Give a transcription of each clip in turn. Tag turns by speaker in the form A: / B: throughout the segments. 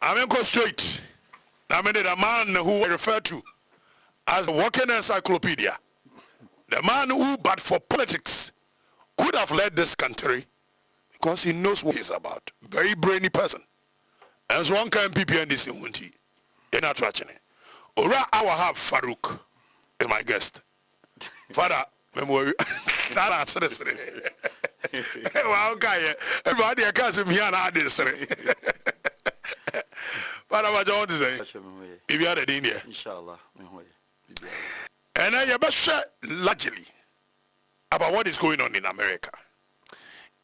A: I mean, go straight. I mean, the man who I refer to as a walking encyclopedia, the man who, but for politics, could have led this country because he knows what he's about. Very brainy person. And so one can PPNDC Hunti in attraction. Ora Al-Wahab Farouk is my guest. Father, memory. That answer is well, okay. Everybody can't see me and I this. Father, what you want to say? If you are the India.
B: Inshallah.
A: And I have share largely about what is going on in America.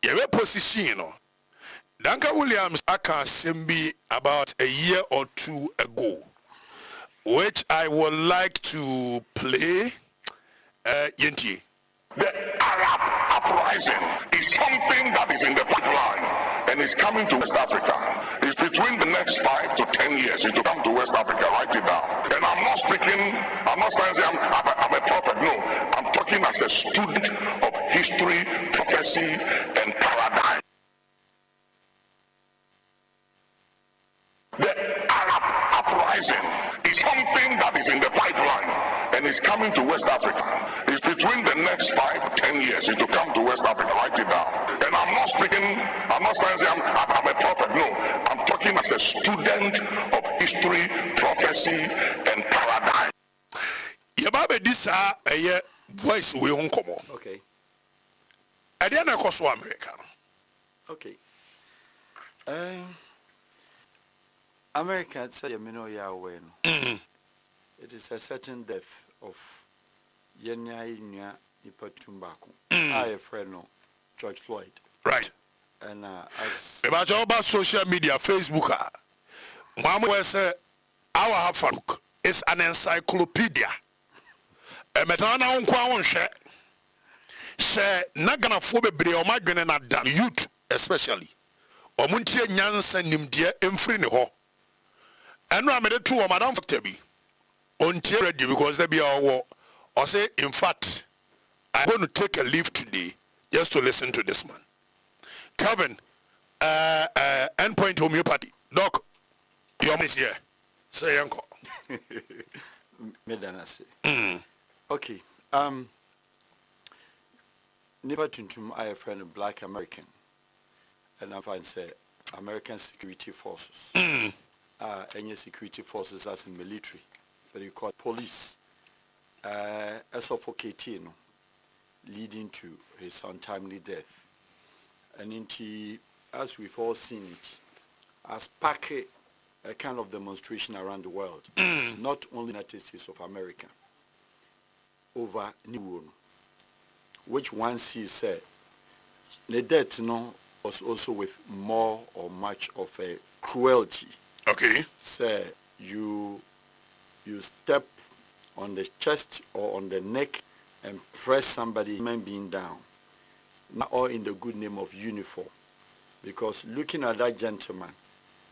A: You have a position, you know. Duncan Williams Aka Simbi about a year or two ago, which I would like to play. Yenti.
C: The Arab uprising is something that is in the pipeline and is coming to West Africa. It's between the next 5 to 10 years. It will come to West Africa. Write it down. And I'm not saying I'm a prophet. No, I'm talking as a student of history, prophecy, and paradigm. The Arab uprising is something that is in the pipeline and is coming to West Africa. It's between the next 5 to 10 years. It will come to West Africa. Write it down. And I'm not saying I'm a prophet. No, I'm talking as a student of history, prophecy, and paradigm.
A: Yababe this voice we won't come on.
B: Okay.
A: I didn't know America.
B: Okay. America say you know Yahweh. It is a certain death of Yenya Inya Ipatumbako. I a friend no George Floyd.
A: Right.
B: And as
A: about social media, Facebook, Mama say Al-Wahab Farouk is an encyclopedia. Metana unkwa share. Share nagana fobe bre o madwene na dan youth especially. Omuntie nyansa nimdie emfiri ne ho. Eno amede to o madam factor bi. Ontie ready because there be our war. Or say in fact I'm going to take a leave today just to listen to this man. Kevin, endpoint homeopathy. Doc, your miss here. Say uncle.
B: Medanase. Okay. Nipa tuntum I a friend of Black American. And I find say American security forces. Any security forces as in military. That you call police. Suffocating, leading to his untimely death. And as we've all seen it, as sparked a kind of demonstration around the world, not only in the United States of America, over New which one sees the death was also with more or much of a cruelty.
A: Okay.
B: Say you step on the chest or on the neck and press somebody, human being down, not all in the good name of uniform. Because looking at that gentleman,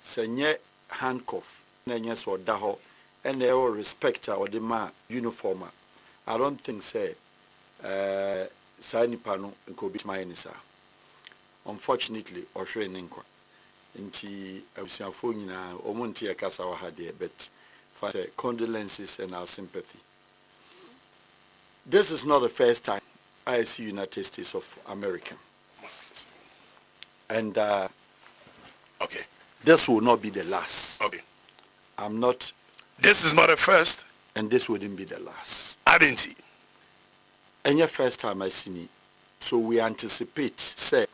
B: senye handcuff, nenye so daho, and they all respect or the man uniform. I don't think say Sani Pano could be my answer. Unfortunately, or Shrenenkwa. Inti Abusiafona Omonti Akasawa had there, but for condolences and our sympathy. This is not the first time I see United States of America. And
A: okay,
B: this will not be the last.
A: Okay.
B: This
A: is not the first.
B: And this wouldn't be the last.
A: I didn't see.
B: And your first time I see it. So we anticipate, say,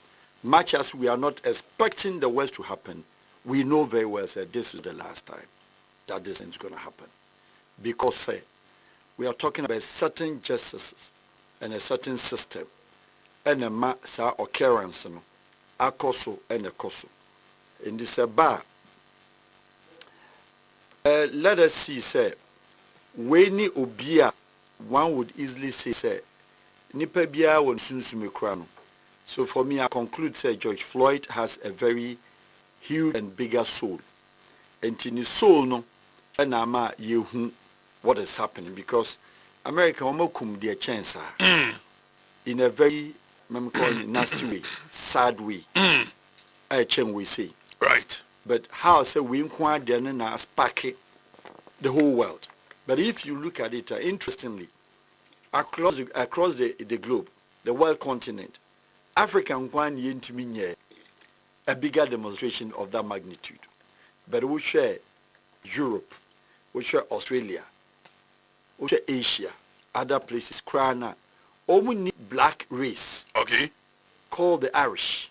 B: much as we are not expecting the worst to happen, we know very well that this is the last time that this is going to happen. Because, say, we are talking about certain justices and a certain system and a occurrence, a koso and a koso. In this bar, let us see, say, when obia, one would easily say, nipa biya won sunsume krano. So for me, I conclude, say, George Floyd has a very huge and bigger soul. And in his soul, no, and ama yehu what is happening, because America omokum their chance in a very nasty way, sad way. I change we say.
A: Right.
B: But how say we inquire then as spark the whole world. But if you look at it, interestingly, across the globe, the world continent, Africa and a bigger demonstration of that magnitude. But we share Europe, we share Australia, we share Asia, other places, Krana, only black race.
A: Okay.
B: Called the Irish.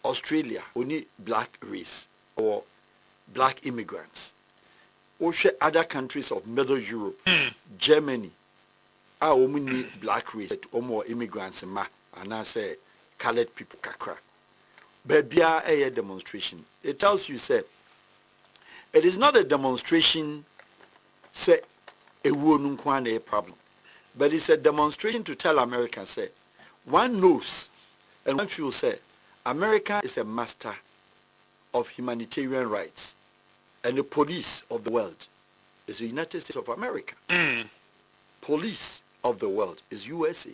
B: Australia, only black race or black immigrants. We share other countries of Middle Europe, Germany, are only black race, or more immigrants, and I say colored people kakra. But be a demonstration. It tells you, say, it is not a demonstration, say, a problem, but it's a demonstration to tell Americans, say, one knows and one feels, say, America is a master of humanitarian rights, and the police of the world is the United States of America. Police of the world is USA.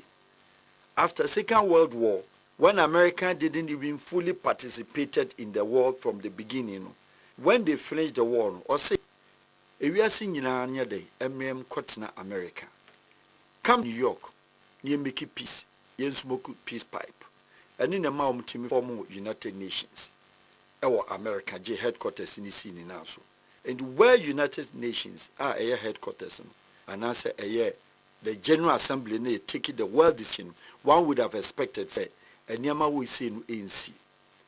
B: After Second World War, when America didn't even fully participated in the war from the beginning, when they finished the war, or say, if we are seeing in our day, America, come New York, you make peace, you smoke peace pipe, and in a mount to form United Nations, our America J headquarters in the scene now. And where United Nations are a headquarters, and answer a year, the General Assembly taking the world decision, one would have expected, say, and Yama we see in ANC.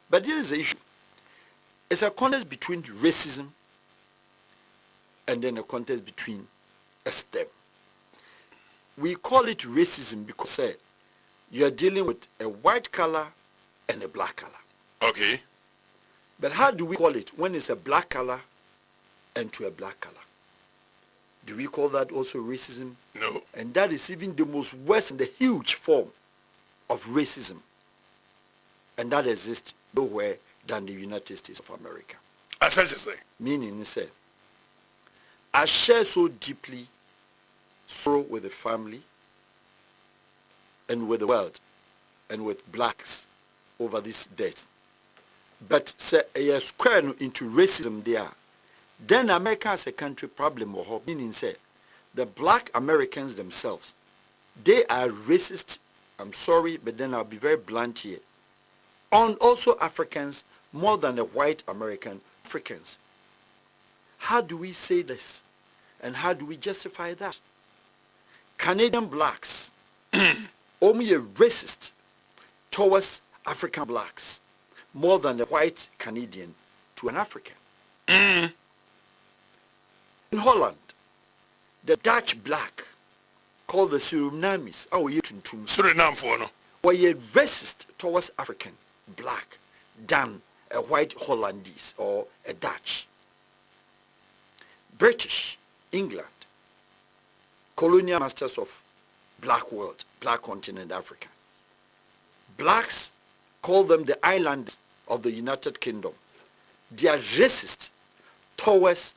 B: But there is an issue. It's a contest between racism and then a contest between a STEM. We call it racism because you are dealing with a white color and a black color.
A: Okay.
B: But how do we call it when it's a black color and to a black color? Do we call that also racism?
A: No.
B: And that is even the most worst and the huge form of racism. And that exists nowhere than the United States of America.
A: As I say.
B: Meaning, say, I share so deeply sorrow with the family and with the world and with blacks over this death. But say a square into racism there, then America as a country problem or hope, meaning say the black Americans themselves, they are racist. I'm sorry, but then I'll be very blunt here. On also Africans more than the white American Africans. How do we say this? And how do we justify that? Canadian blacks only a racist towards African blacks more than the white Canadian to an African. In Holland, the Dutch black called the Surinamis,
A: Suriname for no.
B: were a racist towards African black than a white Hollandese or a Dutch. British, England, colonial masters of black world, black continent Africa. Blacks call them the islands of the United Kingdom. They are racist towards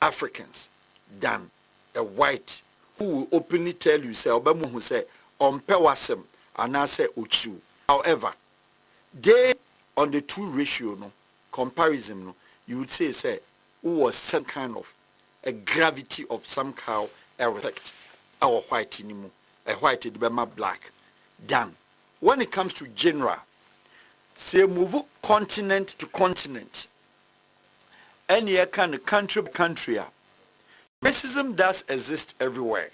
B: Africans than a white who will openly tell you, say, who say, Ompewasem, and I say, Uchu. However, they, on the two ratio, no, comparison, no, you would say, who was some kind of a gravity of somehow a respect, our white anymore, a white, black, than. When it comes to general, say, move continent to continent, any kind of country, racism does exist everywhere.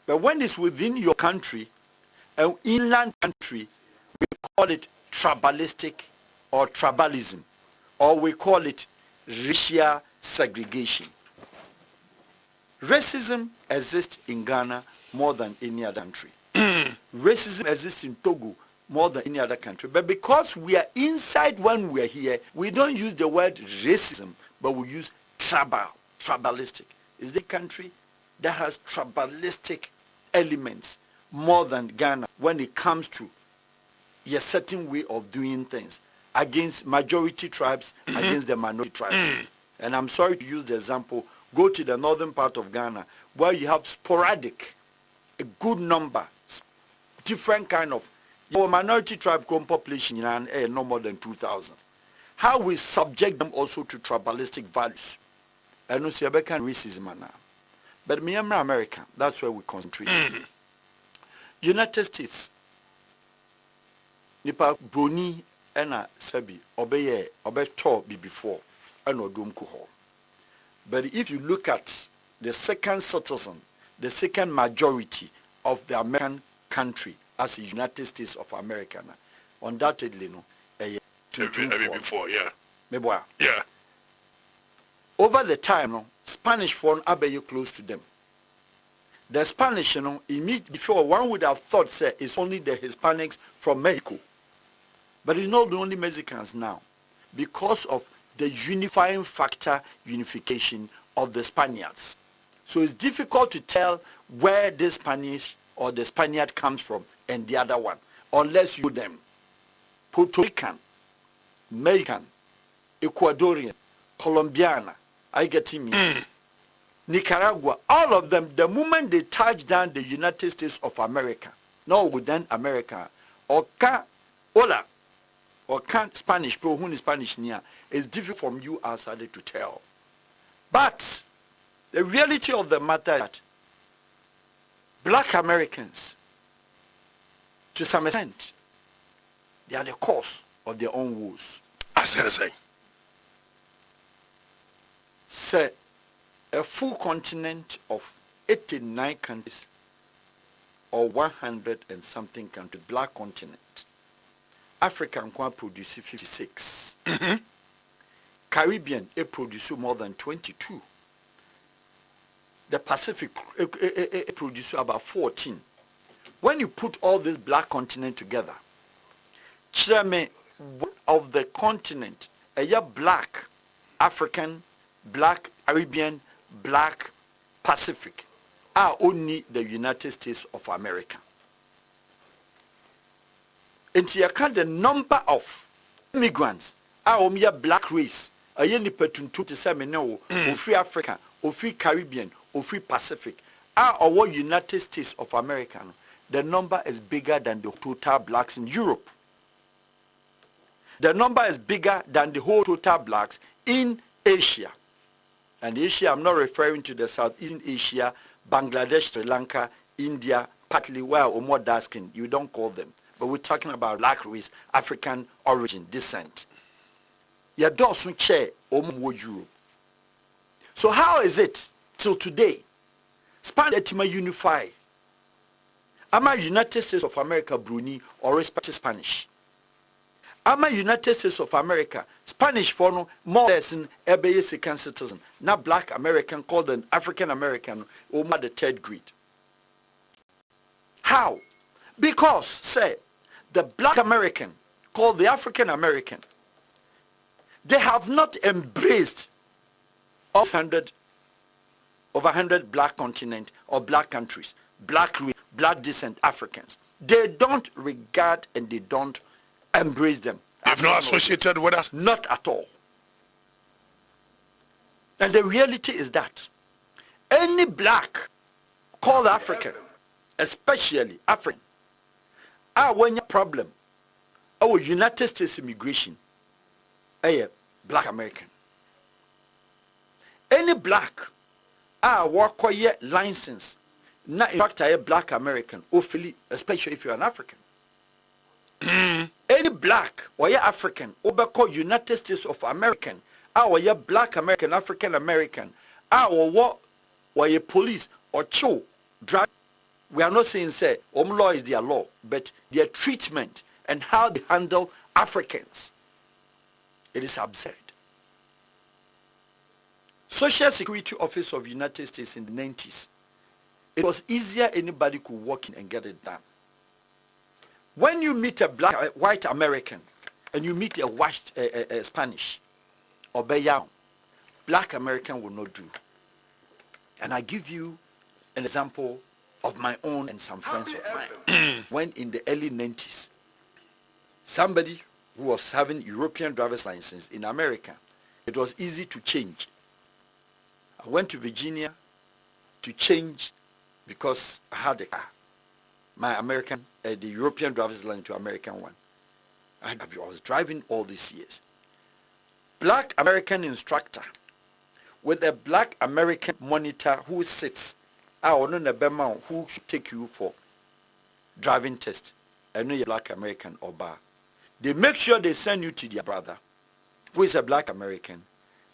B: But when it's within your country, an inland country, we call it tribalistic or tribalism, or we call it racial segregation. Racism exists in Ghana more than any other country. Racism exists in Togo more than any other country. But because we are inside when we are here, we don't use the word racism, but we use tribalistic. Is the country that has tribalistic elements more than Ghana when it comes to a certain way of doing things against majority tribes, against the minority tribes. And I'm sorry to use the example, go to the northern part of Ghana where you have sporadic, a good number, different kind of, your minority tribe population no more than 2,000. how we subject them also to tribalistic values. And no see racism now. But me and America, that's where we concentrate. United States, nipa broni ena sabi obeto be before and odum kuho. But if you look at the second citizen, the second majority of the American country as the United States of America, undoubtedly no,
A: before, yeah. Yeah.
B: Over the time, no, Spanish phone are close to them. The Spanish, you know, before one would have thought, say, it's only the Hispanics from Mexico. But it's not the only Mexicans now. Because of the unifying factor, unification of the Spaniards. So it's difficult to tell where the Spanish or the Spaniard comes from and the other one, unless you know them. Puerto Rican, Mexican, Ecuadorian, Colombiana, I get me. Nicaragua, all of them, the moment they touch down the United States of America, no within America, or can hola, or can't Spanish, pro who is Spanish near, it's difficult from you outside to tell. But the reality of the matter is that black Americans, to some extent, they are the cause of their own woes.
A: I say.
B: Say, a full continent of 89 countries or 100 and something countries, black continent. Africa produce 56. Caribbean, it produce more than 22. The Pacific, it produce about 14. When you put all this black continent together, one of the continent, a black African, black Caribbean, black Pacific are only the United States of America. And you count the number of immigrants are only a black race. A yeni petuntu to say no, or free Africa, or free Caribbean, or free Pacific are our United States of America. The number is bigger than the total blacks in Europe. The number is bigger than the whole total blacks in Asia. And Asia, I'm not referring to the Southeast Asia, Bangladesh, Sri Lanka, India, partly where or more dark skin. You don't call them. But we're talking about black race, African origin, descent. You don't share Europe. So how is it till today? Spanish unify. Am I United States of America, Bruni, or respect Spanish? Am I United States of America, Spanish for no more or less in every second citizen, not black American called an African American or the third grade. How? Because, say, the black American called the African American, they have not embraced over 100 black continent or black countries, black descent Africans. They don't regard and they don't embrace them.
A: They've not associated with us.
B: Not at all. And the reality is that any black called African, especially African, when you problem, our United States immigration, black American. Any black, work license, not in fact a black American, especially if you're an African. Any black or African, called United States of American, or black American, African American, or police or cho drug. We are not saying say law is their law, but their treatment and how they handle Africans, it is absurd. Social Security Office of United States in the 90s, it was easier anybody could walk in and get it done. When you meet a white American and you meet a white Spanish or Bayan, black American will not do. And I give you an example of my own and some friends of mine. When in the early 90s, somebody who was having European driver's license in America, it was easy to change. I went to Virginia to change because I had a car. My American, the European driver's license to American one. I was driving all these years. black American instructor with a black American monitor who sits who should take you for driving test, and you're black American or bar. They make sure they send you to their brother, who is a black American,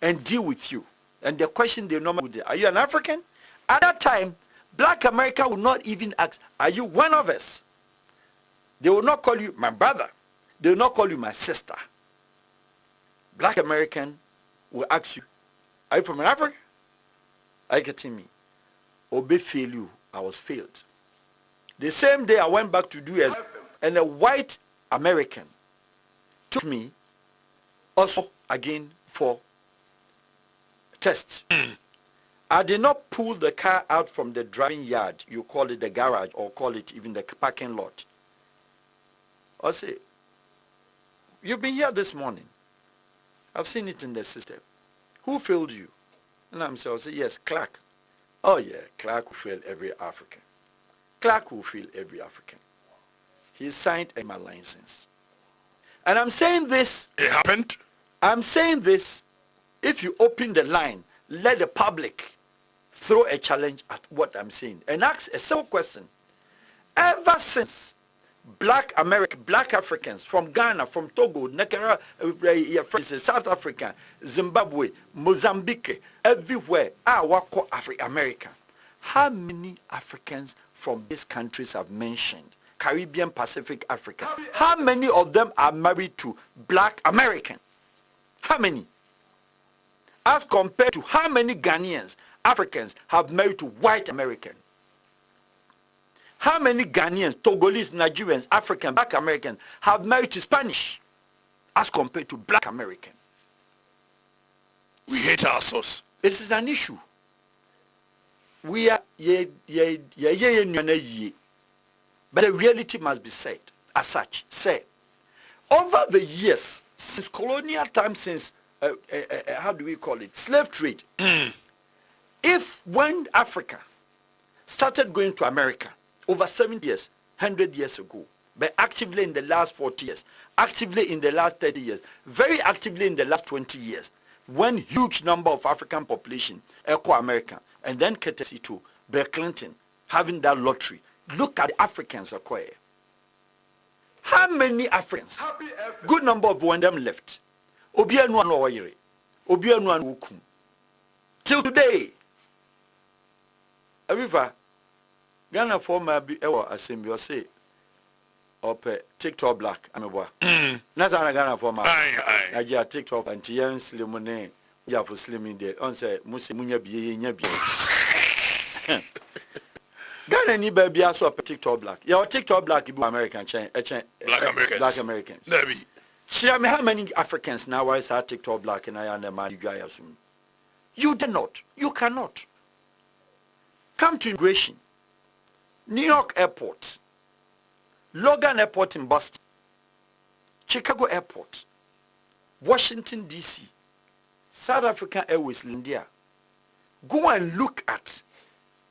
B: and deal with you. And the question they normally do, are you an African? At that time, black America will not even ask, are you one of us? They will not call you my brother. They will not call you my sister. Black American will ask you, are you from Africa? Are you getting me? Obey fail you. I was failed. The same day I went back to do as, and a white American took me also again for test. I did not pull the car out from the driving yard. You call it the garage or call it even the parking lot. I say, you've been here this morning. I've seen it in the system. Who failed you? And I'm saying, yes, Clark. Oh yeah, Clark will fail every African. Clark will fail every African. He signed my license. And I'm saying this.
A: It happened.
B: I'm saying this. If you open the line, let the public throw a challenge at what I'm saying and ask a simple question. Ever since black Africans from Ghana, from Togo, Nicaragua, South Africa, Zimbabwe, Mozambique, everywhere, America. How many Africans from these countries have mentioned? Caribbean, Pacific, Africa. How many of them are married to black American? How many? As compared to how many Ghanaians, Africans have married to white American? How many Ghanaians, Togolese, Nigerians, African, black Americans have married to Spanish as compared to black American?
A: We hate ourselves.
B: This is an issue. We are but the reality must be said as such. Say, over the years, since colonial times, since how do we call it, slave trade, if when Africa started going to America over 70 years, 100 years ago, but actively in the last 40 years, actively in the last 30 years, very actively in the last 20 years, when huge number of African population echo America, and then courtesy to Bill Clinton having that lottery. Look at the Africans acquire. How many Africans? Good number of them left. Till today. However, Ghana former assembly or say up TikTok black ameba. Nazana Ghana former. Aja TikTok anti-yan slimone. Ya for slimming there. On say musi munya biye nya biye. Ghana ni baby also up TikTok black. Your TikTok black is American black Americans. Share me how many Africans now is our TikTok black and I am the man you guys assume. You did not. You cannot. Come to immigration. New York Airport. Logan Airport in Boston. Chicago Airport. Washington DC. South African Airways India. Go and look at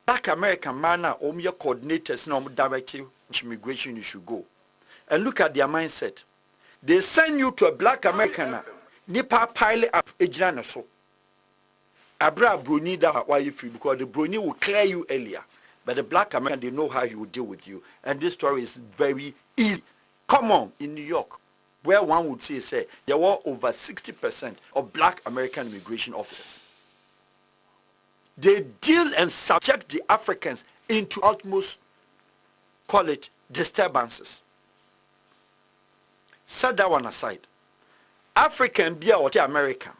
B: black American manner or your coordinators now directive which immigration you should go. And look at their mindset. They send you to a black American nipa pile up ejana so. Abra bruni that why you free because the bruni will clear you earlier. But the black American, they know how he will deal with you. And this story is very easy. Come on, in New York, where one would say there were over 60% of black American immigration officers. They deal and subject the Africans into utmost, call it, disturbances. Set that one aside. African be or American,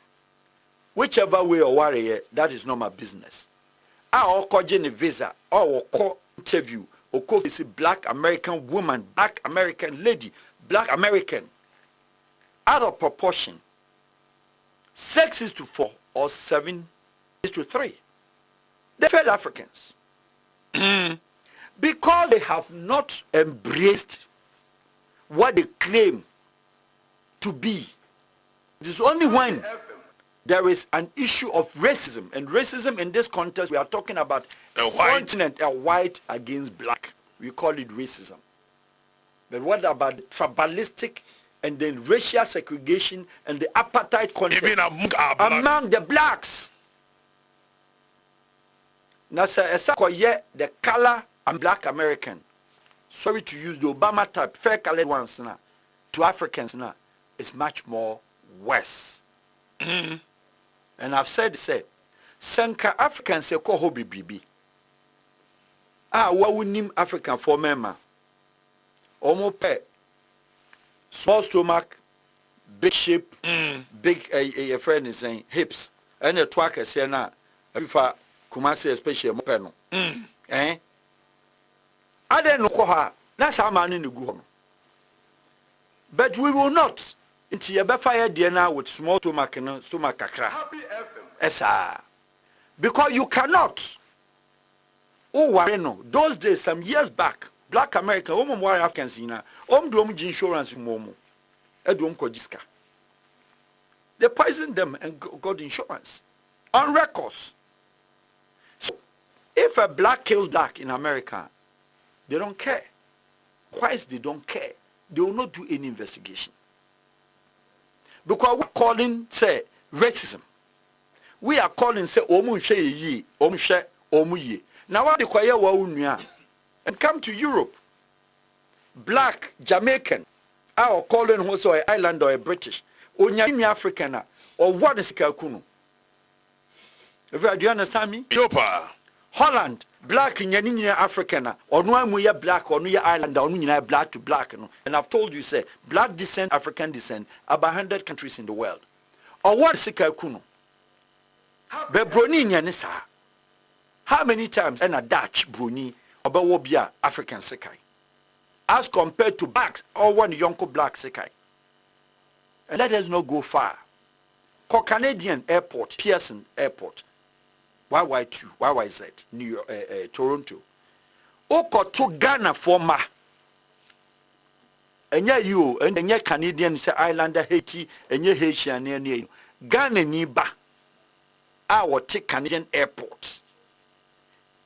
B: whichever way or warrior, that is not my business. I call a visa or call interview or call this black American woman, black American lady, black American. Out of proportion, 6:4 or 7:3. They fail Africans. Because they have not embraced what they claim to be. It is only when there is an issue of racism, and racism in this context, we are talking about a continent, a white against black. We call it racism. But what about tribalistic and then racial segregation and the apartheid context
A: even
B: among the blacks. Now, sir, the color and black American, sorry to use the Obama type, fair colored ones now, to Africans now, is much more worse. And I've said, Senka Africans say, ko hobi bibi. What we name African for member? Omo pe small stomach, big shape, big a friend is saying hips, and a twack is here now. If I Kumasi especially mopeno. I don't know how. That's how man in the go. But we will not. Until you fire DNA with small stomach and stomach kakra. Esa. Because you cannot. Oh, no. Those days, some years back, black American, more Africans in do insurance momo. Kojiska. They poisoned them and got insurance. On records. So, if a black kills black in America, they don't care. Whites, they don't care. They will not do any investigation. Because we're calling, say, racism. We are calling, say, omushe ye, omushe, omuye. Now what the kwaya wa unya? And come to Europe. Black, Jamaican, or calling also an island or a British, onya African, or what is Kakunu? Do you understand me?
A: Yopa.
B: Holland, black in African, or no more black or no island or no black to black. And I've told you, say, black descent, African descent, about 100 countries in the world. Or what is Kuno? But Bruni Nyanisa. How many times and a Dutch Bruni or Bawobia African Sekai? As compared to blacks or one Yonko black Sekai. And let us not go far. Canadian Airport, Pearson Airport. YY2, YYZ, New York, Toronto. Oko to Ghana for ma. And you, and ye Canadian, say Islander, Haiti, and ye Haitian near you. Ghana ni ba. Our take Canadian airport.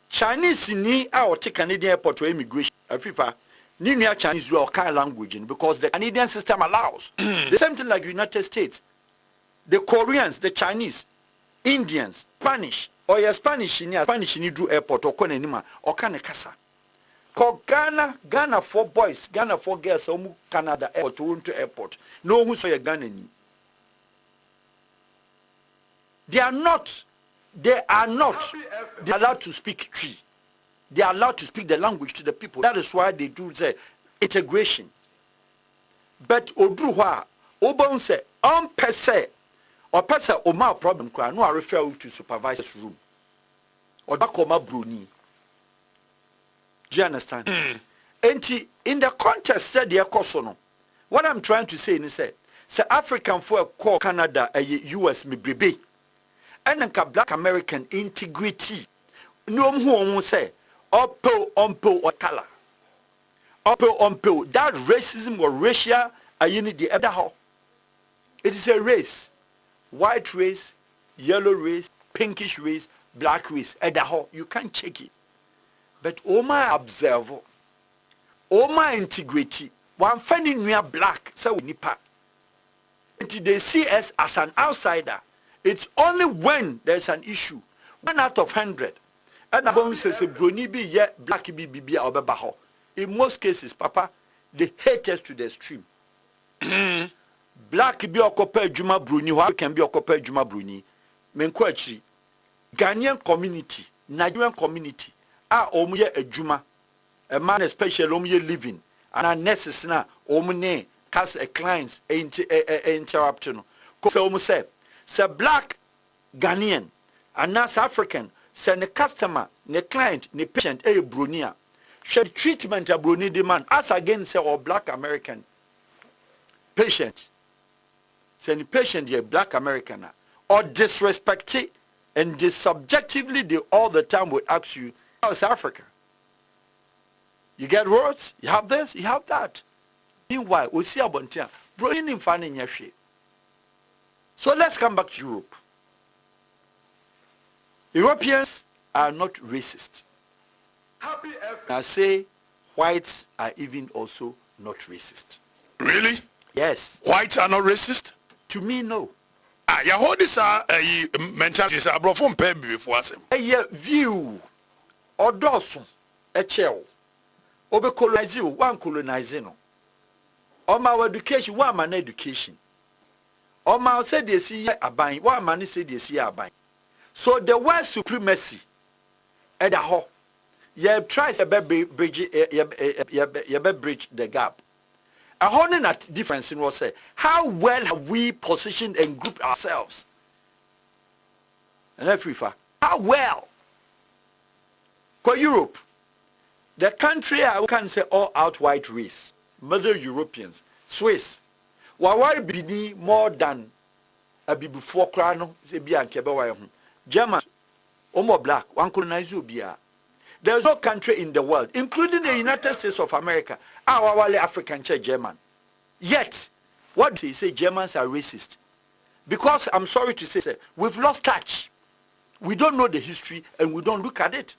B: Chinese ni our take Canadian airport to immigration. Afrifa, Ninia Chinese will kind language because the Canadian system allows. The same thing like United States. The Koreans, the Chinese, Indians, Spanish. Or your Spanish in do airport or Konenima or Kanekasa. Call Ghana for boys, Ghana for girls, or Canada airport, Toronto airport. No who saw your Ghana. They are not allowed to speak Tree. They are allowed to speak the language to the people. That is why they do the integration. But Odruwa, Obon say, per se, or person or my problem cry, no, I refer you to supervisor's room. Or Bakoma Bruni. Do you understand? And in the context, said the Kosono. What I'm trying to say is say African for call Canada a US me baby. And then black American integrity. No who say umpo or color. Umpo that racism or racial unit the other how. It is a race. White race, yellow race, pinkish race, black race. You can't check it. But my observe, my integrity, one finding we are black, so we nipa. Until they see us as an outsider, it's only when there's an issue. 1 out of 100. And the bomb says, Bruni be yet black be or bebaho. In most cases, Papa, they hate us to the extreme. Black be occupied Juma Bruni, who can be occupied Juma Bruni. Menkwachi, Ghanaian community, Nigerian community, omuye a Juma, a man especially omuye living, and a necessary omune cast a clients interruption. So say black Ghanaian, and North African, say the customer, the client, the patient, a Brunia, should treatment a Bruni demand as against say or black American patient. Say the patient a black American or disrespect it and subjectively they all the time will ask you, how's Africa? You get words, you have this, you have that. Meanwhile, we see about time, bringing in finding your shit. So let's come back to Europe. Europeans are not racist. I say whites are even also not racist.
A: Really?
B: Yes.
A: Whites are not racist?
B: To me, no.
A: Ah, ya hold this mentality is a from pay before us.
B: A view or dosun a chell. Obe colonize you, one colonizing. Or my education, one man education. Or my said they see a bind, one man said they see a bind. So the white supremacy at the ho. You try to bridge the gap. A holding that difference in was say, how well have we positioned and grouped ourselves? And Africa, how well? For Europe, the country I can say all out white race, Middle Europeans, Swiss, were be more than a before Crano, Germans, more black, one colonize you be. There is no country in the world, including the United States of America, our African German. Yet, what do you say? Germans are racist. Because I'm sorry to say, we've lost touch. We don't know the history and we don't look at it.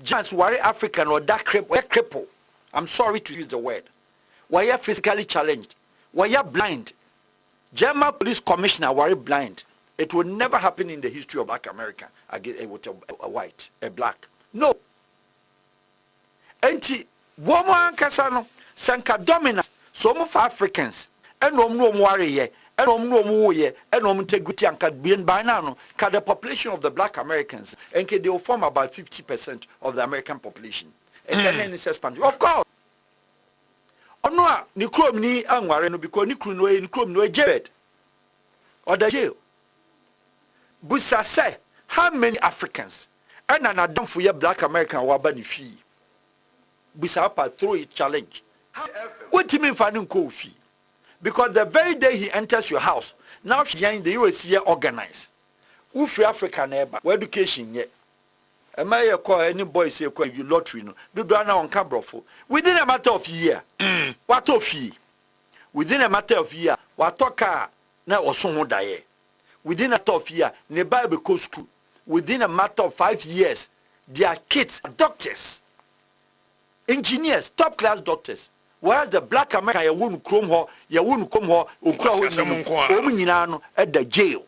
B: Germans were African or that cripple. I'm sorry to use the word. Were you physically challenged? Were you blind? German police commissioner were blind. It will never happen in the history of Black America again with a white, a black. No. Enti woman kasano sanka dominance so mo for Africans enom no worry ye enom no mo ye enom integrity anka bien by now ka the population of the black Americans and they will form about 50% of the American population and then it's expanded of course ono a ni krom ni anware no because ni krom no ejebed or the jail busa say how many Africans and an adam for your black American waba ni fee Bisapa throw it challenge. What do you mean finding coffee? Because the very day he enters your house, now she in the US here organized. Who free African neighbor, education yet. A mayor call any boy say call you lottery no. Do now on Cabrofo. Within a matter of year. What of fee? Within a matter of year, what talk now or someone die. Within a matter of year, ne Bible go school. Within a matter of 5 years, their kids are doctors. Engineers, top class doctors. Whereas the black American, you wouldn't come here, at the jail.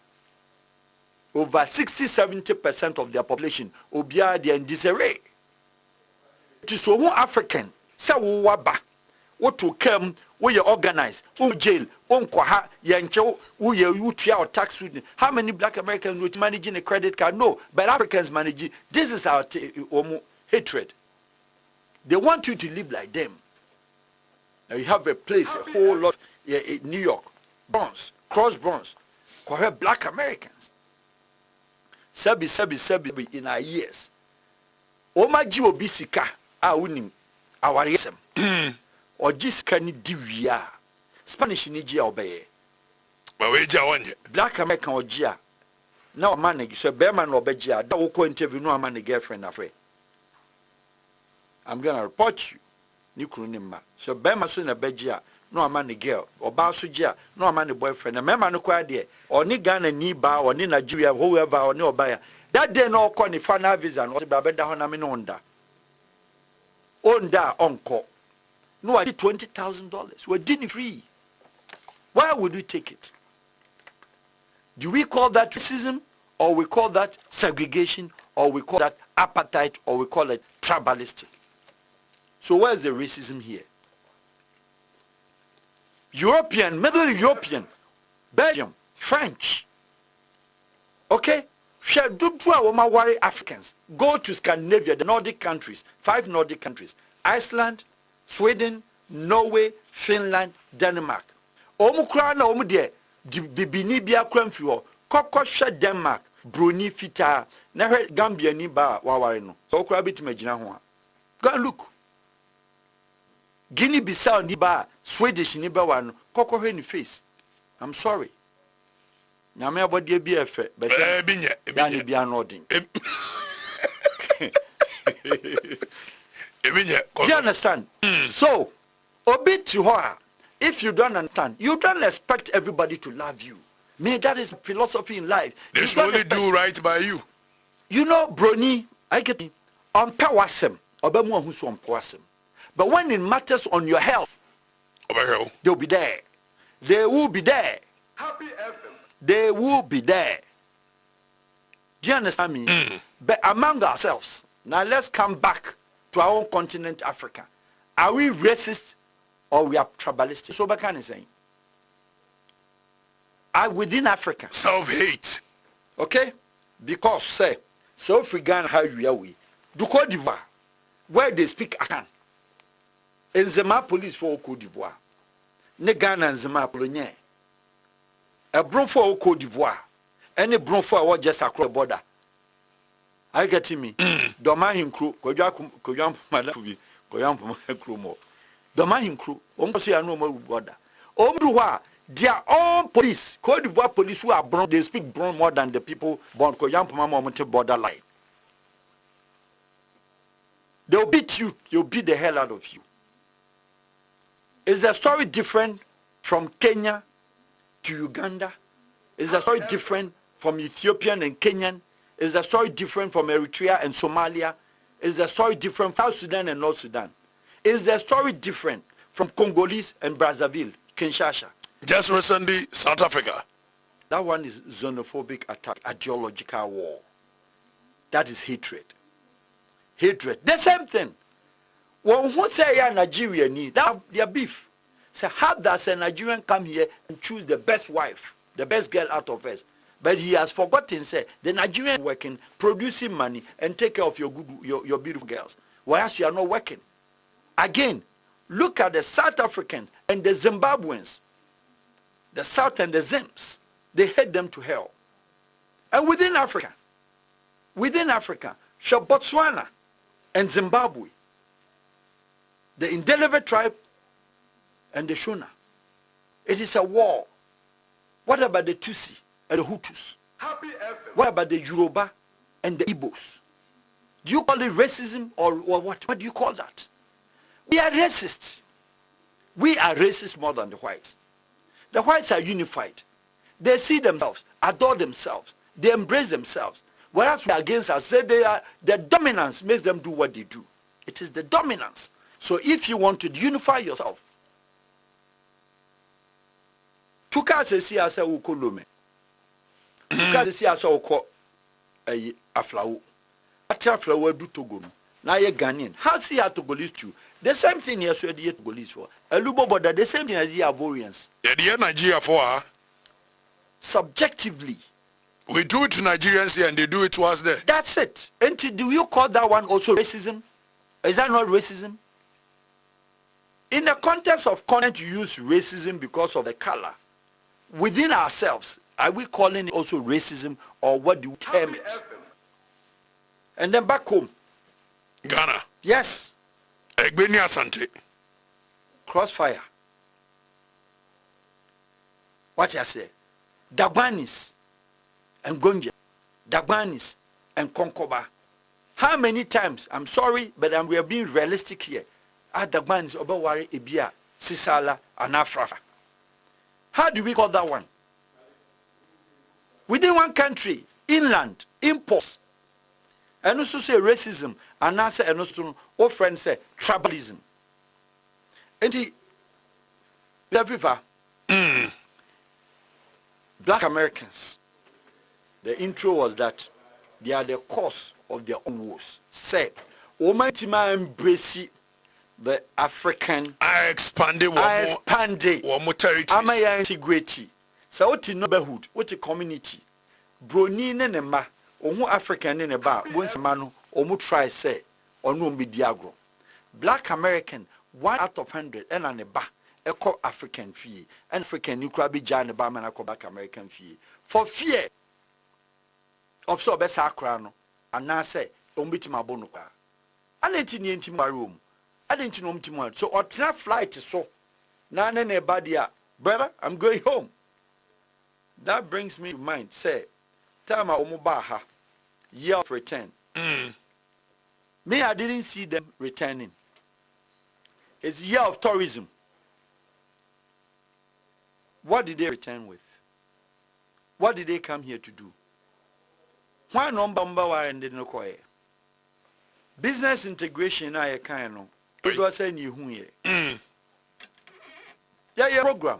B: Over 60-70% of their population will be in disarray. To so one African, say waba, what to come, where you organize, jail, kwaha, yancho, you try tax student. How many black Americans would managing a credit card? No, but Africans manage. This is our hatred. They want you to live like them. Now you have a place, a whole lot, New York, Bronx, Cross Bronx, correct black Americans. Sebi in our years. Oma ji obi sika a unim awaresem. O ji sika ni diwia. Spanish ni ji obeye.
A: Ba we ja wonye.
B: Black American ojia. Na o man so be man no obejia. Da wo ko interview no man girlfriend afre. I'm going to report you. Ni krunimma. So bema so na bejia no man the girl. Oba so gia no man the boyfriend. Na mema no kwa de. Oni Ghana ni ba, oni Nigeria, whoever, oni obaya. That day no call ni final visa no se baba da ho na me no onda. Onda onko. No I $20,000. We didn't free. Why would we take it? Do we call that racism, or we call that segregation, or we call that apartheid, or we call it tribalistic? So where's the racism here? European, Middle European, Belgium, French. Okay? Africans. Go to Scandinavia, the Nordic countries, 5 Nordic countries. Iceland, Sweden, Norway, Finland, Denmark. Omukra na omudie bibini bia kramfio kokoshe Denmark, Bruni fita na Gambia ni ba waware no. So okra bitimagina ho a. Go and look. Guinea Bissau ni ba Swedish ni ba wano kokohwe ni face. I'm sorry. Nyame abodie bi efe but ya bi anodin. Do you understand? So, obit to her. If you don't understand, you don't expect everybody to love you. Me, that is philosophy in life.
A: They should only do right by you.
B: You know, Brony, I get it. On pewasem, obemu who's on pewasem. But when it matters on your health, they'll be there. They will be there.
A: Happy FM.
B: They will be there. Do you understand me? But among ourselves, now let's come back to our own continent, Africa. Are we racist or we are tribalistic? So Bakan is saying, are within Africa
A: self-hate?
B: Okay, because say so African how you are we do Cote d'Ivoire where they speak Akan. In Zema police for Cote d'Ivoire, ne Ghana and Zema Polonye. A bron for Cote d'Ivoire, any bron for what just across the border. Are you getting me? Domain crew, Koyam Madafubi, Koyam crew more. Domain crew, almost a no more border. Omduwa, their own police, Cote d'Ivoire police who are born, they speak born more than the people born Koyam Pama borderline. They'll beat you, they'll beat the hell out of you. Is the story different from Kenya to Uganda? Is the story different from Ethiopian and Kenyan? Is the story different from Eritrea and Somalia? Is the story different from South Sudan and North Sudan? Is the story different from Congolese and Brazzaville, Kinshasa?
A: Just recently, South Africa.
B: That one is xenophobic attack, ideological war. That is hatred. Hatred. The same thing. When who say yeah, Nigeria need that their beef. Say how does a Nigerian come here and choose the best wife, the best girl out of us? But he has forgotten say the Nigerian working, producing money and take care of your good your beautiful girls. Whereas you are not working. Again, look at the South Africans and the Zimbabweans. The South and the Zims, they hate them to hell. And within Africa, Botswana and Zimbabwe, the Indelible tribe and the Shona. It is a war. What about the Tutsi and the Hutus? What about the Yoruba and the Igbos? Do you call it racism or what? What do you call that? We are racist. We are racist more than the whites. The whites are unified. They see themselves, adore themselves, they embrace themselves. Whereas we are against us, say they are, the dominance makes them do what they do. It is the dominance. So if you want to unify yourself, tuka sesi asa ukolome, tuka sesi asa uko aflawo, ati aflawo do Togo no, na ye Ghanaian. How see how Togolese too? The same thing here so the Togolese for. Elubo border, the same thing as the Ivorians.
A: The Nigeria for her.
B: Subjectively.
A: We do it to Nigerians here and they do it to us there.
B: That's it. And do you call that one also racism? Is that not racism? In the context of content, you use racism because of the color. Within ourselves, are we calling it also racism or what do you term it? And then back home.
A: Ghana.
B: Yes.
A: Egbeni Asante.
B: Crossfire. What I say? Dabanis and Gonja. Dabanis and Konkoba. How many times? I'm sorry, but we are being realistic here. Dabanis, Obawari, Ibia, Sisala, and Afrafa. How do we call that one? Within one country, inland, imports. And also say racism, and answer and also our friends say tribalism. And he everywhere. Black Americans, the intro was that they are the cause of their own woes. Say, Omantima embrace the African.
A: I expanded one more territories.
B: I integrate. So what in neighborhood, what a community. Broni nenema, omu African neneba, once manu, omu try say, or no be diagro. Black American, 1 out of 100, and an eba. Echo African fee, and African you could be Jan Barman Black American fee. For fear of so best acrano, and now say, Ombitima Bonuka. I didn't into my room. I didn't know tomorrow. So or flight so none anybody, brother, I'm going home. That brings me to mind, say, Tama Omubaha, year of return. Me, I didn't see them returning. It's year of tourism. What did they return with? What did they come here to do? Why number and didn't know? Business integration, I kind of. It was saying you here. Yeah, program.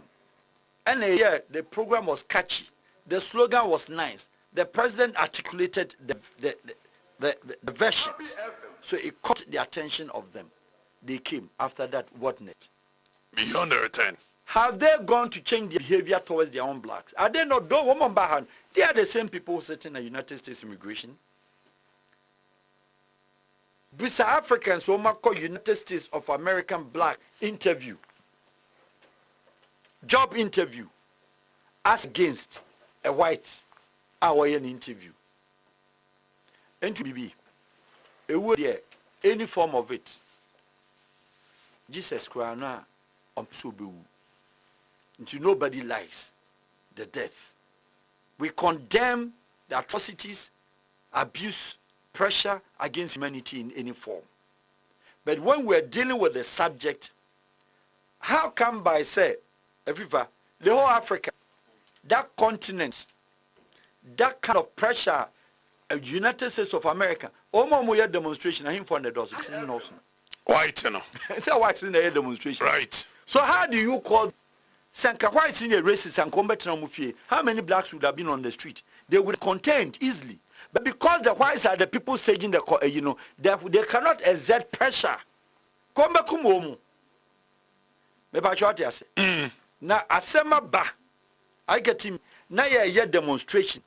B: And the program was catchy. The slogan was nice. The president articulated the versions. So it caught the attention of them. They came. After that, what next?
A: Beyond the return.
B: Have they gone to change their behavior towards their own blacks? Are they not? They are the same people sitting in the United States immigration. British Africans who call United States of American black interview. Job interview. As against a white Hawaiian interview. And to be a word there, any form of it. Jesus Christ, I'm so be. Until nobody lies, the death. We condemn the atrocities, abuse, pressure against humanity in any form. But when we're dealing with the subject, how come by say, the whole Africa, that continent, that kind of pressure, United States of America, almost demonstration, I him for the doors.
A: White, you know.
B: It's a white in the demonstration.
A: Right.
B: So how do you call Sanka whites in a racist and combatant mufie? How many blacks would have been on the street? They would contend easily. But because the whites are the people staging the, they cannot exert pressure. Come back home. Now, asema ba, I get him. Now, a demonstration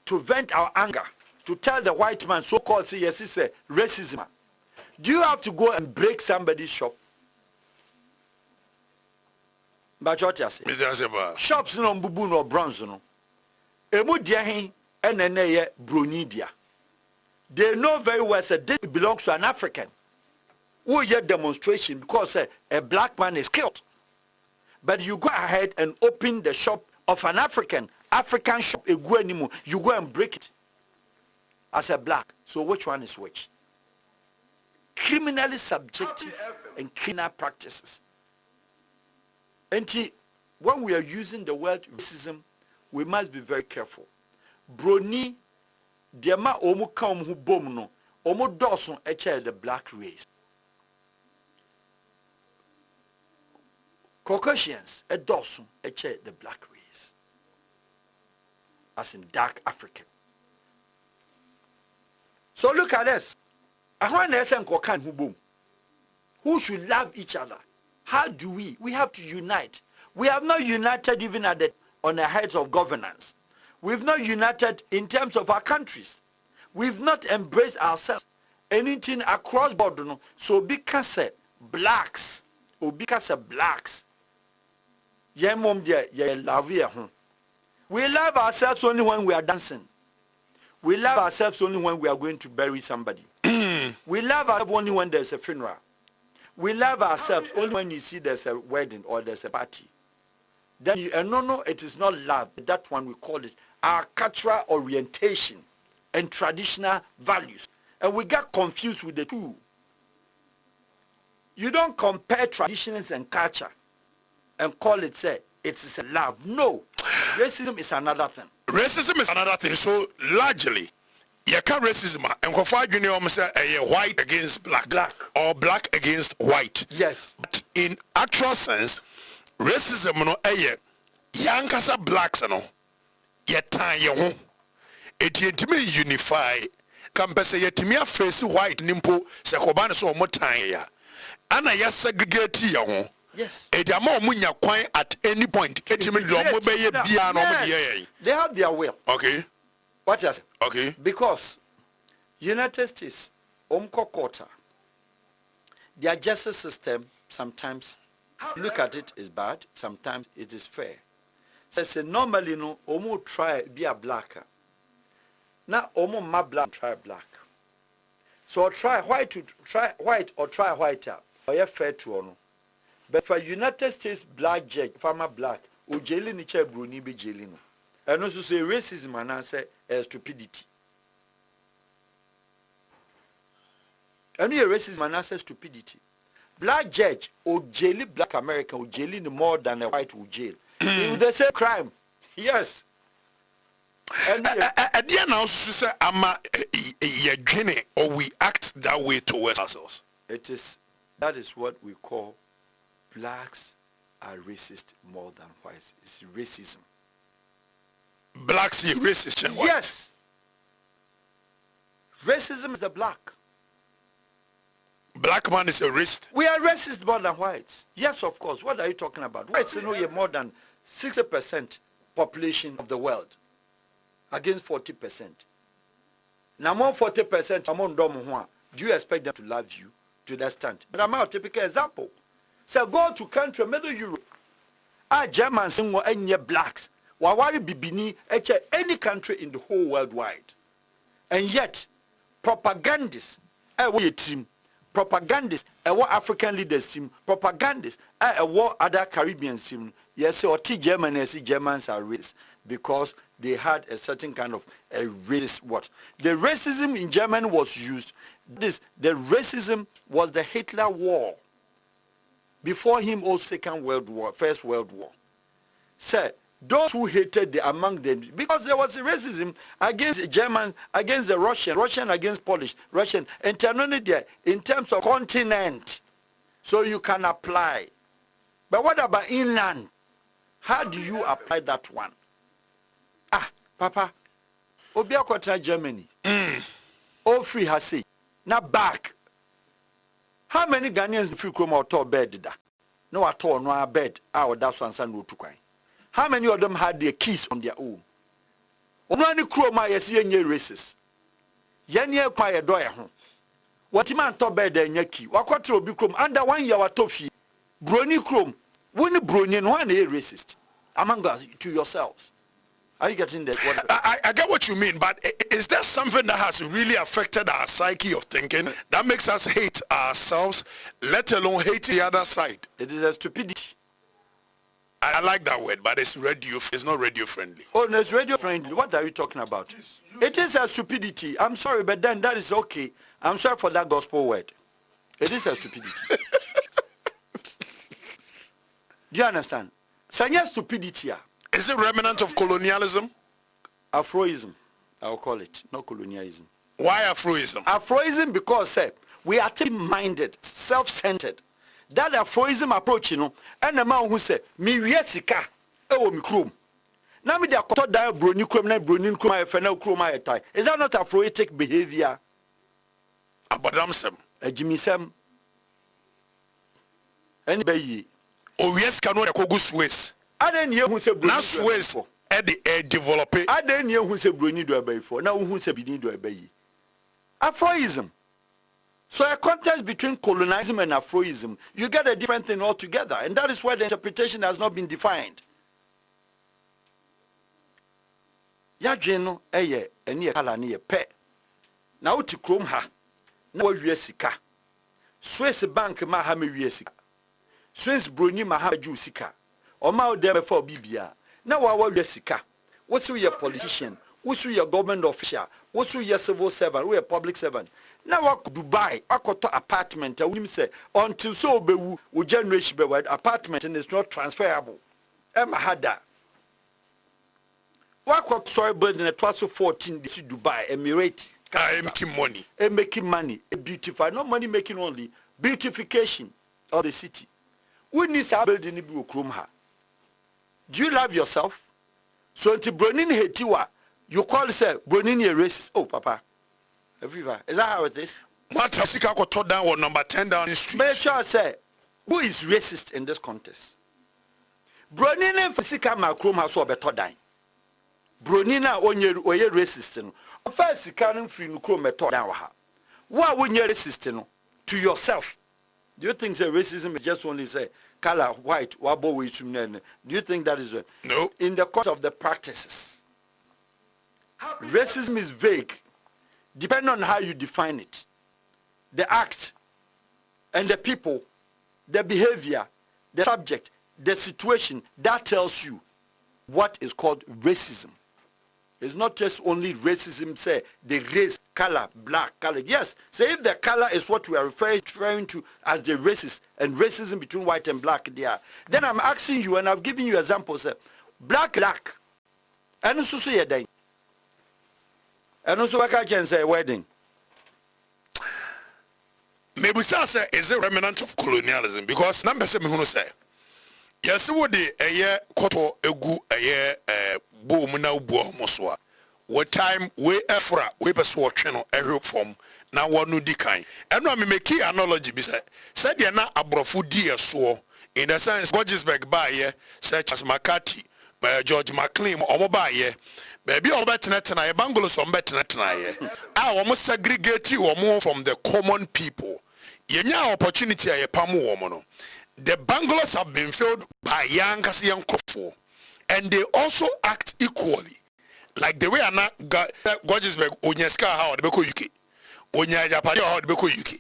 B: to vent our anger, to tell the white man, so-called, say, yes, it's a racism. Do you have to go and break somebody's shop? But what you say? Shops no bubu no bronze no. Emu dia hin enene ye broni dia. They know very well that this belongs to an African. Who hear demonstration because a black man is killed. But you go ahead and open the shop of an African shop, you go and break it as a black. So which one is which? Criminally subjective and criminal practices. And when we are using the word racism, we must be very careful. Broni, dema omu ka omu bom no, omu dosun eche the black race. Caucasians, a dosun eche the black race. As in dark African. So look at this. Who should love each other? How do we? We have to unite. We have not united even on the heads of governance. We've not united in terms of our countries. We've not embraced ourselves. Anything across border. No? So because blacks, or because blacks, we love ourselves only when we are dancing. We love ourselves only when we are going to bury somebody. We love ourselves only when there's a funeral. We love ourselves only when you see there's a wedding or there's a party. Then no, it is not love. That one we call it our cultural orientation and traditional values. And we got confused with the two. You don't compare traditions and culture and call it, say, it is a love. No. Racism is another thing.
A: Racism is another thing. So largely, you can't racism and say white against black or black against white.
B: Yes.
A: But in actual sense, racism no yankasa blacks no yetan ye ho etiyentimi unify kampese yetimi afesi white nimpo se koba ne so omotan ya ana ya segregate ye ho.
B: Yes.
A: Ediama omunya kwan at any point etimi do omo beye bia no omo de.
B: They have their will.
A: Okay.
B: What is?
A: Okay.
B: Because United States, quarter, their justice system sometimes look at it is bad, sometimes it is fair. So normally no, try be a blacker. Now my black try black. So try white or try whiter or you fair to or no. But for United States black judge, farmer black, o jailing ni che bruni be jailing no. And also say racism and answer stupidity. And racism and answer stupidity. Black judge or jail black American or jailing more than a white will jail. If they say crime, yes.
A: And then also say or we act that way towards ourselves.
B: That is what we call blacks are racist more than whites. It's racism.
A: Blacks are racist and white.
B: Yes. Racism is the black.
A: Black man is a racist.
B: We are racist more than whites. Yes, of course. What are you talking about? Whites know you're more than 60% population of the world against 40%. Now more 40% among them, do you expect them to love you to that extent? But I'm a typical example. So go to country, Middle Europe. Germans and any blacks. Wawari bibini any country in the whole world wide. And yet, propagandists, team, propagandists, African leaders team, propagandists, other Caribbean team. Yes, or Germans are racist because they had a certain kind of a race. What the racism in Germany was used. The racism was the Hitler War. Before him, also Second World War, First World War. Sir, those who hated among them, because there was racism against the Germans, against the Russian against Polish, Russian, and only there in terms of continent. So you can apply. But what about inland? How do you apply that one? Papa, Obia Kotra Germany. All free has say. Now back. How many Ghanaians free chrome or tall bed? No at all, no bed. That's one son to cry. How many of them had their keys on their own? Only chroma is ye racist. Yenye quiet door home. What man to bed and yaki? What quarter be chrome under 1 year toffee? Brony chrome. One brony and one a racist. Among us to yourselves. Are you getting that?
A: I get what you mean, but is there something that has really affected our psyche of thinking that makes us hate ourselves, let alone hate the other side?
B: It is a stupidity.
A: I like that word, but it's not radio friendly.
B: Oh, no, it's radio friendly. What are you talking about? It is a stupidity. I'm sorry, but then that is okay. I'm sorry for that gospel word. It is a stupidity. Do you understand? Sanya stupidity.
A: Is it remnant of colonialism?
B: Afroism, I'll call it, not colonialism.
A: Why Afroism?
B: Afroism because we are team-minded, self-centered. That Afroism approach, and the man who say, "Me sika, me chrome." Now me they are caught die brony chrome, na brony chrome, I fenel chrome I tie. Is that not Afroitic behavior?
A: Abadamsem.
B: A Jimisem. Anybody?
A: Oh yes, cannot go Swiss.
B: I didn't hear who said
A: Brony. Swiss at the develop it.
B: I didn't hear who said Brony do a bay for. Now who said Bini do a bay? Afroism. So a contest between colonialism and Afroism, you get a different thing altogether, and that is why the interpretation has not been defined. Yajeno eye eni kala ni pe. Na uti krom ha. Na wa wie sika. Swiss bank ma ha me wie sika. Swiss broni ma ha ju sika. Oma o dem for bibia. Na wa wie sika. What's your politician? What's your government official? What's your civil servant? We a public servant. Now walk Dubai, to apartment. I will say until so be we generation be apartment and it's not transferable. Emma had that. Walk soil building at 14 Dubai, Emirate. Making money, beautify, not money making only, beautification of the city. We need to build in the. Do you love yourself? So until Bronin Hetiwa, you call say Bronin a racist. Oh, Papa. Everywhere. Is that how it is?
A: What Sika got taught down or number 10 down the street?
B: But child say, who is racist in this contest? Bronin and Sika Macrom has so better dying. Bronina onye racist no. First Sika free no chrome better down. Why when you're racist to yourself? Do you think that racism is just only say color white? Do you think that is right?
A: No.
B: In the course of the practices, racism is vague. Depending on how you define it, the act and the people, the behavior, the subject, the situation, that tells you what is called racism. It's not just only racism, say the race, color, black, color. Yes, say if the color is what we are referring to as the racist and racism between white and black there, then I'm asking you and I've given you examples, black, and also say a day. And also I can say wedding.
A: Maybe say is a remnant of colonialism because number 7 who say Yes, what the a koto egu a boom now boom moswa. What time we efra we best watch channel every form now one no decline. And no me make analogy be said they na abrofu dear so in the sense Gorgesburg by ye such as McCarthy by George McLean or by ye baby all better tonight bungalows on better tonight. I almost segregate you or more from the common people. Yenya opportunity a pamu woman. The bungalows have been filled by young Kofo, and they also act equally. Like the way I not Gorgesburg, Onyaska, how the Beko UK, Onya Japadi, how the Beko UK.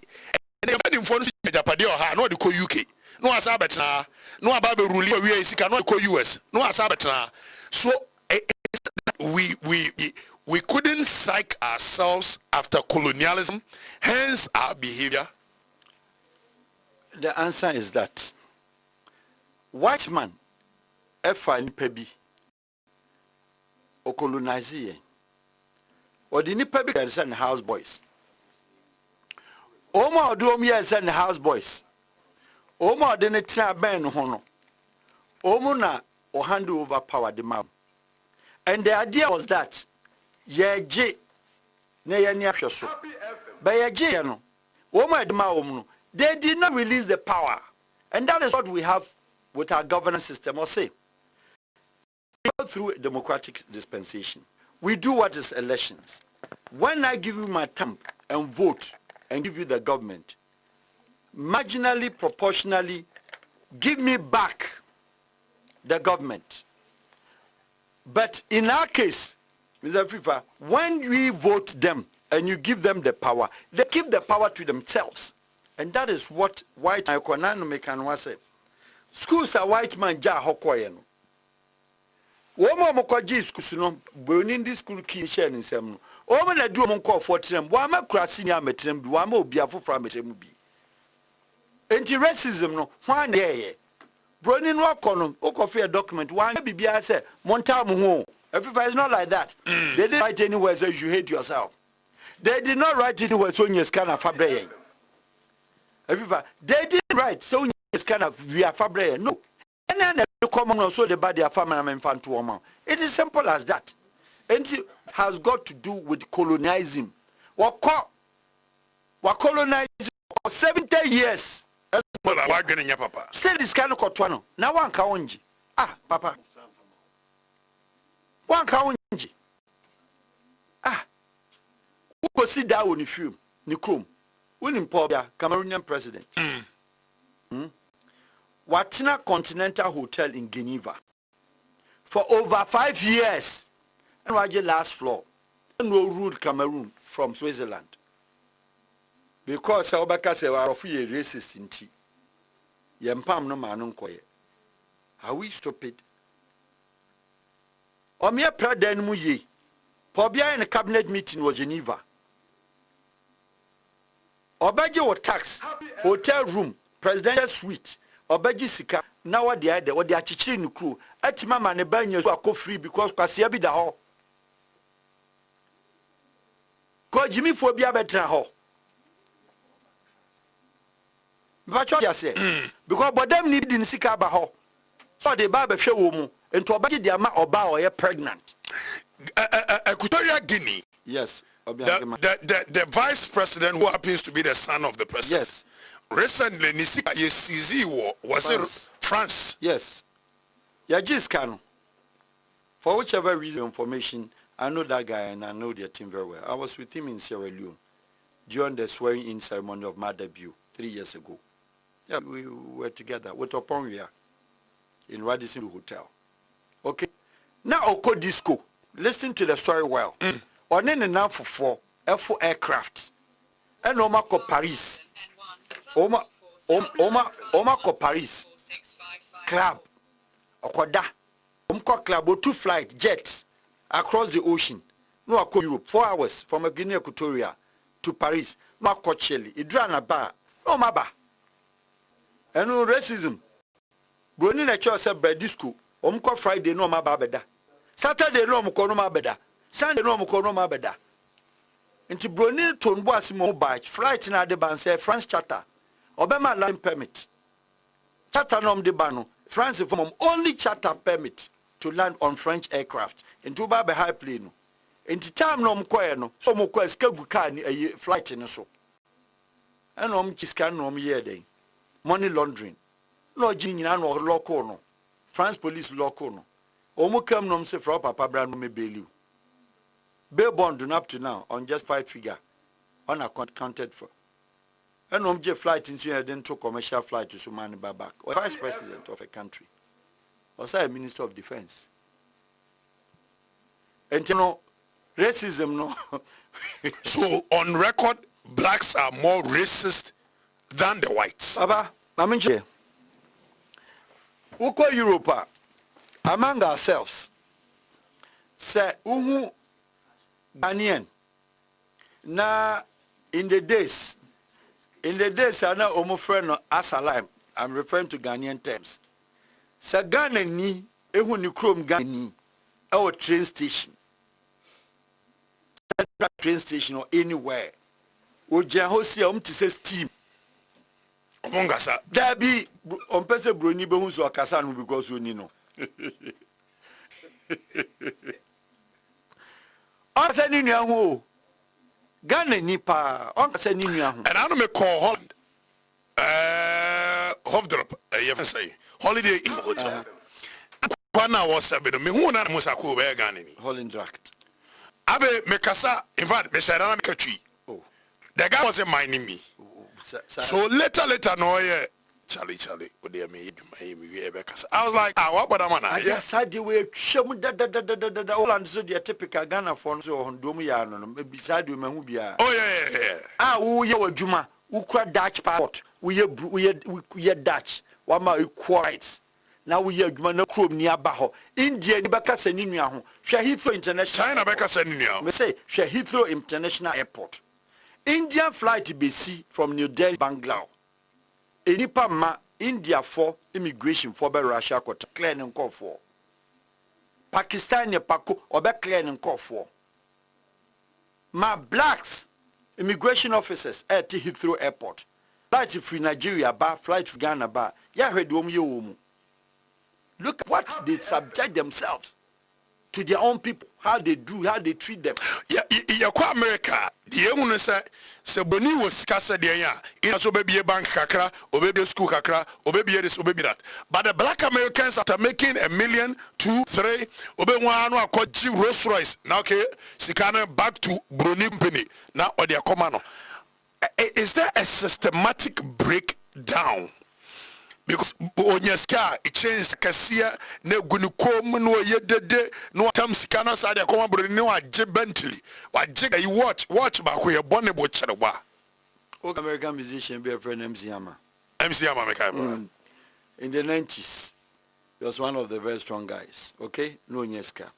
A: And they've been informed Japadi or how, not the UK. No Asabetna, no Ababe Ruli, we are not co US, no Asabetna. So we couldn't psych ourselves after colonialism, hence our behavior.
B: The answer is that white man, efa nipa bi, o colonize ye, or the nipa bi can send house boys. Oma odu omi send house boys. Oma ode ne tina ben hono. Omo na o hand over power the man. And the idea was that ye je ne ye ni ahwe so. Ba ye je ye no. Oma edma omo no. They did not release the power. And that is what we have with our governance system. Or say, we go through a democratic dispensation. We do what is elections. When I give you my thumb and vote and give you the government, marginally, proportionally, give me back the government. But in our case, Mr. FIFA, when we vote them and you give them the power, they give the power to themselves. And that is what white economic can say. Schools are white man ja hokoyeno. Womo mokoji schools no burning this school key share in some. Omo na do mo call for them. Wama krasi nya metrem bi wama obi afofra metrem bi. Enti racism no hwan ye. Burning no kono okofe a document wan bibia say monta mo ho. Everybody is not like that. They didn't write anywhere say you hate yourself. They did not write anywhere so you scan a fabre. Everybody, they didn't write so it's kind of we are fabre. No, and then the common also the body of family and infant to woman. It is simple as that. And it has got to do with colonialism. What colonizing for 70 years. Still this kind of cotwano. Now one kaonji. Ah, papa. One kaonji. Ah. Who go sit down on the film? Nikum. Winning Pobia, Cameroonian president. Watina Continental Hotel in Geneva for over 5 years. And Raja last floor. No ruled Cameroon from Switzerland. Because Saubaka se were of a racist in tea. Yempam no manum koye. Are we stupid? O mere praden muye. Pobia in a cabinet meeting was Geneva. Obaji or tax, hotel room, presidential suite, Obaji sika, now what the idea, what they are teaching the crew, at mama and banyos who are free because Pasiabi da ho. Call Jimmy phobia better ho. But what you say? Because but them need in sika ba ho. So the barber show woman, and to Obaji the ama oba or pregnant.
A: Equatorial Guinea.
B: Yes.
A: The vice president who happens to be the son of the president.
B: Yes.
A: Recently, Nisika Yesizi was it France?
B: Yes. Yajis Kano. For whichever reason, information, I know that guy and I know their team very well. I was with him in Sierra Leone during the swearing-in ceremony of my debut 3 years ago. Yeah, we were together with Oponria in Radisson Hotel. Okay. Now, Oko Disco. Listen to the story well. On in enough for aircraft. And Oma ko Paris. Oma ko Paris. Club. Okoda. Omko club or 2 flight jets across the ocean. No ako Europe. 4 hours from Guinea Equatoria to Paris. No ako Chile. Idrana ba. No maba. And no racism. Broni na cho se bredisco. Omko Friday no maba beda. Saturday no omko no mabeda. Sunday no mo kono ma beda. Nti broni to nbo asimo ba flight na de ban say France charter. Obema land permit. Charter no de ba no France from only charter permit to land on French aircraft. In Tuba be high plane. In time no mkoye no. So mkoye skagu car ni flight in so. And chiskan no year day. Money laundering. No jini na no local no. France police local no. Omu come no say for papa brand no me bail you. Bail bond up to now on just 5 figure. Unaccounted for. And flight into a commercial flight to Sumani Babak, or vice president of a country, or say a minister of defense. And you know, racism, no.
A: So, on record, blacks are more racist than the whites.
B: Baba, I mean, Uko Europa, among ourselves, say, Uhu Ghanaian, na in the days, I know omo friend no asalam. I'm referring to Ghanaian terms. Sa Ghana ni ehu ni krom Ghana ni our train station. Central train station or anywhere. Oja hosi ti say steam.
A: Omongasa.
B: There be on pese broni be hu so akasa no because oni no. Asa ni nua ho. Ghana ni pa on kasa ni nua ho.
A: And I don't call Holland. Hofdrop, say holiday in hotel. Kwana was a bit me who na musako be Ghana ni.
B: Holland draft.
A: Abe mekasa in fact me share na mekatwi. Oh. The guy wasn't minding me. So later no yeah Charlie ode me I was like what about man?
B: I said the way shemu da Holland so the typical Ghana phone so hondom ya no beside you mehu bia.
A: Oh yeah.
B: Wo ye wadwuma wo kura Dutch passport wo ye Dutch wa ma equal rights. Now we are na krom ni aba ho India ni beka sani nua ho hwe Heathrow International
A: China beka sani nua
B: me say hwe Heathrow International Airport Indian flight be see from New Delhi Bangalore enipa ma India for immigration for be Russia ko clear nko for Pakistan ne pako obe clear nko for ma blacks immigration officers at Heathrow Airport flight free Nigeria ba flight free Ghana ba ya hwe do ye wo mu. Look at what they subject themselves to their own people, how they do, how they treat them.
A: Yeah, America, the young say Boni was cast there, yeah. It also be a bank kakra, or baby a school kakra, or baby this, or baby that. But the black Americans after making $1 million, 2, 3, obe one or called Rolls Royce. Now okay, Sikana back to Bruni Company. Now or their command. Is there a systematic breakdown? Because onyeska it changed kasia ne gunikom no yedede no tam sikana sa de come bro ni wa je Bentley wa je you watch ba ko ye bone bo cherewa.
B: American musician be a friend MC Hammer
A: Mekai.
B: In the 90s he was one of the very strong guys, okay? No onyeska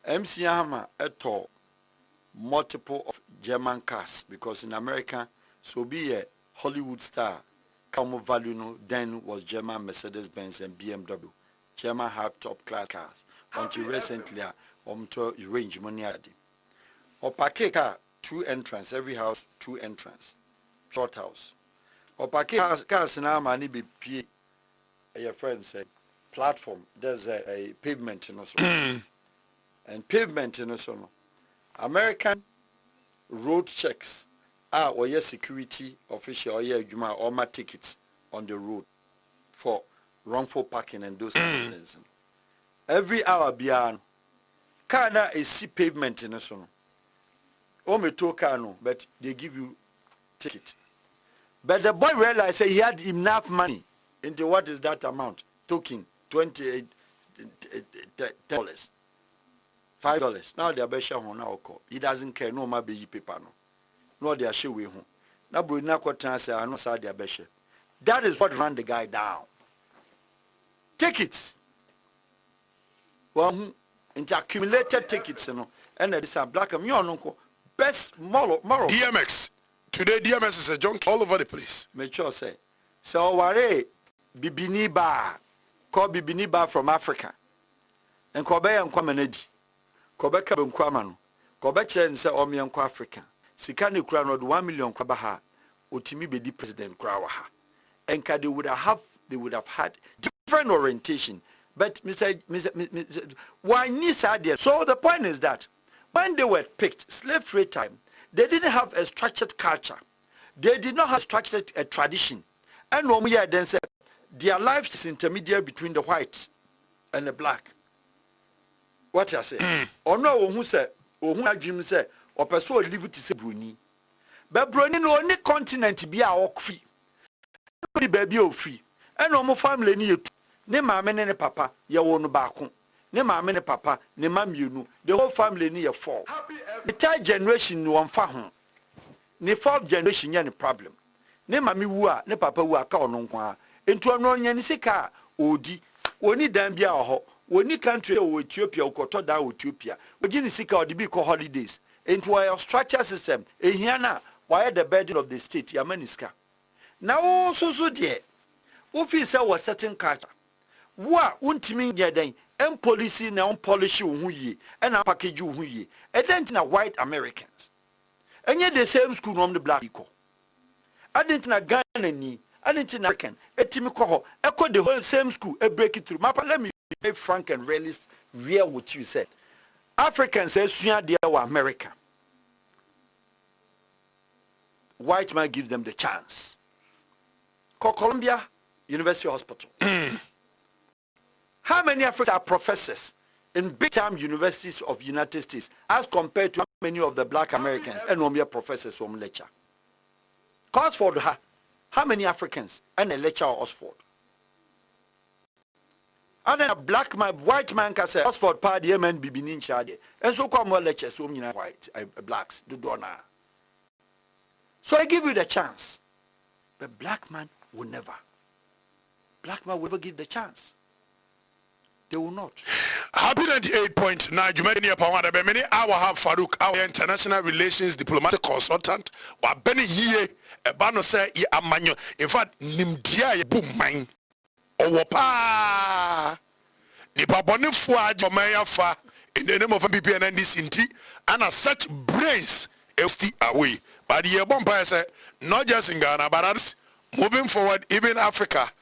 B: MC Hammer eto multiple of German cars because in America so be a Hollywood star common value no then was German Mercedes-Benz and BMW. German have top class cars. Until recently, to range money at it. Or car 2 entrance, every house 2 entrance. Short house. Or cars now money be P. Your friend said platform. There's a pavement in also. And pavement in also. American road checks. Or your security official or your juma or my tickets on the road for wrongful parking and those kind of things. Every hour beyond car na is see pavement in a son. Oh me to car no, but they give you ticket. But the boy realized he had enough money into what is that amount? Token $28 $5. Now they are better on now. He doesn't care no more be paper no. No, they are showing home. Now, we not quite answer. I know side their best. That is what ran the guy down. Tickets. Well, into accumulated tickets, you know, and there is a black and your uncle best moral.
A: DMX. Today, DMX is a junk all over the place.
B: Make sure say. So, ware Bibini Bar, call Bibini Bar from Africa, and Kobe and Kwamenedi, Kobe Kabin Kwamano, Kobe Chen say Omi and Africa. Sikani kura no 1 million kwaba ha otimi be di president kura wa ha enka they would have had different orientation. But Mr. why needs idea? So the point is that when they were picked, slave trade time, they didn't have a structured culture. They did not have structured a tradition. And normally then said their life is intermediate between the white and the black. What I say? Or no who said, or who dream said, or person live to say Bruni. But Bruni no only continent be our free. Baby o free. And no more family near ne mama ne papa, ya wonu baako. Ne mama ne papa, ne mam you the whole family near four. The third generation no one ho. Ne fourth generation ya ne problem. Ne mami wua, ne papa wua ka ono nkwa. Ento ono nya ni sika odi. Oni dan bia ho. Oni country o Ethiopia ukoto da Ethiopia. Ogi ni sika odi bi ko holidays. Into our structure system. Ehia na why the burden of the state ya maniska. Now so dear. Ofi say was certain culture. Wa untimi yeden en policy na on polish wo hu yi and na package wo hu yi. E dent na white Americans. Enye the same school from the black people. Adent na Ghana ni, adent na African. Etimi ko ho. Echo the whole same school. E break it through. Mapa let me be frank and realist real what you said. Africans say sua dia wa America. White man give them the chance. Columbia University Hospital. How many Africans are professors in big-time universities of United States as compared to how many of the black Americans and one professors from lecture? Oxford, how many Africans and a lecturer at Oxford? And then a black man, white man can say Oxford party man be benin chade. And so come more lectures so many white blacks do donor. So I give you the chance. But black man will never. Black man will never give the chance. They will not.
A: Happy 98.9 Jumeni Pawada Bemini, Al-Wahab Farouk, our international relations diplomatic consultant, wa beni ye ebano say ye amanyo. In fact, nimdia ye boom mine. Owopa ni baboni fwa jomaya fa in the name of MPP and NDC and as such brains stay away. But the bomb say not just in Ghana, but others moving forward, even Africa.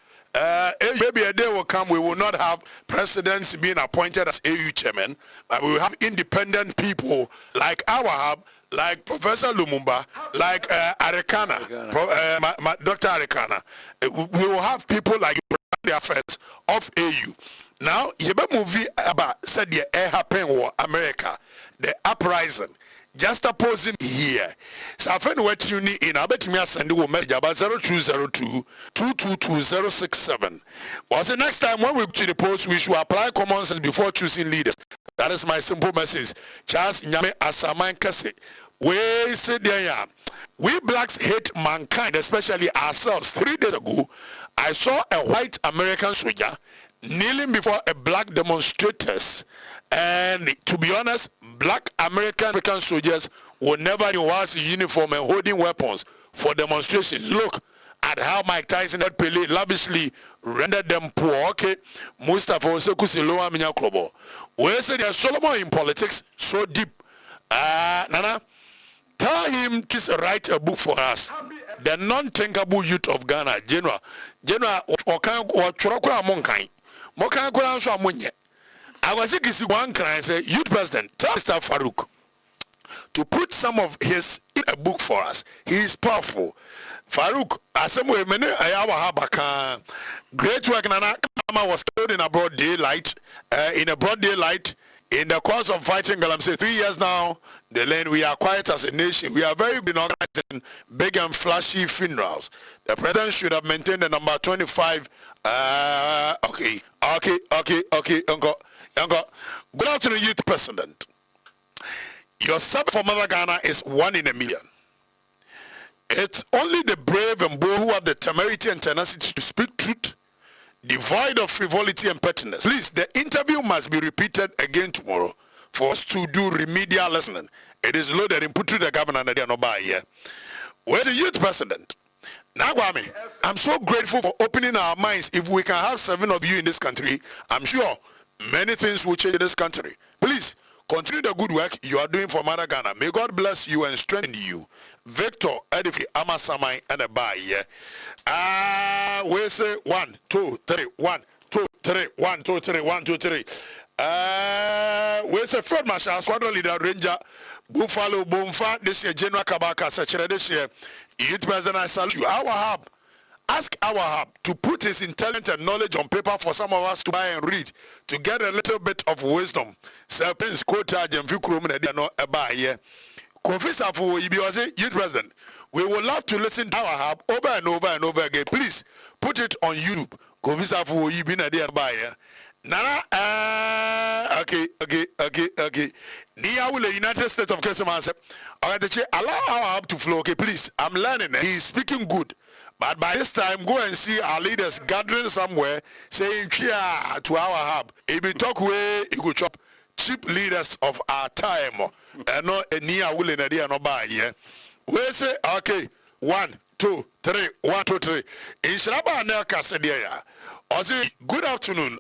A: Maybe a day will come we will not have presidents being appointed as AU chairman, but we will have independent people like Al-Wahab, like Professor Lumumba, like Arekana, Dr. Arekana. We will have people like the affairs of AU. Now, you be movie about said the air happen war America, the uprising. Just opposing here. So I find what you need in. I bet me I send you a message about 0202-222-067. Was the next time when we go to the post, we should apply common sense before choosing leaders. That is my simple message. Charles Nyame Asaman Kase. We say there, we blacks hate mankind, especially ourselves. 3 days ago, I saw a white American soldier kneeling before a black demonstrators, and to be honest, black African soldiers will never use uniform and holding weapons for demonstrations. Look at how Mike Tyson had Pele lavishly rendered them poor. Okay, Mustafa Osekusi Loa Minyakrobo. We say there's Solomon in politics so deep. Nana, tell him to write a book for us. The non-thinkable youth of Ghana. General, I was thinking one can say, youth president, tell Mr. Farouk to put some of his in a book for us. He is powerful. Farouk, assemble many Al-Wahab great work. Nana was killed in a broad daylight. In the course of fighting Galamsey 3 years now, the land we are quiet as a nation. We are very good in organizing big and flashy funerals. The president should have maintained the number 25. Okay, Uncle. Good afternoon, youth president. Your support for Mother Ghana is 1 in a million. It's only the brave and bold who have the temerity and tenacity to speak truth, devoid of frivolity and pettiness. Please, the interview must be repeated again tomorrow for us to do remedial listening. It is loaded and put to the governor and they are not by here. Where's the youth president? Nagwami, I'm so grateful for opening our minds. If we can have 7 of you in this country, I'm sure many things will change in this country. Please, continue the good work you are doing for Mother Ghana. May God bless you and strengthen you. Victor Edifi Amasamai and a bye. We say 1, 2, 3, 1, 2. three. 1, 2, 3. 1, 2, 3. Where's a Fred Marshal, Squadron Leader, Ranger, Buffalo, Bonfa, this year, General Kabaka, such this year. Youth President, I salute you. Al-Wahab. Ask Al-Wahab to put his intelligence and knowledge on paper for some of us to buy and read, to get a little bit of wisdom. Serpents, quotage, and Vikrum, and they are not about here. Confessor for Youth President, we would love to listen to Al-Wahab over and over and over again. Please put it on YouTube. Confessor for you being a dear buyer. Nana, okay. The United States of Customers, allow Al-Wahab to flow. Okay, please. I'm learning. He's speaking good. But by this time, go and see our leaders gathering somewhere, saying, "Cheer to Al-Wahab." If we talk way, you go chop cheap leaders of our time. And not a near willing idea no buy. Yeah, we say, okay, 1, 2, 3, 1, 2, 3. In Shraba Nelka said, "Yeah, good afternoon,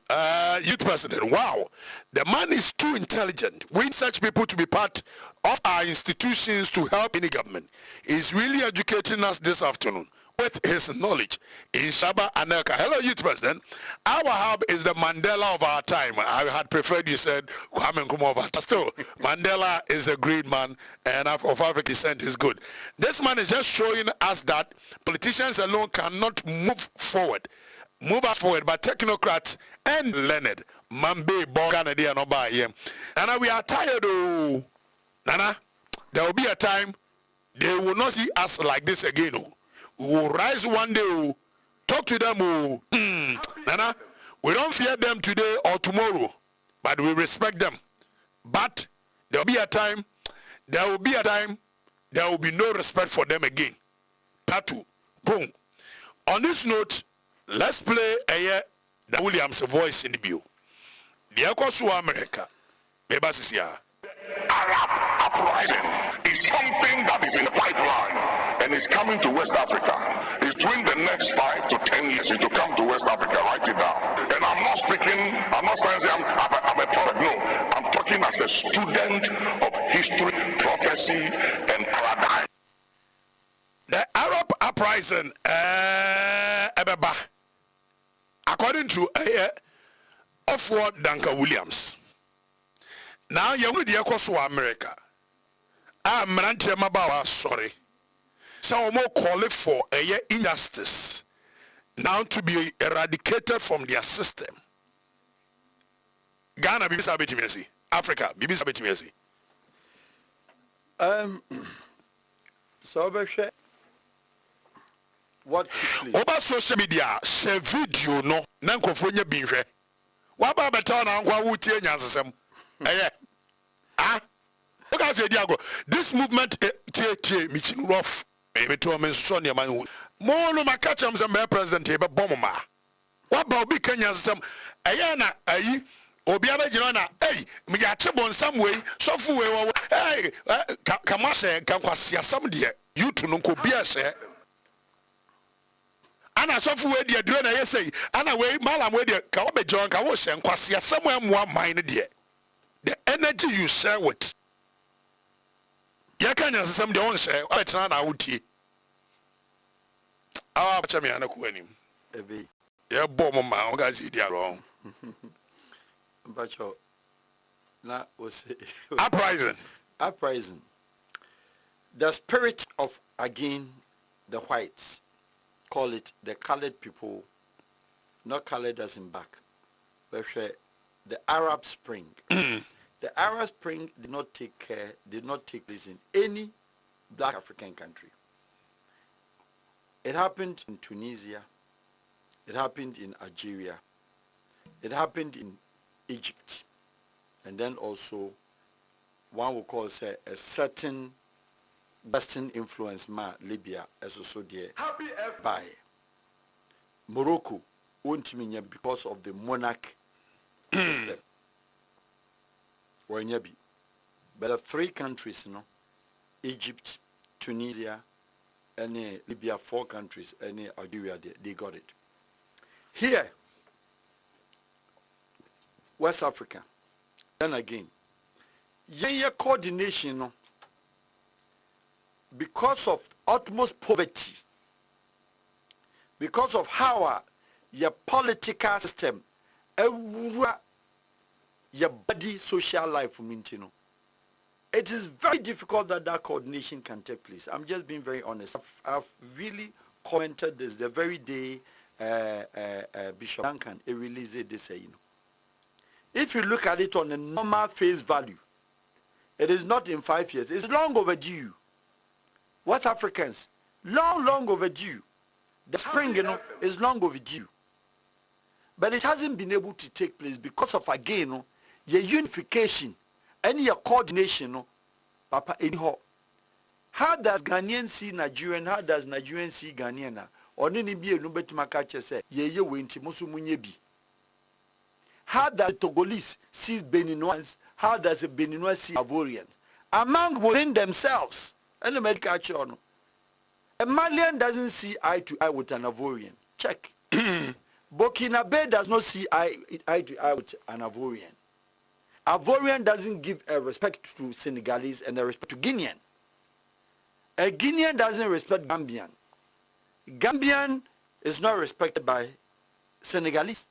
A: Youth President. Wow, the man is too intelligent. We need such people to be part of our institutions to help any government. He's really educating us this afternoon with his knowledge." In Shaba Anelka. Hello, Youth President. Al-Wahab is the Mandela of our time. I had preferred you said Kwame Nkrumah, but still, Mandela is a great man, and of African descent is good. This man is just showing us that politicians alone cannot move us forward, but technocrats and learned. Mambe, Bogana, they are not by him. Nana, we are tired, oh. Nana, there will be a time they will not see us like this again, oh. We will rise one day, oh. Talk to them, oh. Nana, we don't fear them today or tomorrow, but we respect them. But there will be a time, there will be no respect for them again. Tattoo, boom. On this note, let's play the Williams voice in the view. The Ecosu America, Bebasisia.
C: Arab uprising is something that is in the pipeline and is coming to West Africa. It's between the next 5 to 10 years it will come to West Africa. Write it down. And I'm not saying I'm a prophet. No, I'm talking as a student of history, prophecy, and paradigm.
A: The Arab uprising, according to Offward Duncan Williams. Now you will the Ecosu America. I'm Mabawa sorry. So more call it for injustice now to be eradicated from their system. Ghana Bibi Sabitimesi. Africa Bibi Sabitimesi.
B: So what
A: over social media share video no nankofonya binhwe. Waba beta na nkwa wutie nyansesem. This movement Michin rough. Maybe to a Sonia man. More no macacham some president here, but bomba. What about big Kenyans? Some Ayana, Obiaba Jirana, hey, Miachabon some way, so full, hey, Kamasha, Kamquasia, some dear, you to Nunco Biase. Anna so full, dear, doing a say, Anna way, Malam, where the Kawabe John Kawash and Quasia, somewhere more mine, dear. The energy you share with. Yakanya some don't share, I turn out here. Ah, Chamiana Quenim. Yeah, bomb my own guys, they are wrong.
B: But that was uprising. The spirit of again the whites, call it the colored people, not colored as in back, but the Arab Spring. The Arab Spring did not take place in any black African country. It happened in Tunisia. It happened in Algeria. It happened in Egypt. And then also, one would call say a certain Western influence Libya as also there by Morocco, because of the monarch system. But the 3 countries, Egypt, Tunisia, and Libya, 4 countries, and Algeria, they got it. Here, West Africa, then again, coordination, because of utmost poverty, because of how your political system your body social life from Intino. It is very difficult that coordination can take place. I'm just being very honest. I've really commented this the very day Bishop Duncan released this. If you look at it on a normal face value, it is not in 5 years. It's long overdue. West Africans, long overdue. The spring, is long overdue. But it hasn't been able to take place because of, again, your unification and your coordination. Papa, anyhow. How does Ghanaian see Nigerian? How does Nigerian see Ghanaian? Or any be a number to my catcher say, ye winti musumunyebi. How does Togolese see Beninois? How does a Beninois see Ivorian? Among within themselves. And the medical channel. A Malian doesn't see eye to eye with an Ivorian. Check. Burkina does not see eye to eye with an Ivorian. Ivorian doesn't give a respect to Senegalese and a respect to Guinean. A Guinean doesn't respect Gambian. Gambian is not respected by Senegalese.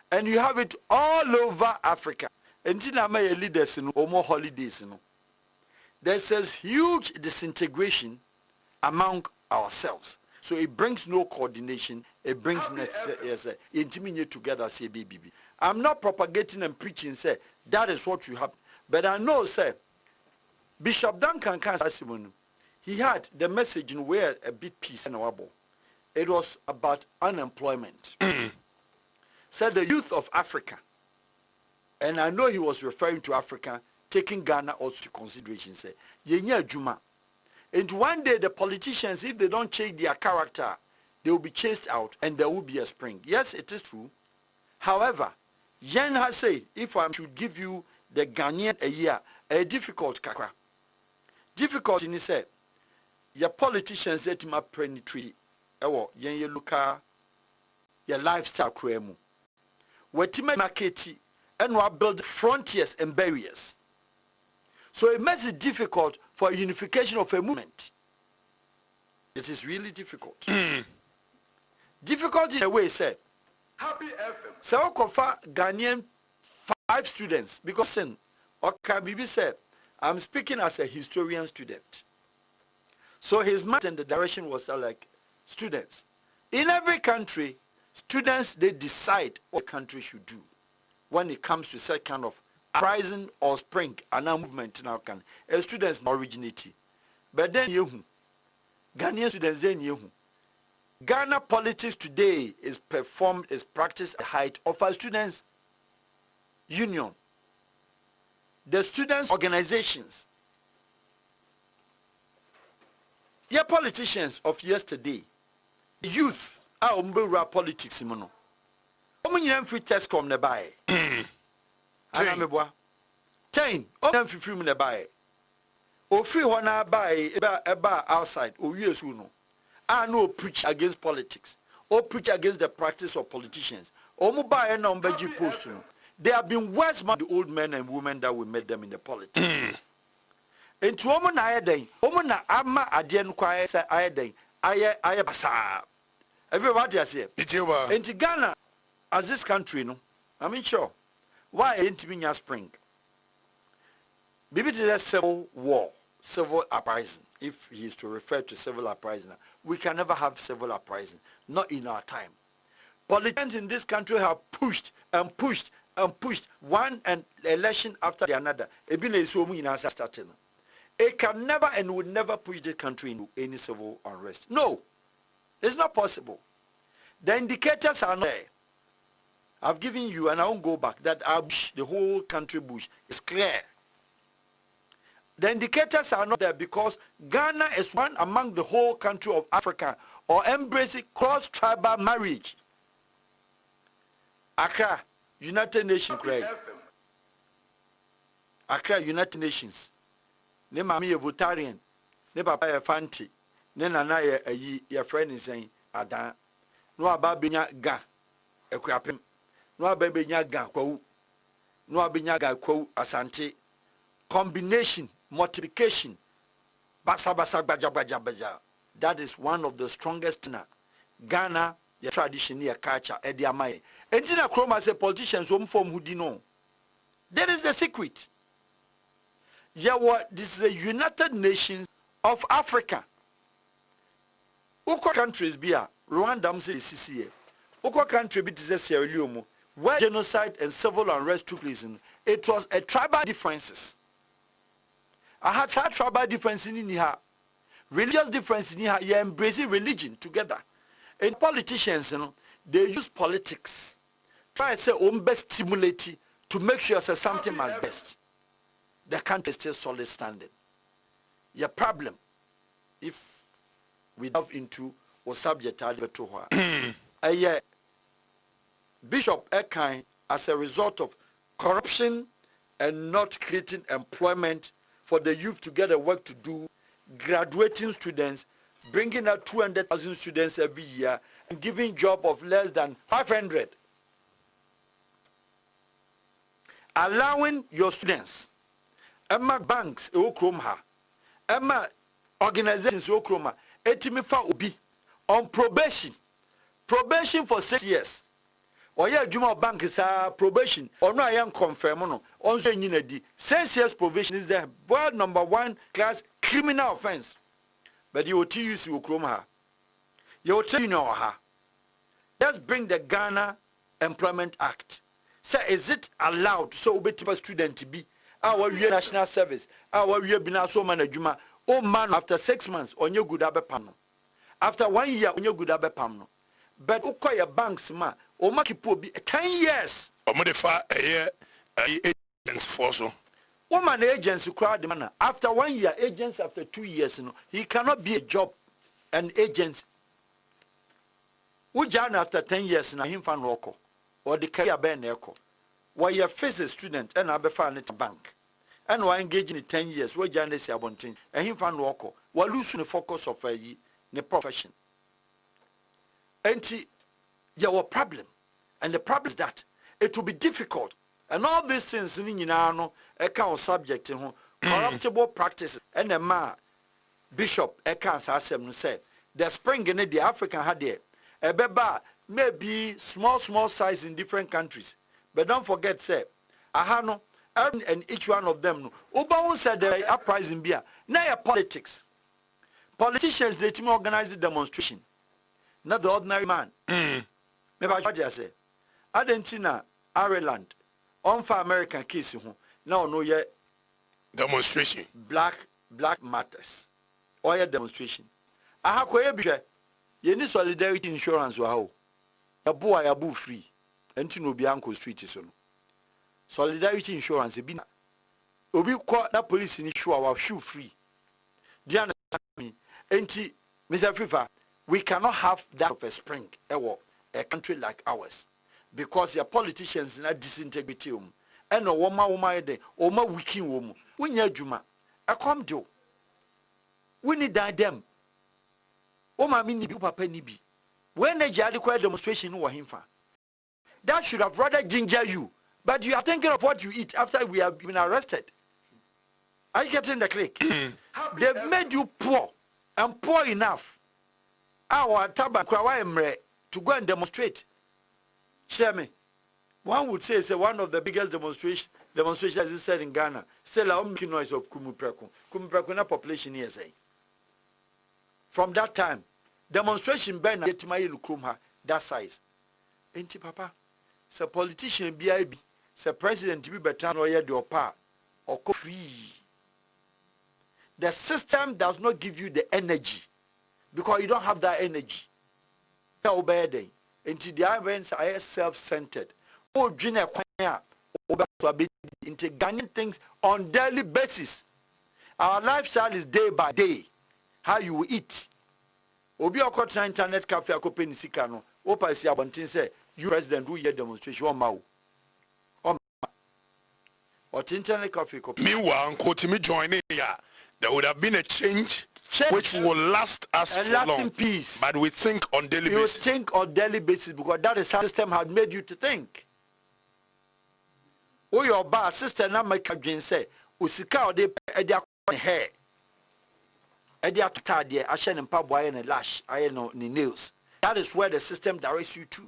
B: And you have it all over Africa. Until my leaders in more holidays, there's this huge disintegration among ourselves. So it brings no coordination. It brings intimate together. Say, baby. I'm not propagating and preaching. Say that is what you have. But I know, say Bishop Duncan Simon, he had the message in where a bit piece in our ball. It was about unemployment. Said the youth of Africa, and I know he was referring to Africa, taking Ghana also to consideration. Say, Yenya Juma. And one day the politicians, if they don't change their character, they will be chased out and there will be a spring. Yes, it is true. However, Yen has said, if I should give you the Ghanaian a year, a difficult kakra. Difficult in say, your politicians say to my penetrate, yen you look at your lifestyle kremu. Wetima marketi and we build frontiers and barriers. So it makes it difficult for unification of a movement. It is really difficult. Difficult in a way, say.
A: Happy FM.
B: So Kofa Ghanaian 5 students because sin okay Bibi said I'm speaking as a historian student. So his mind and the direction was like students. In every country, students they decide what the country should do when it comes to such kind of uprising or spring and a movement in our country. Students originality. But then you Ghanaian students then you Ghana politics today is practiced at the height of our students' union. The students' organizations. Your politicians of yesterday, youth, are umbura politics, mono. Omunyan free test come nearby. Anamebwa. 10. Omunyan free nearby. O free wana buy eba outside. O yes uno. I know preach against politics or preach against the practice of politicians. They have been worse than the old men and women that we met them in the politics. And to woman na ama adien kwaye say ayeden aye basa. Everybody has here. In Ghana, as this country, no, I mean sure. Why ain't me spring? Maybe it is a civil war, civil uprising. If he is to refer to civil uprising, we can never have civil uprising, not in our time. Politicians in this country have pushed and pushed and pushed one election after the another. It can never and would never push the country into any civil unrest. No, it's not possible. The indicators are not there. I've given you, and I won't go back, that our bush, the whole country bush, is clear. The indicators are not there because Ghana is one among the whole country of Africa or embracing cross-tribal marriage. Accra, United Nations, Craig. Accra, United Nations. Ne mami ye votarian. Ne papa ye fanti. Ne nana ye friend is saying, Adan. No ababenya ga. Ekwapem. No ababenya ga kwa. No ababenya ga kwa asante. Combination. Multiplication, basa baja. That is one of the strongest. Ghana your tradition, your culture, and their mind. And in a chroma say politicians home from who did know. That is the secret. Yeah, what this is the United Nations of Africa. Uko countries be a Rwanda say CCA. Uko country be this Sierra Leone, where genocide and civil unrest took place in. It was a tribal differences. I had tribal differences in here. Religious differences in here. You embracing religion together. And politicians, you know, they use politics. Try to say best stimulate to make sure say something must best. The country is still solid standing. Your problem, if we delve into what subject to her. Bishop Ekai, as a result of corruption and not creating employment for the youth to get a work to do, graduating students, bringing out 200,000 students every year, and giving job of less than 500. Allowing your students, Emma banks, Emma organizations, Etimifa Ubi, on probation for 6 years. Or yeah, Juma Bank is probation, or no, I am confirmed. Also, 6 years probation is the world #1 class criminal offense. But you will tell you, you will tell you know her. Let's bring the Ghana Employment Act. Say, is it allowed so obey a student to be our national service? Our year bina so management. Oh man, after 6 months, on your good abe pamno. After 1 year, on your good abe pamno. But ukoya banks ma, o makipo be 10 years.
A: O modifa a year agents for so.
B: Woman agents who crowd the man. After 1 year, agents after 2 years, no, he cannot be a job an agent. Ujan after 10 years na him fan roko. Or the career ben echo. Why you face a student and I be found at a bank. And why engage in 10 years, where Janet say abontin, and him fan woko, while losing the focus of the profession. And your problem. And the problem is that it will be difficult. And all these things in a kind of subject to corruptible practices. And the man, Bishop Ekans Asem said, the spring in the African had there. A beba may be small size in different countries. But don't forget, say, Ahano, and each one of them. Oba said the uprising beer. Now politics. Politicians, they team organize the demonstration. Not the ordinary man. Maybe I say. Argentina, Ireland, on for American case. Now no yet
A: demonstration.
B: Black matters. Or demonstration. Aha koye bihwe. Ye ni solidarity insurance wa ho. Yabu free. Enti no bi anko street so no. Solidarity insurance bi na obi call that police ni show our shoe free. Do you understand me? Enti Mr. Fifa, we cannot have that of a spring a country like ours because your politicians na disintegrity and no woman de oma wiki wo wunya adwuma akom do we need them o ma mi ni bi papa ni bi when they jali kwa demonstration wo himfa that should have rather ginger you, but you are thinking of what you eat after we have been arrested. Are you getting the click? They've made you poor and poor enough our tabac to go and demonstrate. Share me. One would say it's one of the biggest demonstrations as is said in Ghana. Still a making noise of Kumupreku. Kumupreku na population here say. From that time, demonstration by na yetimaye lukrumha that size. Enti papa, say politician BIB, say president be better no ye do pa or free. The system does not give you the energy because you don't have that energy. That obey day. Enti the events are self-centered. Oh, Junior Kwanya, into Ghanaian things on daily basis. Our lifestyle is day by day. How you eat. Obi okota internet cafe akopeni sika no. Opa si abontin say you president who hear demonstration on mau. Or internet cafe copy.
A: Meanwhile, Kotimi joining here, there would have been a change which will last us
B: and
A: for
B: last
A: long.
B: in peace.
A: But we think on daily
B: You
A: basis.
B: think on daily basis because that is how the system had made you to think. Oh, your bar sister na make a say, Usika or de edia hair. Edia to tad ye, I shed and pub wire and a lash, I know ni nails. That is where the system directs you to.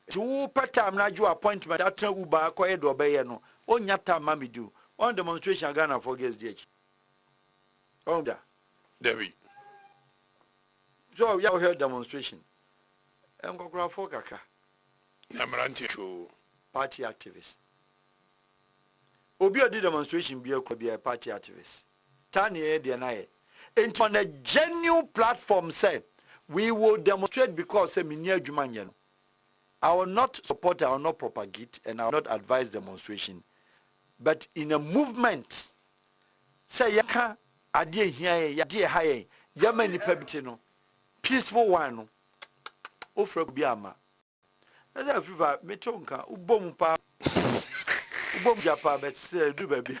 B: So per time na you appointment that time uba ko edo be no. On yata mami do. On demonstration Ghana for guest DH. On da.
A: Debbie.
B: So you have heard demonstration. Ngokra for kaka.
A: Namaranti show.
B: Party activists. Obi odi demonstration be a party activist. Tani e de na e. And on a genuine platform say we will demonstrate because say mini adwuma nye no. I will not support, I will not propagate, and I will not advise demonstration. But in a movement, say yaka adie here, yadie haye, yama ni pebitino, peaceful one. Ofra biama. Eza afiva metonka ubom pa ubom japa bet say do baby.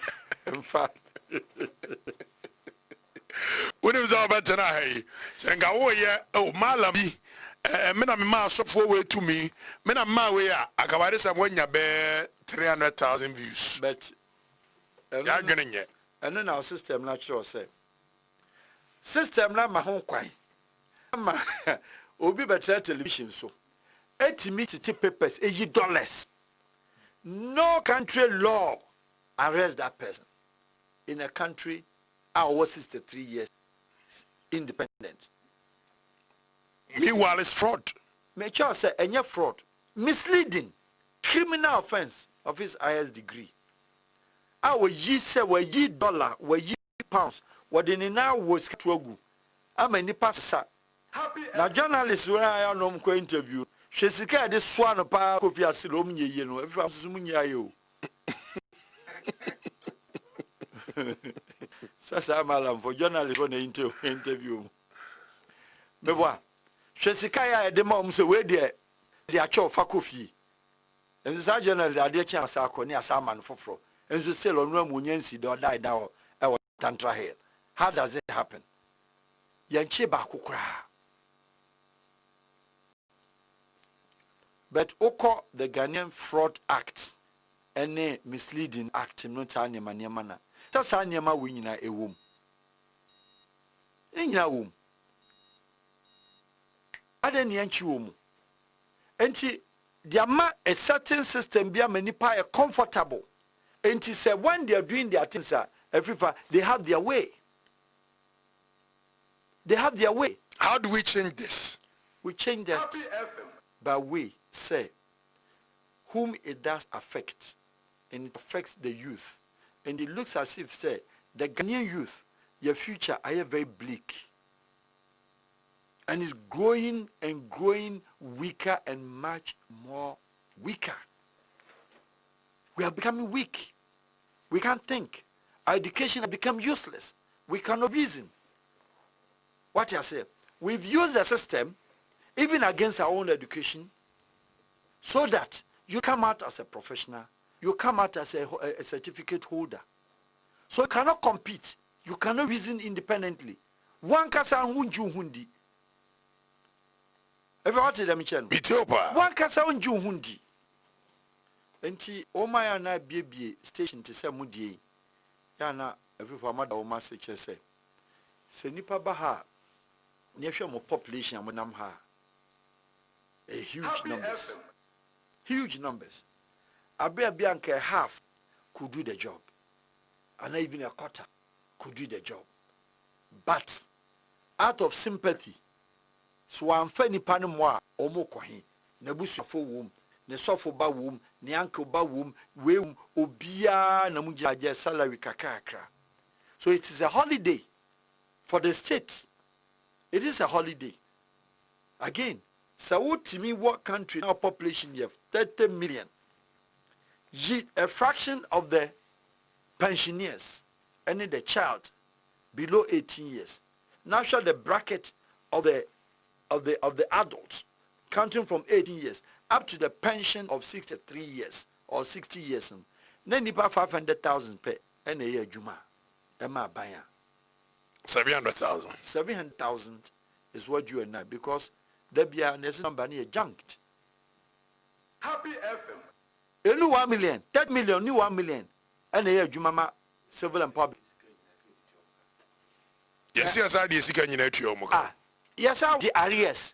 B: In fact.
A: When it was all about tonight, saying, "Oh yeah, oh Malabi, mena ma so forward to me, mena ma we a akawari sa mwenya be 300,000 views."
B: But
A: ya getting it.
B: And then our system natural say. System na ma hon kwan. Ma obi better television so. 80 meter papers, $80. No country law arrest that person in a country our 63 years independent.
A: Meanwhile, it's fraud.
B: Make sure say any fraud, misleading, criminal offense of his highest degree. Our ye say we ye dollar, we ye pounds, what in now was katuagu. I mean, pass now journalists when I know go interview. She sika this swan pa Kofi Asilom ye no. If I'm sumunya yo. Sasa malam for journalists when they interview. Me boy. She sika ya de mom say we dey acho fa Kofi. And so journalists are dey chance akoni asaman foforo. And so say onu amunyansi do die down e Tantra Hill. How does it happen? Yanche ba kokura. But oko the Ghanaian Fraud Act, any misleading act, no tanya maniamana. That's how nyama winina a womb. In your womb. I didn't yanchi womb. And there ma a certain system be a manipa comfortable. And he said when they are doing their things, they have their way. They have their way.
A: How do we change this?
B: We change that by we say whom it does affect, and it affects the youth, and it looks as if say the Ghanaian youth, your future are very bleak, and is growing and growing weaker and much more weaker. We are becoming weak. We can't think. Our education has become useless. We cannot reason. What I say, we've used the system even against our own education, so that you come out as a professional, you come out as a certificate holder. So you cannot compete. You cannot reason independently. One kasa unju hundi. Everyone tell them
A: Ethiopia.
B: one kasa unju hundi. Enti oma na biebie station to say mudie. Ya na everyone mother oma say se nipa ba ha na hwe mo population amonam ha. A huge numbers. Huge numbers. Bianca half could do the job. And even a quarter could do the job. But out of sympathy, so I'm funny panamwa or more cohin, Nabusu for womb, ne sofo ba womb, ne uncle ba womb, we obia namuja salary kakakra. So it is a holiday for the state. It is a holiday. Again, so to me, what country now population you have 30 million. A fraction of the pensioners and the child below 18 years. Now show the bracket of the adults counting from 18 years up to the pension of 63 years or 60 years. Then nipa 500,000 per and a year juma. Emma baya
A: 700,000.
B: 700,000 is what you and I, because Debia next number near junked.
D: Happy FM.
B: A new 1 million, 10 million, new 1 million, and a year Jumama civil and public.
A: Yes, I did see can you
B: Yes, the arrears.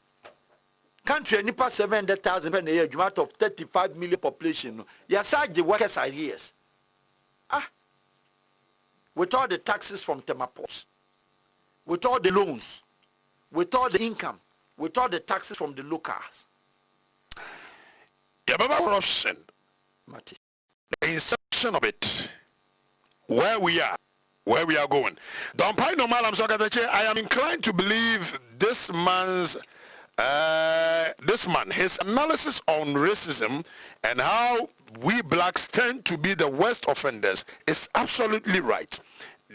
B: country nipa 700,000 per year, out of 35 million population. Yes, the workers are years. With all the taxes from Temapos, with all the loans, with all the income, with all the taxes from the locals.
A: Yeah, but corruption,
B: Mati.
A: the inception of it, where we are going. Don't pay no malam so I am inclined to believe this man, his analysis on racism and how we blacks tend to be the worst offenders is absolutely right.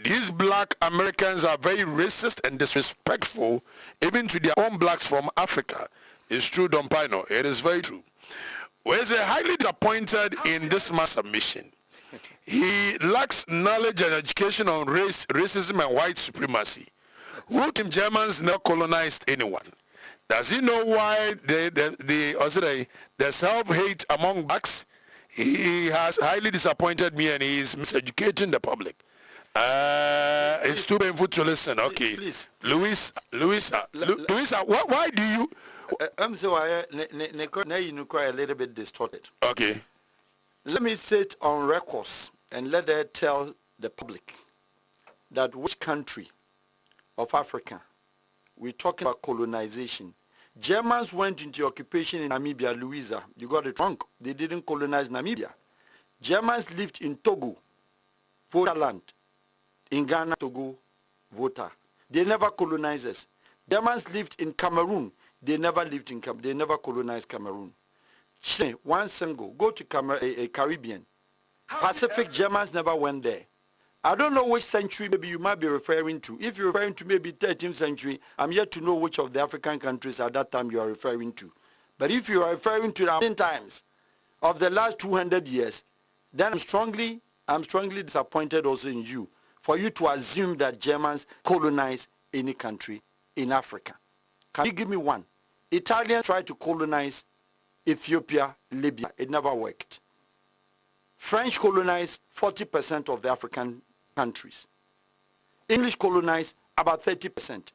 A: These black Americans are very racist and disrespectful even to their own blacks from Africa. It's true, Don Pino. It is very true. We're highly disappointed in this man's submission. He lacks knowledge and education on race, racism, and white supremacy. Who Tim Germans never colonized anyone? Does he know why the self-hate among blacks? He has highly disappointed me, and he is miseducating the public. It's too painful to listen. Okay,
B: please.
A: Louisa, why do you?
B: I'm sorry, now you cry a little bit distorted.
A: Okay.
B: Let me sit on records and let her tell the public that which country of Africa we're talking about colonization. Germans went into occupation in Namibia, Louisa. You got it wrong. They didn't colonize Namibia. Germans lived in Togo, Volta land. In Ghana, Togo, Volta. They never colonized us. Germans lived in Cameroon. They never lived in Cameroon. They never colonized Cameroon. One single. Go to Caribbean. Pacific, Germans never went there. I don't know which century maybe you might be referring to. If you're referring to maybe 13th century, I'm yet to know which of the African countries at that time you are referring to. But if you are referring to the 10 times of the last 200 years, then I'm strongly disappointed also in you for you to assume that Germans colonized any country in Africa. Can you give me one? Italians tried to colonize Ethiopia, Libya. It never worked. French colonized 40% of the African countries. English colonized about 30%.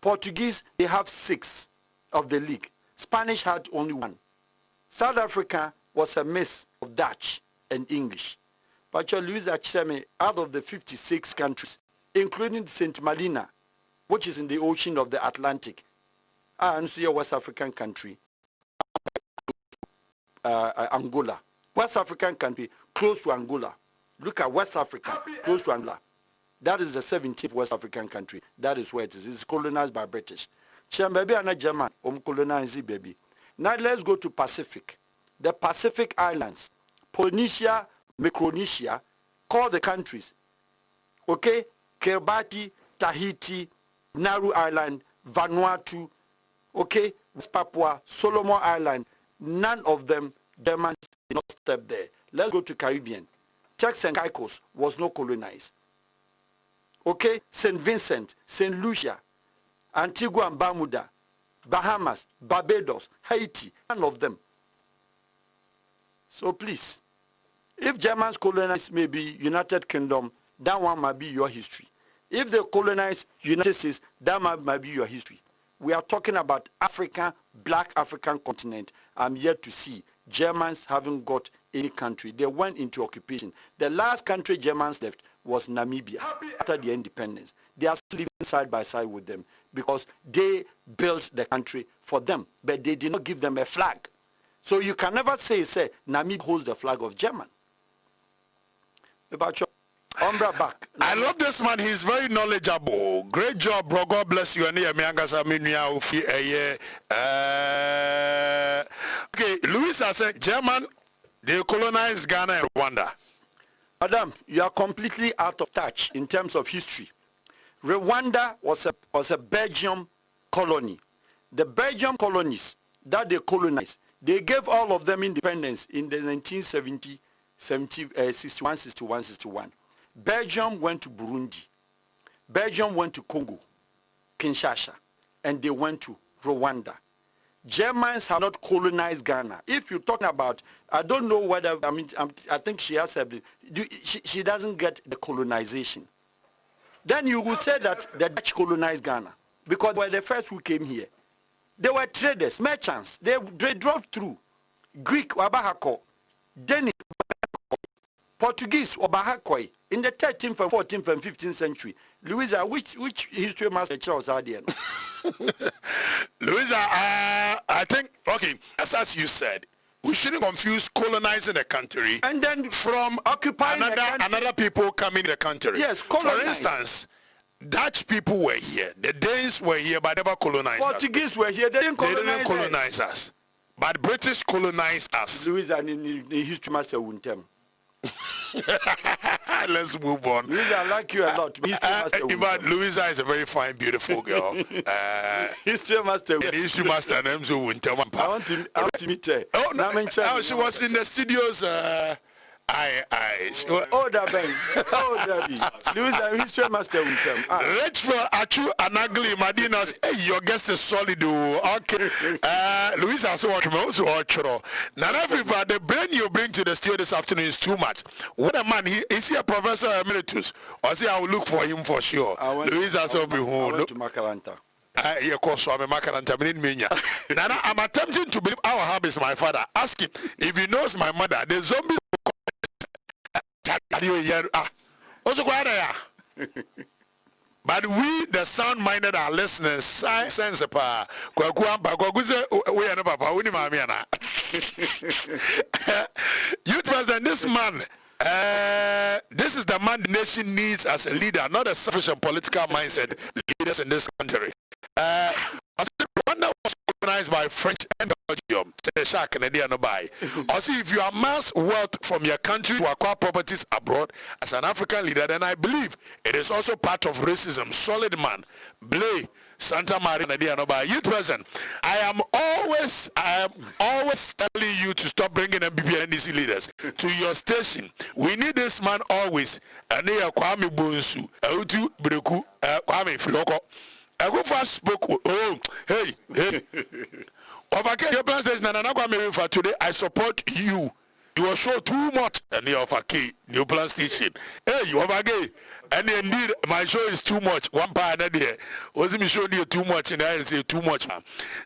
B: Portuguese, they have 6 of the league. Spanish had only 1. South Africa was a mix of Dutch and English. But Louisa Chiseme, out of the 56 countries, including St. Marina, which is in the ocean of the Atlantic, and see a West African country, Angola. West African country close to Angola. Look at West Africa, close to Angola. That is the 17th West African country. That is where it is. It's colonized by British. Baby and a German, colonized baby. Now let's go to Pacific. The Pacific Islands, Polynesia, Micronesia, call the countries. Okay? Kiribati, Tahiti, Nauru Island, Vanuatu, okay? West Papua, Solomon Island. None of them, Germans did not step there. Let's go to Caribbean. Turks and Caicos was not colonized. Okay? St. Vincent, St. Lucia, Antigua and Bermuda, Bahamas, Barbados, Haiti, none of them. So please, if Germans colonized maybe United Kingdom, that one might be your history. If they colonize United States, that might be your history. We are talking about Africa, black African continent. I'm yet to see Germans haven't got any country. They went into occupation. The last country Germans left was Namibia after their independence. They are still living side by side with them because they built the country for them, but they did not give them a flag. So you can never say Namibia holds the flag of German. About your Umbra back.
A: I love this man. He's very knowledgeable. Great job, bro. God bless you. Okay, Louis has said German, they colonized Ghana and Rwanda.
B: Madam, you are completely out of touch in terms of history. Rwanda was a Belgian colony. The Belgian colonies that they colonized, they gave all of them independence in the 1970, 61, 61, 61. Belgium went to Burundi. Belgium went to Congo, Kinshasa, and they went to Rwanda. Germans have not colonized Ghana. If you're talking about, I don't know whether, I think she has said, she doesn't get the colonization. Then you would say that the Dutch colonized Ghana because they were the first who came here. They were traders, merchants. They drove through. Greek, Wabahako, Danish, Portuguese, Wabahakoi. In the 13th and 14th and 15th century. Louisa, which history master Charles Ardian?
A: Louisa, I think, okay, as you said, we shouldn't confuse colonizing the country
B: and then
A: from
B: occupying
A: another people coming in the country.
B: Yes,
A: for instance, Dutch people were here, the Danes were here, but never colonized
B: Portuguese were here, they didn't
A: colonize us. But British colonized us.
B: Louisa, the history master wouldn't tell.
A: Let's move on.
B: Louisa, I like you a lot.
A: Louisa is a very fine, beautiful girl.
B: History master.
A: History master names who wouldn't tell.
B: I want to meet her.
A: Oh, no, she was in the studios.
B: Oh, Daben. Oh, Daben. Louisa, history master will tell.
A: Rich for Achu and ugly Madinas. Hey, your guest is solid. Okay. Louisa, so what also watch. Now, everybody, the brain you bring to the studio this afternoon is too much. What a man, is he a professor emeritus? Or say I will look for him for sure. Louisa, so be home.
B: I went to Makalanta.
A: Nana, I'm attempting to believe Al-Wahab is my father. Ask him if he knows my mother. The zombie. But we, the sound-minded, are listeners. Sense pa. Youth President, this man. This is the man the nation needs as a leader, not a selfish and political mindset leaders in this country. Rwanda was organized by French and Belgium. Also, if you amass wealth from your country to acquire properties abroad as an African leader, then I believe it is also part of racism. Solid man, Blay, Santa Maria, Youth President, I am always telling you to stop bringing MPP and NDC leaders to your station. We need this man always. Kwame Bonsu, Eutu Breku, Kwame Frioko. Akufa spoke. Oh, hey. Overcame your plan says, Nana Kwame for today. I support you. You will show too much. And you have a key new plan station. Hey, you have a gay. And indeed, my show is too much. One part there. Wasn't me showing you too much, and I say too much.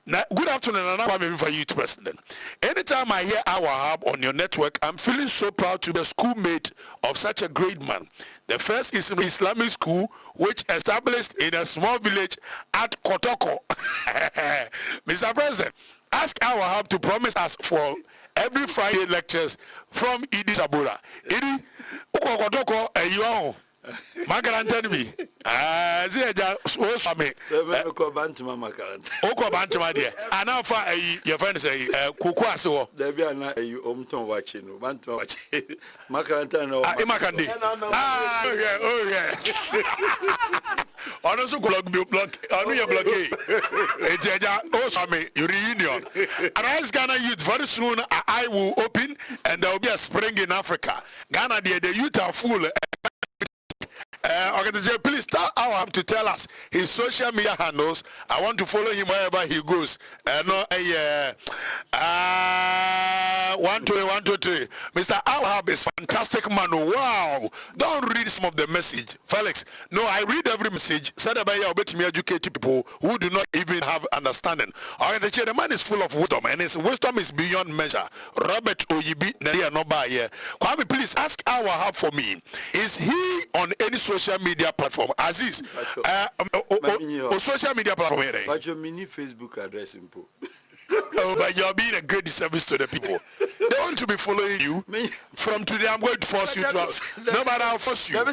A: Now, good afternoon, and I'm for Youth President. Anytime I hear Al-Wahab on your network, I'm feeling so proud to be a schoolmate of such a great man. The first is Islamic school, which established in a small village at Kotoko. Mr. President, ask Al-Wahab to promise us for every Friday lectures from Idi Sabura. Idi, Kotoko, and you are. Makaranta me. Zeja so swame.
B: Oko bantuma makaranta.
A: Oko bantuma there. And now for your friend say kuku aso.
B: There be na omton wachi no. Bantuma wachi. Makaranta no.
A: Imakande. Oh yeah. Honestly, block. Anu ya blockade. Ejeja oh swame reunion. And as Ghana youth very soon I will open and there will be a spring in Africa. Ghana the youth are full. Please tell Al-Wahab to tell us his social media handles. I want to follow him wherever he goes. 1, 2, 3. Mr. Al-Wahab is fantastic man. Wow. Don't read some of the message. Felix, no, I read every message. Said about you, bet me educate people who do not even have understanding. The man is full of wisdom, and his wisdom is beyond measure. Robert Oyibi, Kwame, please ask Al-Wahab for me. Is he on any social media platform? Aziz, social media platform.
B: But your mini Facebook address impo.
A: Oh, but you're being a great disservice to the people. They want to be following you. From today, I'm going to force you to. No matter how force you.
B: They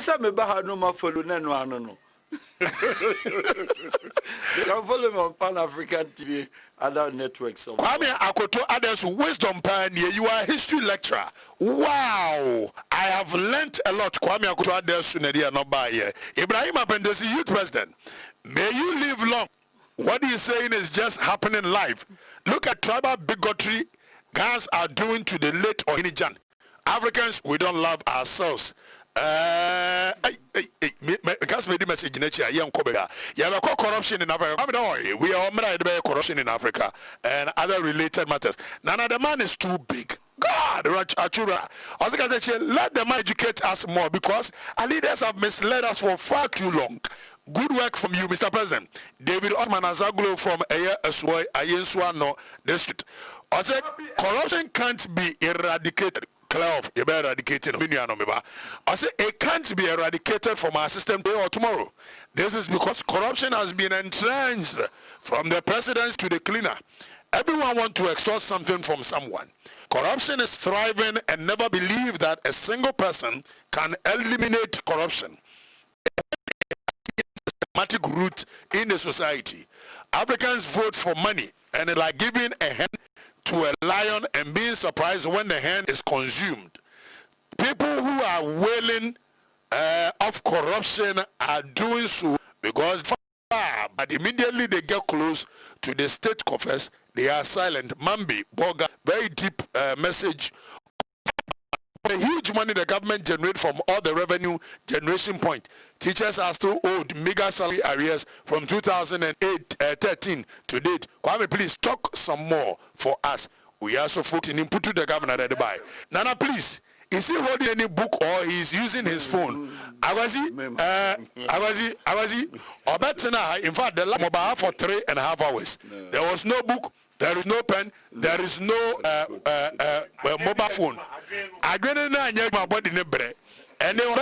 B: can follow me on Pan-African TV, other networks.
A: Kwame Akoto Adams, wisdom pioneer. You are a history lecturer. Wow, I have learnt a lot. Kwame Akoto Adams, Ibrahim Apendesi, Youth President. May you live long. What he's saying is just happening live. Look at tribal bigotry guys are doing to the late Ohinijan. Africans, we don't love ourselves. Because made message in nature, young Kobega. You have corruption in Africa. We are corruption in Africa and other related matters. None of the man is too big. God, Achura. Let the man educate us more because our leaders have misled us for far too long. Good work from you, Mr. President. David Osman Azaglo from Ayenswano district. I said corruption can't be eradicated. I say it can't be eradicated from our system today or tomorrow. This is because corruption has been entrenched from the president to the cleaner. Everyone wants to extort something from someone. Corruption is thriving, and never believe that a single person can eliminate corruption. Systematic root in the society. Africans vote for money and like giving a hen to a lion and being surprised when the hen is consumed. People who are wailing of corruption are doing so because but immediately they get close to the state coffers, they are silent. Mambi, Boga, very deep message. The huge money the government generates from all the revenue generation point. Teachers are still owed mega salary arrears from 2013 to date. Kwame, please talk some more for us. We are so voting input to the governor at the buy. Nana, please. Is he holding any book or he's using his phone? Awazi, in fact, the last mobile for 3.5 hours. There was no book, there is no pen, there is no mobile phone. I didn't know my body nebre. And then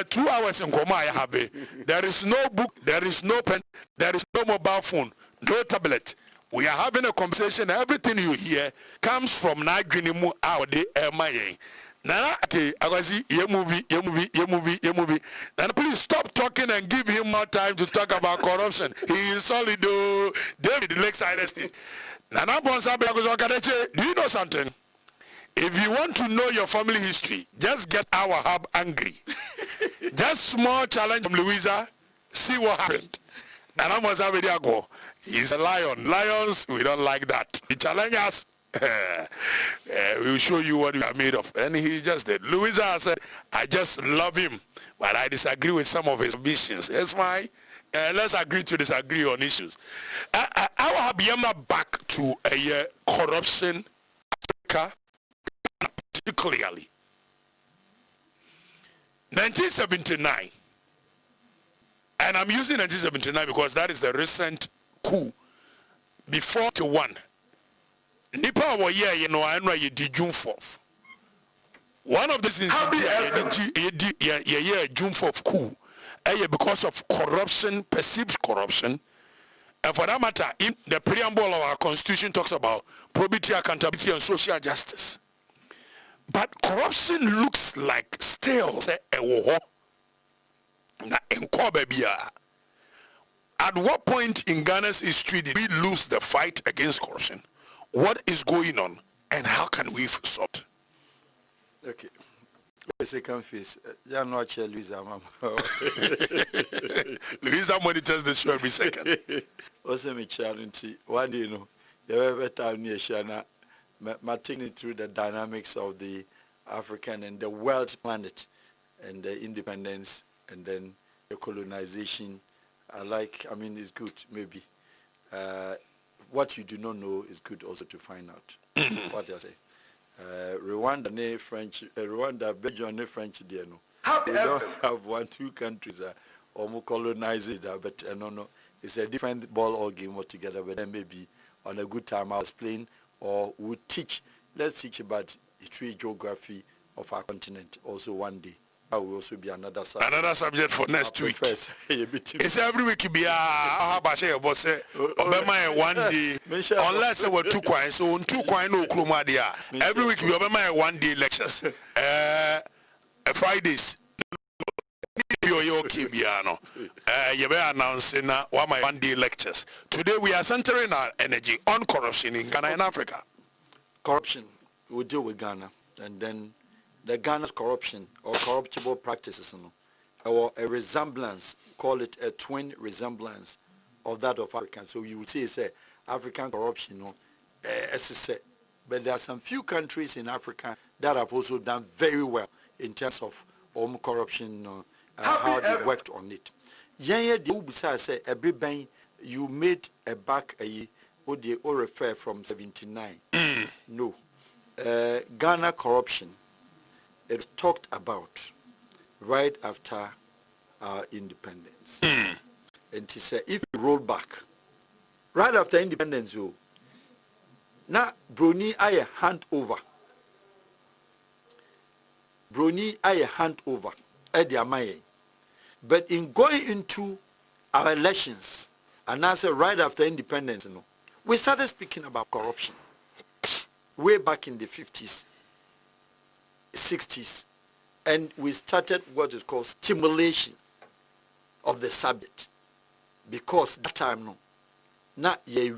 A: 2 hours in coma I have it. There is no book, there is no pen, there is no mobile phone, no tablet. We are having a conversation. Everything you hear comes from Naginimu Audi Maye. Nana, okay, Awazi, ye movie. And please stop talking and give him more time to talk about corruption. He is solid, David Lakeside Estate. Nana Bonsabe, do you know something? If you want to know your family history, just get Al-Wahab angry. Just small challenge from Louisa, see what happened. Nana Bonsabe Diago, he's a lion. Lions, we don't like that. He challenged us. We will show you what we are made of. And he just did. Louisa said, I just love him, but I disagree with some of his ambitions. That's why let's agree to disagree on issues. I will have Yama back to corruption, Africa, particularly. 1979. And I'm using 1979 because that is the recent coup. Before 21. Nipa wa ye you know anwa ye di June 4th. One of the things June 4th coup because of corruption, perceived corruption. And for that matter, in the preamble of our constitution talks about probity, accountability, and social justice. But corruption looks like stale. At what point in Ghana's history did we lose the fight against corruption? What is going on, and how can we solve it?
B: Okay. Second phase. You know, Louisa,
A: Louisa monitors the show every second.
B: Also, my charity. One day, you know, you have a time near Shana, taking it through the dynamics of the African and the world planet, and the independence, and then the colonization. I mean, it's good, maybe. What you do not know is good also to find out. What I say. Rwanda, Belgium, French, dear no. We don't have 1-2 countries that almost colonize it, but no. It's a different ball or game altogether. But then maybe on a good time I'll explain or we'll teach. Let's teach about history, geography of our continent also one day. That will also be another subject.
A: Another subject for next week. It's every week be one day. Unless we're 2 coins, so 2 coins no chromadia. Every week we have 1 day lectures. Fridays. You be announcing 1 day lectures. Today we are centering our energy on corruption in Ghana and Africa.
B: Corruption, we deal with Ghana, and then the Ghana's corruption or corruptible practices, or a resemblance, call it a twin resemblance of that of African. So you would say African corruption, but there are some few countries in Africa that have also done very well in terms of corruption, how they worked on it. You made a back or refer from 79. No. Ghana corruption. It's talked about right after our independence. And he said, if you roll back, right after independence, now Bruni I hand over. Bruni I hand over at the Amaye. But in going into our elections, and I said right after independence, we started speaking about corruption way back in the 50s, 60s, and we started what is called stimulation of the subject, because that time not they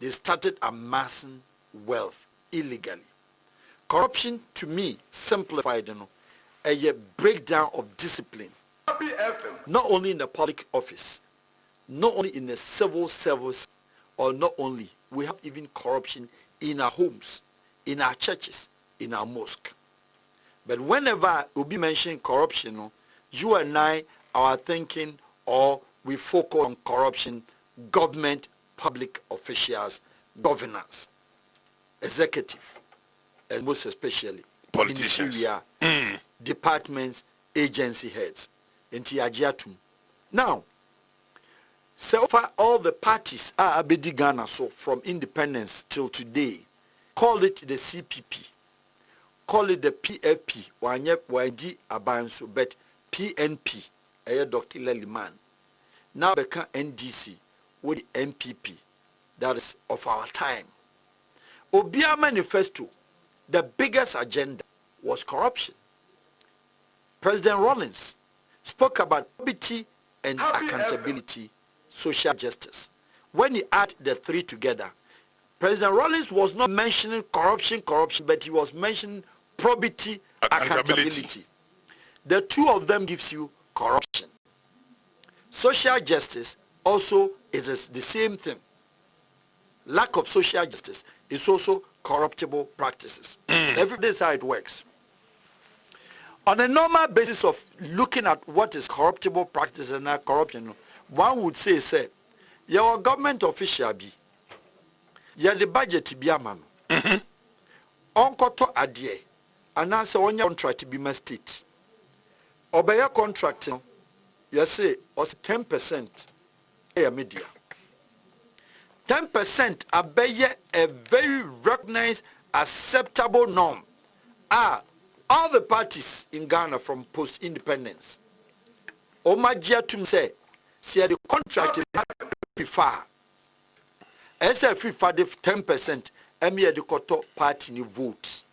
B: started amassing wealth illegally. Corruption, to me, simplified, a breakdown of discipline, not only in the public office, not only in the civil service, or not only, we have even corruption in our homes, in our churches, in our mosque. But whenever we be mentioning corruption, you and I are thinking, or we focus on corruption, government, public officials, governance, executive, and most especially
A: politicians,
B: departments, agency heads, and now, so far all the parties are abedi Ghana, so from independence till today, call it the CPP, call it the PFP, YG Abanso, but PNP, Dr. Leliman. Now become NDC with the MPP, that is of our time. Obia manifesto, the biggest agenda was corruption. President Rawlings spoke about probity and accountability, social justice. When he add the three together, President Rawlings was not mentioning corruption, but he was mentioning probity, accountability. The two of them gives you corruption. Social justice also is the same thing. Lack of social justice is also corruptible practices. Every day is how it works. On a normal basis of looking at what is corruptible practice and not corruption, one would say, your government official be, your the budget be a man. Onkoto adie, and answer on your contract be my state. Obey your contract, you say, or 10% a media. 10% obey a very recognized, acceptable norm. All the parties in Ghana from post-independence. Omajia to say, see the contract is far. As a free for the 10%, the Koto party votes.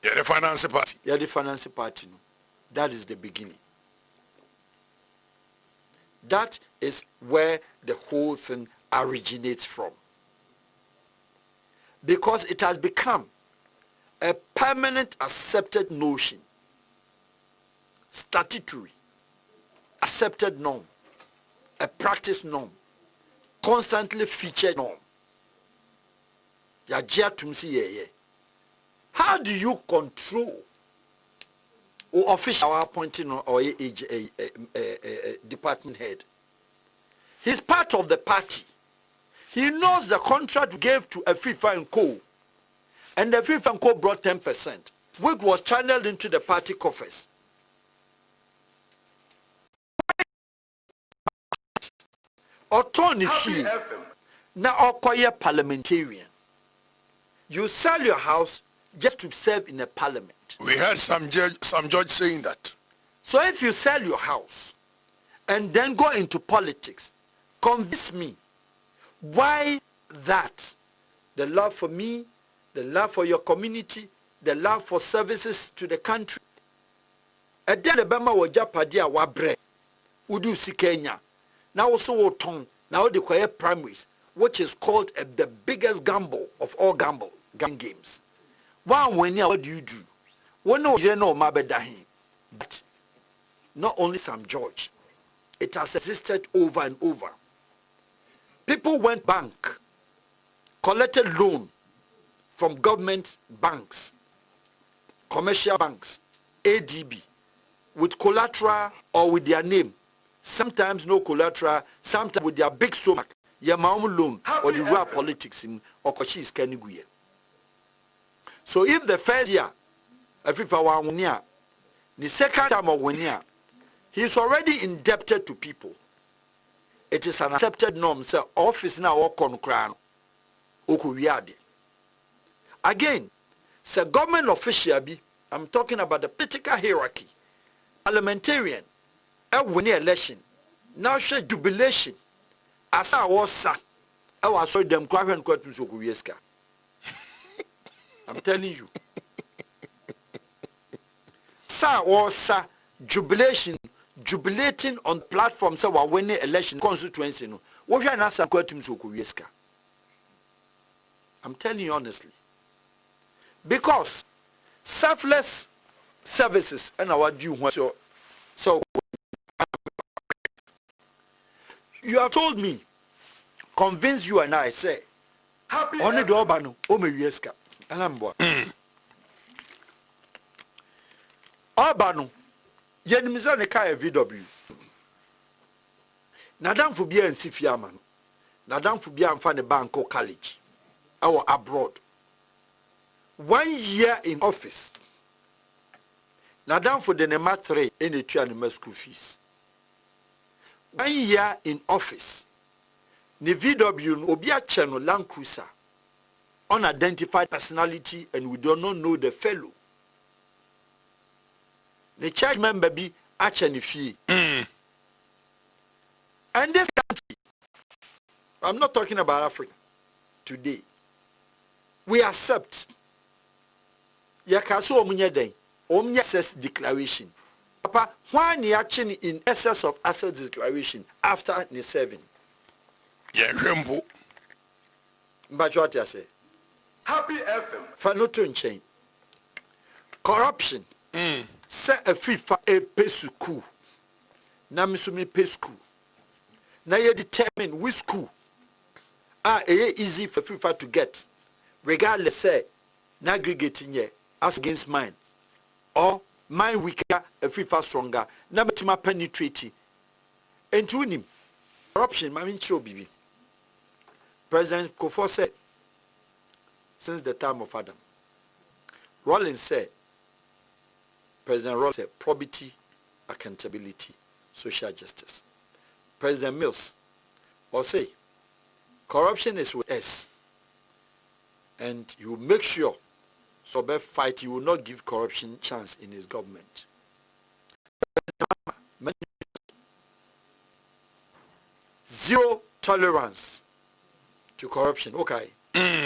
A: Yeah, the finance party.
B: Yeah, the finance party. That is the beginning. That is where the whole thing originates from. Because it has become a permanent accepted notion, statutory, accepted norm, a practice norm, constantly featured norm. How do you control or official appointing or a department head? He's part of the party. He knows the contract we gave to a FIFA and Co. And the FIFA and Co brought 10%, which was channeled into the party coffers. Autonomy. Now, acquire parliamentarian. You sell your house just to serve in a parliament.
A: We heard some judge saying that.
B: So if you sell your house and then go into politics, convince me why that the love for me, the love for your community, the love for services to the country. And then the Bama wajapadia wabre udu si Kenya. Now also wotong now the quiet primaries, which is called the biggest gamble of all gambling games. One when what do you do? One no you know mabedahin. But not only Sam George, it has existed over and over. People went bank, collected loan from government banks, commercial banks, ADB, with collateral or with their name. Sometimes no collateral, sometimes with their big stomach, your mom loan or the real politics in Okoshi is Keniguye. So if the first year, if I want the second time of 1 year, He is already indebted to people. It is an accepted norm. Say office now work on crown. Again, say government official be. I'm talking about the political hierarchy. Parliamentarian. Winning election. Now share jubilation. As I was sir. I was sorry them cry and quote Mr. I'm telling you. Sir or sir, jubilating on platforms so we're winning election constituency. No. What you answer question to I'm telling you honestly. Because selfless services and our due so you have told me, convince you and I say only the Obano, Omeyieska, and I'm what. Obano, Yenimizan Kaya VW. Nadam Fubia and Sifiaman, Nadam Fubia and Fanny Banco College, our abroad. 1 year in office. Nadam for the Nema 3 in the 2 school fees. 1 year in office. Ni VW Obia Channel Land Cruiser. Unidentified personality and we do not know the fellow. The church member be actually fee. And this country, I'm not talking about Africa today. We accept. Yakaso omunye den. Omunye access declaration. Papa, why ni action in excess of asset declaration after ni serving?
A: Yeah, rembo.
B: But what I say?
D: Happy FM.
B: Fanoto chain. Corruption. Se a free for a pesuku. Na misumi pesku. Na ye determine which school easy for free to get. Regardless say na aggregating ye as against mine. Or mine weaker, a free fast stronger. Na metima penetrating. And to him. Corruption, my mean show bibi. President Kufuor said, since the time of Adam. Rollins said, President Rollins said, probity, accountability, social justice. President Mills will say, corruption is with S. And he will make sure, so by fight, he will not give corruption chance in his government. Zero tolerance to corruption. Okay.
D: Happy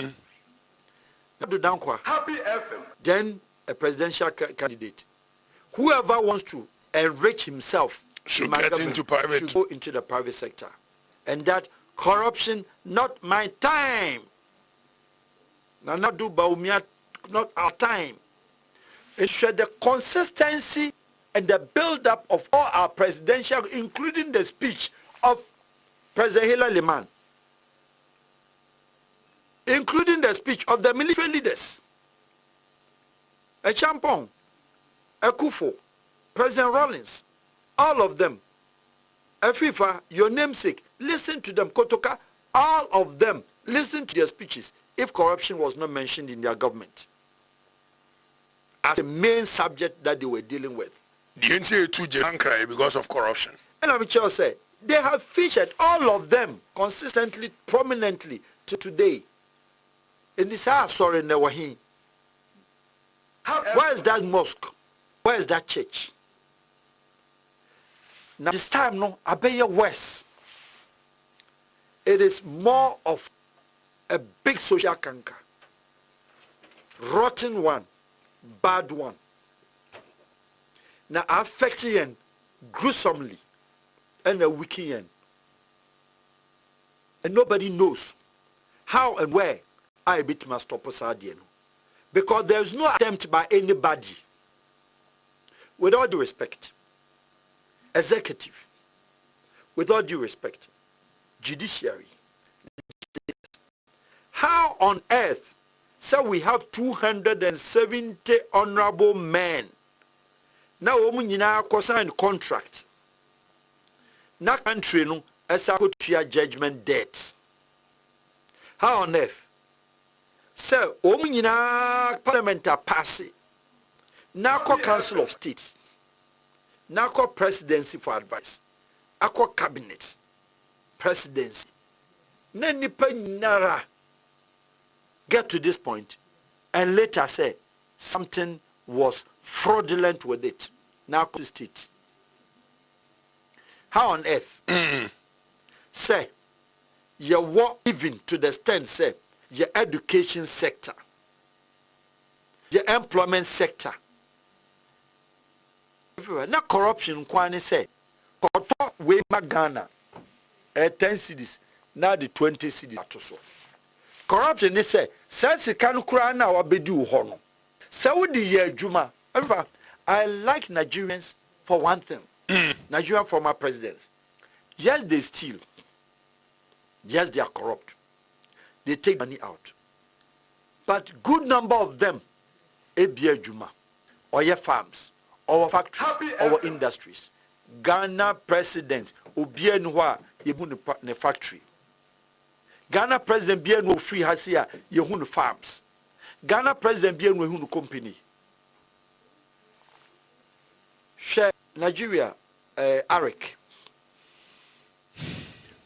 D: FM.
B: Then a presidential candidate. Whoever wants to enrich himself
A: should get into private.
B: Should go into the private sector. And that corruption, not my time. Not our time. It should the consistency and the build-up of all our presidential, including the speech of President Hillary Liman, including the speech of the military leaders, a Champong, a Kufo, President Rollins, all of them, a FIFA, your namesake, listen to them, Kotoka, all of them, listen to their speeches if corruption was not mentioned in their government as the main subject that they were dealing with.
A: The NTA too cry because of corruption.
B: And I'm sure say they have featured all of them consistently, prominently to today. In this house, sorry, in the Wahin. Where is that mosque? Where is that church? Now this time, no, Abeya West. It is more of a big social canker. Rotten one, bad one. Now affecting gruesomely and a wicked. And nobody knows how and where I bit must stop us. Because there is no attempt by anybody, with all due respect, executive, with all due respect, judiciary. How on earth, so we have 270 honorable men. Now we sign contract. Na country no as a judgment debt. How on earth? So, parliament pass it. Now council of state. Now call presidency for advice. I call cabinet. Presidency. Nara get to this point and later say something was fraudulent with it. Now twist it. How on earth? Say, your war even to the extent, say, your education sector, your employment sector. Now corruption, kwani say, koto we magana, 10 cities, now the 20 cities. Corruption is say, since you can't cry now, I be do hono. So the year Juma. I like Nigerians for one thing. Nigerian former presidents. Yes, they steal. Yes, they are corrupt. They take money out. But good number of them, Ebia Juma, or your farms, or factories, or industries. Ghana presidents, Obia Nwa, Yehun the factory. Ghana president Bien no free Hasia, Yehun farms. Ghana president Bien no company. Share Nigeria, Arik.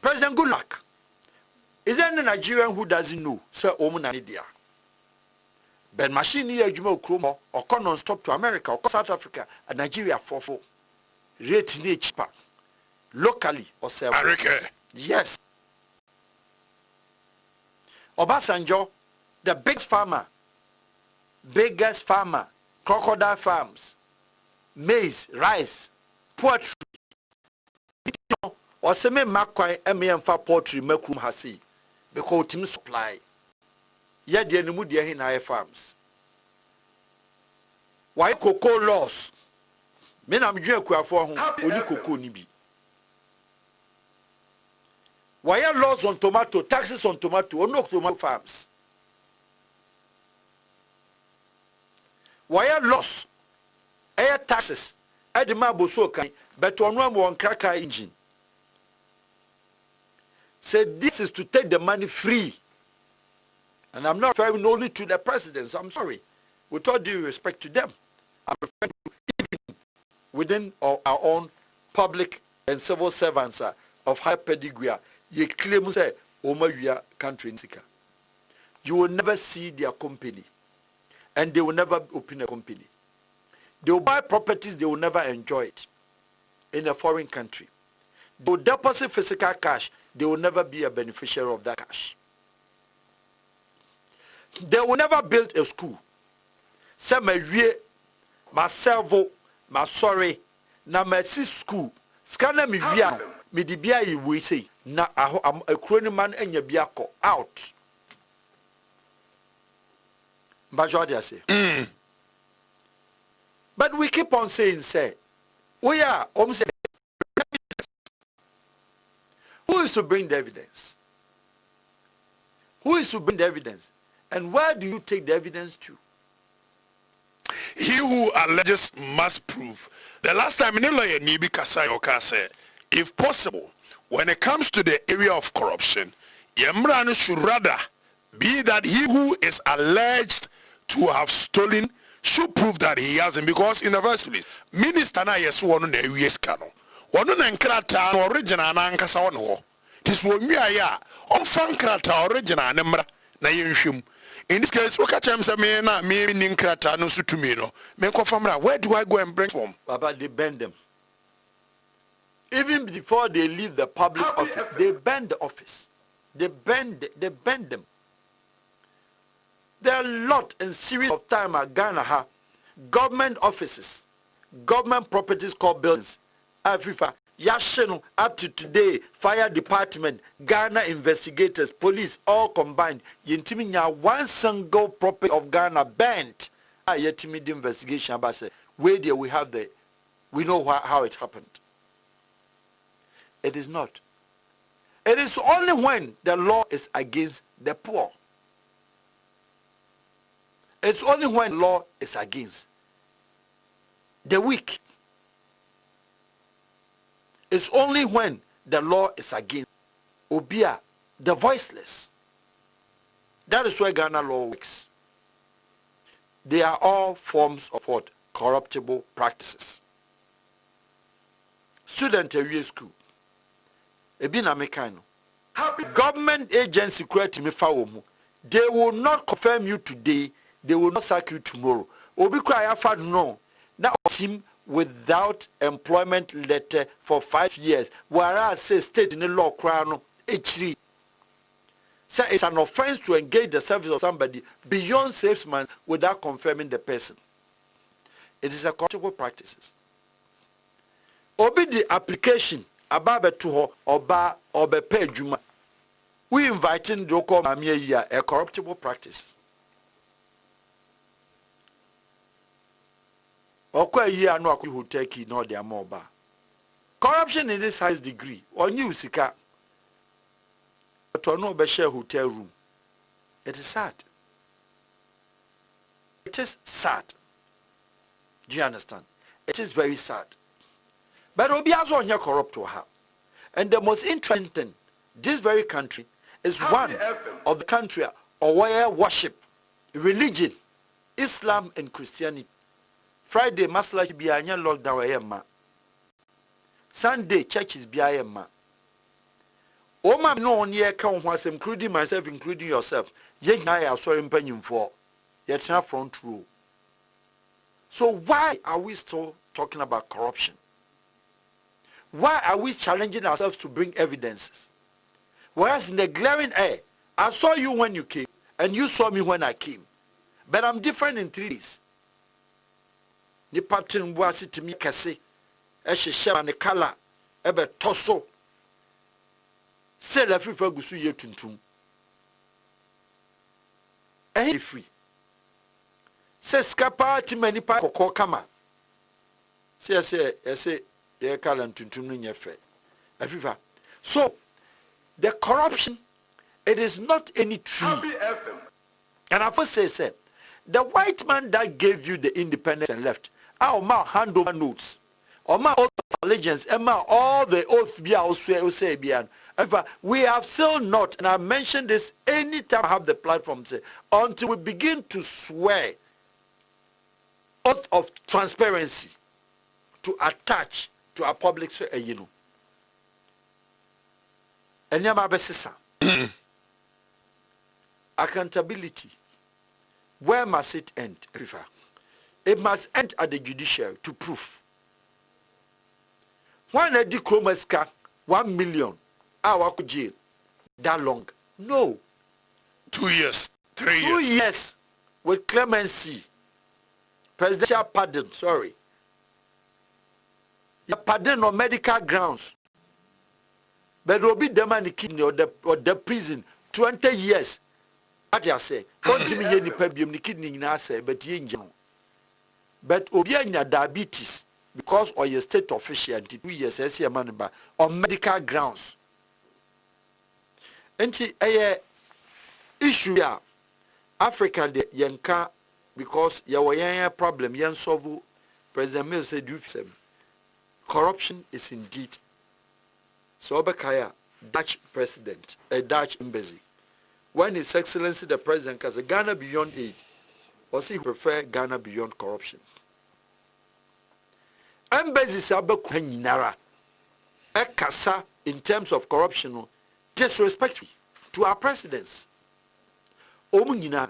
B: President Goodluck. Is there any Nigerian who doesn't know? Sir Omunanidia. Ben machine here, Jumo Kromo, or come non-stop to America, or South Africa, and Nigeria 4-4. Rate cheaper. Locally or self. Yes. Obasanjo, the biggest farmer, crocodile farms, maize, rice, poultry. Or semi makwai emfa poultry makrum hasi because team supply. Yet the enemy dear in farms. Why cocoa loss? Men am drink for whom only cocoa nibi. Why are laws on tomato, taxes on tomato, or no tomato farms? Why are laws? Air taxes, at the mabo so kind, but on cracker engine. Said this is to take the money free. And I'm not referring only to the presidents. I'm sorry. With all due respect to them, I'm referring to even within our own public and civil servants of high pedigree. You claim say, Oma country in Sika. You will never see their company. And they will never open a company. They will buy properties, they will never enjoy it in a foreign country. They will deposit physical cash, they will never be a beneficiary of that cash. They will never build a school. Say my servo, my sorry, na my school. Scanner me via me di bia we say na am a crony man enya bia ko out. Majority say. But we keep on saying, say, we are almost. Who is to bring the evidence? Who is to bring the evidence? And where do you take the evidence to?
A: He who alleges must prove. The last time in the lawyer Nibi Kasayoka said, if possible, when it comes to the area of corruption, Yemran should rather be that he who is alleged to have stolen should prove that he hasn't, because in the first place, minister na yesu wonu na ewies ka no. Wonu na nkrata no original na nkasa wonu ho. Tis wonu ya on fan nkrata original na mra na yenhwem. In this case, we catch him say me na me ni nkrata no so tumi no. Me ko famra, where do I go and bring from?
B: Baba, they bend them. Even before they leave the public office, they bend the office. They bend them. There are a lot and series of time at Ghana, government offices, government properties called buildings, Africa, Yashino, up to today, fire department, Ghana investigators, police, all combined. Yintiminya one single property of Ghana banned. Yetimi investigation about say, where there we know how it happened. It is not. It is only when the law is against the poor. It's only when law is against the weak. It's only when the law is against Obia, the voiceless. That is where Ghana law works. They are all forms of what? Corruptible practices. student a school. Ebi na mekan no. Government agency create me fa wo mu. They will not confirm you today. They will not sack you tomorrow. Obi cry afa no. Now team without employment letter for 5 years. Whereas say state in the law cry no H3. So it's an offense to engage the service of somebody beyond 6 months without confirming the person. It is a corruptible practices. Obi the application about to her oba pay juma. We inviting Doko Mamia a corruptible practice. Okwa year no who take it no their moba. Corruption in this highest degree or new sika. To no be share hotel room. It is sad. It is sad. Do you understand? It is very sad. But Obi has on here corrupt to her. And the most interesting thing, this very country is one of the country or where worship, religion, Islam and Christianity. Friday, Masla be a lockdown. Sunday, churches be a ma. Oma no on ye count was including myself, including yourself. Yet I are sorry paying for. Yet not front row. So why are we still talking about corruption? Why are we challenging ourselves to bring evidences? Whereas in the glaring air, I saw you when you came, and you saw me when I came. But I'm different in 3 days. Ni pattern was it to me kase. Eshe shema ne kala. Ebe toso. Se la free for gusu ye tuntum. Eh free. Se skapa ti mani pa kokko kama. Se ye kala tuntum no nyefe. Afifa. So the corruption, it is not any tree. And I first say, the white man that gave you the independence and left, our man hand over notes, or my oath of allegiance, and my all the oaths be our say beyond. We have still not, and I mentioned this anytime I have the platform, say, until we begin to swear oath of transparency to attach to our public, you know. Accountability. Where must it end? It must end at the judiciary to prove. When a dicromasca 1 million, our jail that long? No.
A: 2 years, 3 years.
B: 2 years with clemency, presidential pardon. Sorry, you pardon on medical grounds. But there will be demand the kidney or the prison 20 years. What I say, continue any pebium the kidney in our say, but ye in but obianya diabetes because of your state official 2 years as your man on medical grounds. And a issue ya Africa de yanka because ya problem yan solve. President Mills said corruption is indeed. So Obekaya, Dutch president, a Dutch embassy. When His Excellency the President has a Ghana beyond aid, was he prefer Ghana beyond corruption? Embassies are Nara, Ekasa in terms of corruption, disrespectful to our presidents. Omunina,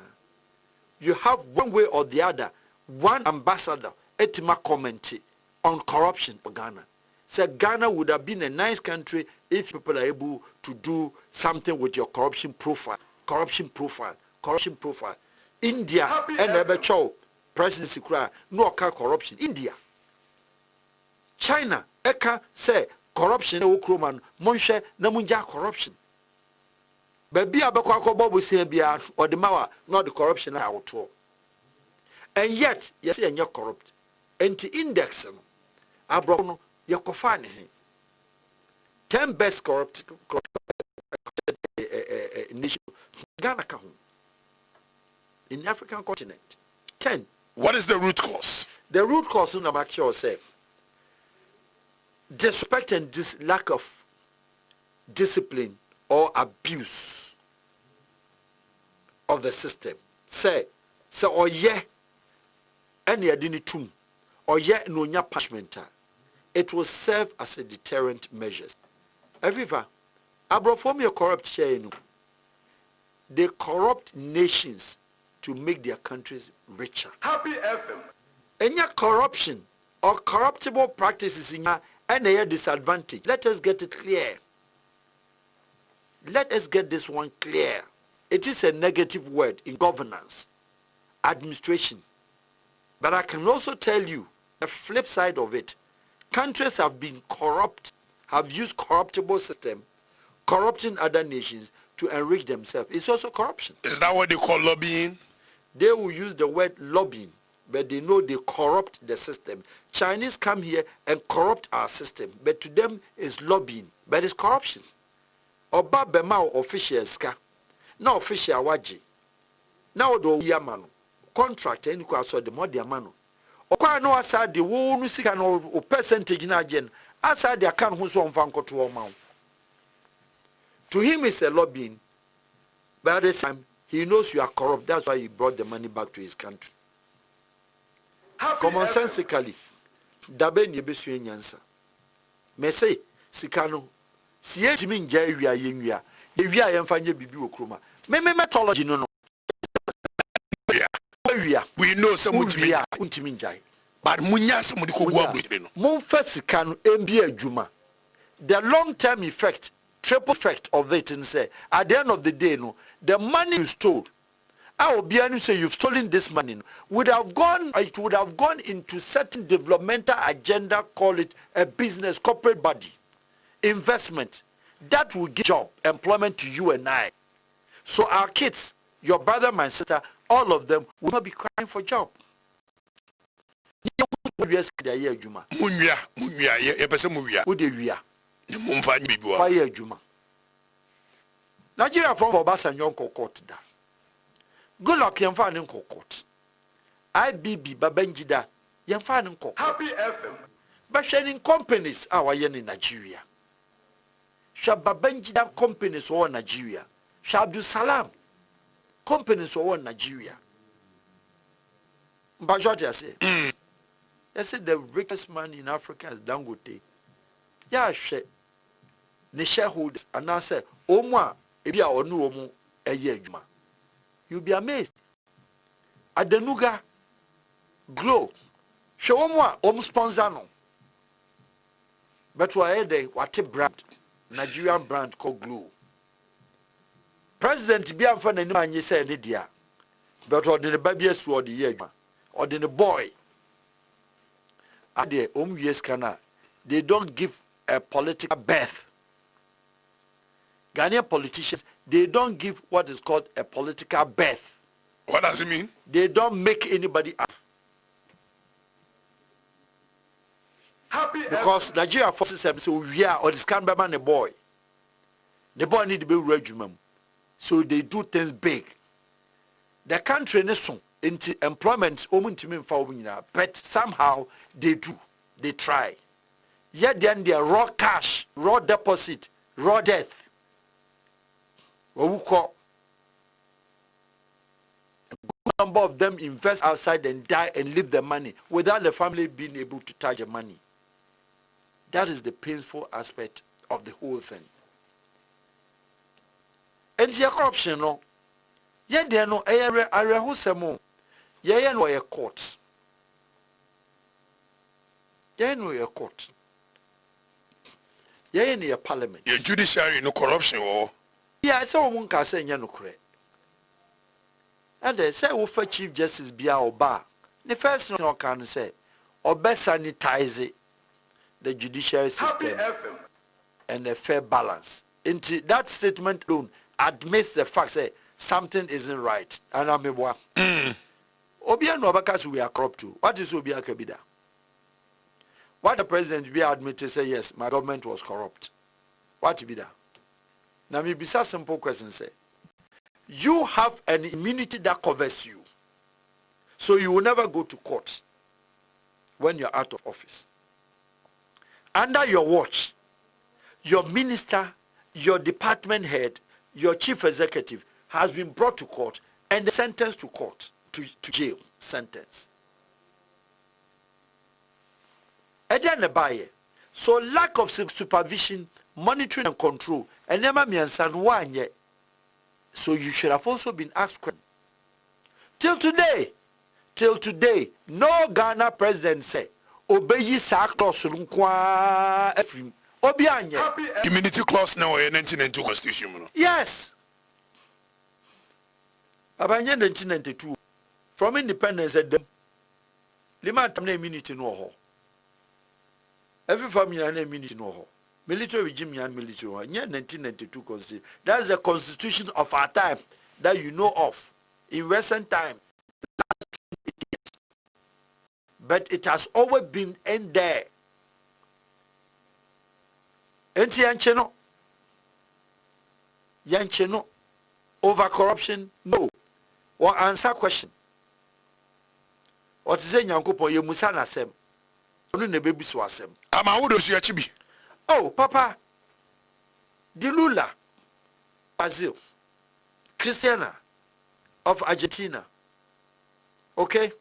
B: you have one way or the other, one ambassador, etima commenting on corruption for Ghana. Said Ghana would have been a nice country if people are able to do something with your corruption profile. India and Ebecho presidency cry no corruption. India, China, Eka say corruption. Ukroman Monshe Namunja corruption. Baby Abako Bobu say bia or the Mawa not the corruption I would talk. And yet yes, and you're corrupt. Anti-index Abrono. Yakofani 10 best corrupt nation Ghana in the African continent. 10.
A: What is the root cause?
B: The root cause in Amakio say disrespect and lack of discipline or abuse of the system. Say or yeah any adinitum or yeah no nya punishment. it will serve as a deterrent measure. Everywhere, Abrofom your corrupt share, they corrupt nations to make their countries richer.
D: Happy FM.
B: Any corruption or corruptible practices in any disadvantage. Let us get it clear. Let us get this one clear. It is a negative word in governance, administration. But I can also tell you the flip side of it. Countries have been corrupt, have used corruptible system, corrupting other nations to enrich themselves. It's also corruption.
A: Is that what they call lobbying?
B: They will use the word lobbying, but they know they corrupt the system. Chinese come here and corrupt our system, but to them it's lobbying, but it's corruption. Oba bema officials ka, na official waji, na odo yamano, contract any kwa so the more the amano. Okwa no asa de wo no sika no o percentage na gen, asa de aka ho so omfa nkoto o ma. To him it's a lobbying, but at the same time he knows you are corrupt. That's why he brought the money back to his country. Commonsensically, Daben yebesu nyansa. Me say sikano si etimi nja ewia yenwia. Ewia yemfa nye bibi okroma. Me methodology no no.
A: We know some
B: untimi njai.
A: But munya some di ko gwa bro no.
B: Monfa sikano embi adwuma. The long-term effect, triple effect of it and say at the end of the day no, the money you stole, I will be able to say you've stolen this money, would have gone into certain developmental agenda, call it a business, corporate body, investment, that will give job, employment to you and I. So our kids, your brother, my sister, all of them will not be crying for job. Nigeria from Obasanjo court da. Good luck yemfa ne court. IBB Babangida yemfa ne court.
D: Happy FM.
B: But sharing companies are in Nigeria. Shall Babangida companies or Nigeria. Shall Abdul Salam companies or Nigeria. But what I say? I said the richest man in Africa is Dangote. Yeah, the shareholders and I say, Omwa. You'll be amazed. Adenuga Glow. Show me sponsor no. But what a brand, Nigerian brand called Glow. President be for the man you say Lydia. But or the baby or the year or the boy. At the years they don't give a political birth. Ghanaian politicians, they don't give what is called a political birth.
A: What does it mean?
B: They don't make anybody up. Because Nigeria forces them so we are or the scandal the boy. The boy need to be regimen. So they do things big. The country needs into employment but somehow they do. They try. Yet then they are raw cash, raw deposit, raw death. A good number of them invest outside and die and leave the money without the family being able to touch the money. That is the painful aspect of the whole thing. And the corruption, no, yet there no area who mo, yeah, no a court. Yeah, no a court. Yeah, no a parliament.
A: Your judiciary no corruption or.
B: Yeah, so one can say no correct. And they say we for Chief Justice Bia Oba. The first thing I can say, or best sanitize the judiciary system and a fair balance. Into that statement alone admits the fact say something isn't right. And I'm a boy. Obia no because we are corrupt too. What is Obia Kabida? What the president be admitted say yes, my government was corrupt. What to be that? Now, me be a simple question say, you have an immunity that covers you. So you will never go to court when you're out of office. Under your watch, your minister, your department head, your chief executive has been brought to court and sentenced to court, to jail sentence. And then the buyer, So lack of supervision, monitoring and control, and never means one yet. So you should have also been asked questions. Till today, no Ghana president say obey sa clause nkwa efrim. Obi anye.
A: Immunity clause now in 1992 constitution.
B: Yes. Abanye 1992 from independence at them. Lima tamna immunity no ho. Every family has immunity no ho. Military regime and military one. 1992 constitution. That's the constitution of our time that you know of. In recent time, but it has always been in there. Enti yancheno over corruption, no. Or answer question. What is it Yankopon ye musana sem? Onu ne baby so asem.
A: Ama wo do so yachibi.
B: Oh, Papa. Dilula, Brazil. Christiana of Argentina. Okay?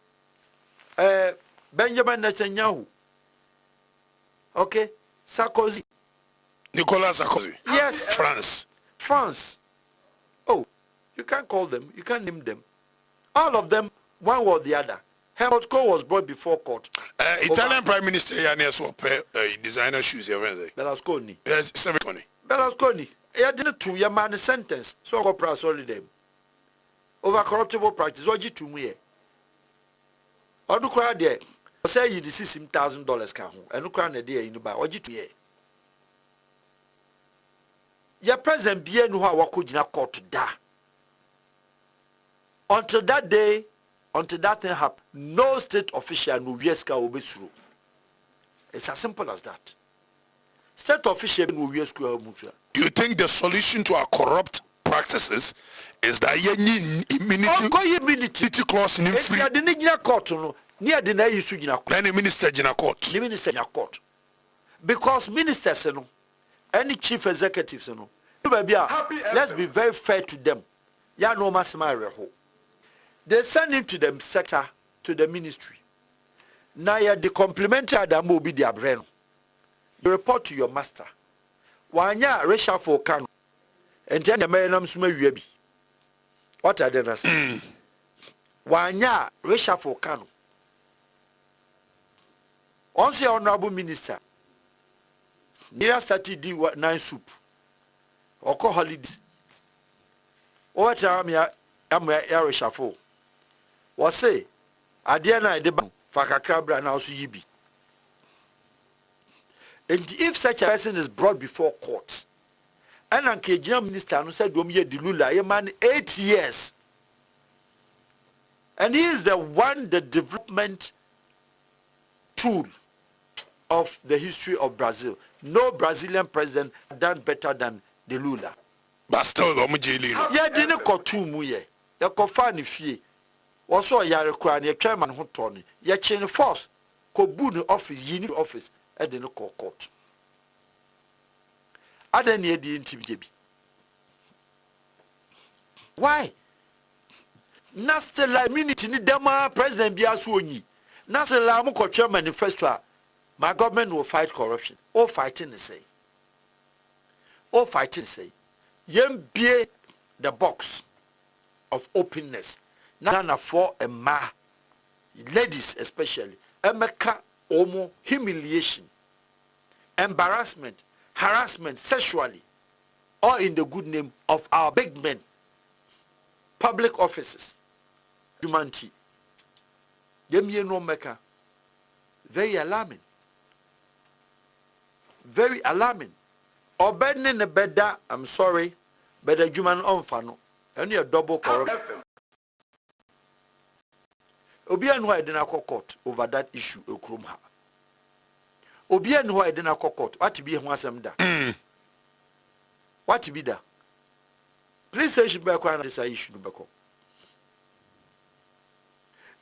B: Benjamin Netanyahu. Okay? Sarkozy.
A: Nicolas Sarkozy.
B: Yes.
A: France.
B: Oh, you can't call them. You can't name them. All of them, one or the other. Helmut Kohl was brought before court.
A: Italian Prime Minister Yanis will pay designer shoes here Wednesday.
B: Berlusconi.
A: Yes, 720.
B: Berlusconi. He didn't to your man sentence. So I got press only them. Over corruptible practice. What you to me? Or do cry there. Say you deceive him $1,000 can and no crown a day in the bar. What you to ye? Your present bien who are walking in a court to die. Until that day, until that thing happen, no state official no Wieska will be through. It's as simple as that. State official no Wieska will be through.
A: You think the solution to our corrupt practices is that you need immunity clause in free?
B: If you didn't court, no, near the day you should court.
A: Then the minister in a court.
B: The minister in a court. Because ministers, no, any chief executives, no, let's be very fair to them. Ya no masimare ho. They send him to the sector, to the ministry. Now you the complimentary Adam will be their brain. You report to your master. Wanya Resha for Kano. And then the man Webi. What are they saying? Wanya Resha for Kano. Once the honorable minister, near started do nine soup. Or call holidays. What am I Resha for? Was say, Adiana de Ban, Fakakabra and also Yibi. And if such a person is brought before court, and a Kajam minister who said, Domia Dilula, a man 8 years, and he is the development tool of the history of Brazil. No Brazilian president done better than Dilula.
A: But still,
B: yeah, didn't call 2 muye. You can find a fee. Also, yare kran ye chairman ho tony ye chain force ko bu ni office yini office e de no court adan ye di ntibije bi why national immunity ni dema president bia so onyi national mo ko chairman manifesto my government will fight corruption or fighting say yem bie the box of openness Nana for a ma, ladies especially, emeka omo humiliation, embarrassment, harassment sexually, or in the good name of our big men, public offices, humanity. Yemye no meka, very alarming. Very alarming. Obedne ne beda, I'm sorry, but the human onfano, only a double corruption. Obia no idena court over that issue okrom ha. Obia no idena court what be ho asem da. What be da? Please say she back on this issue no back.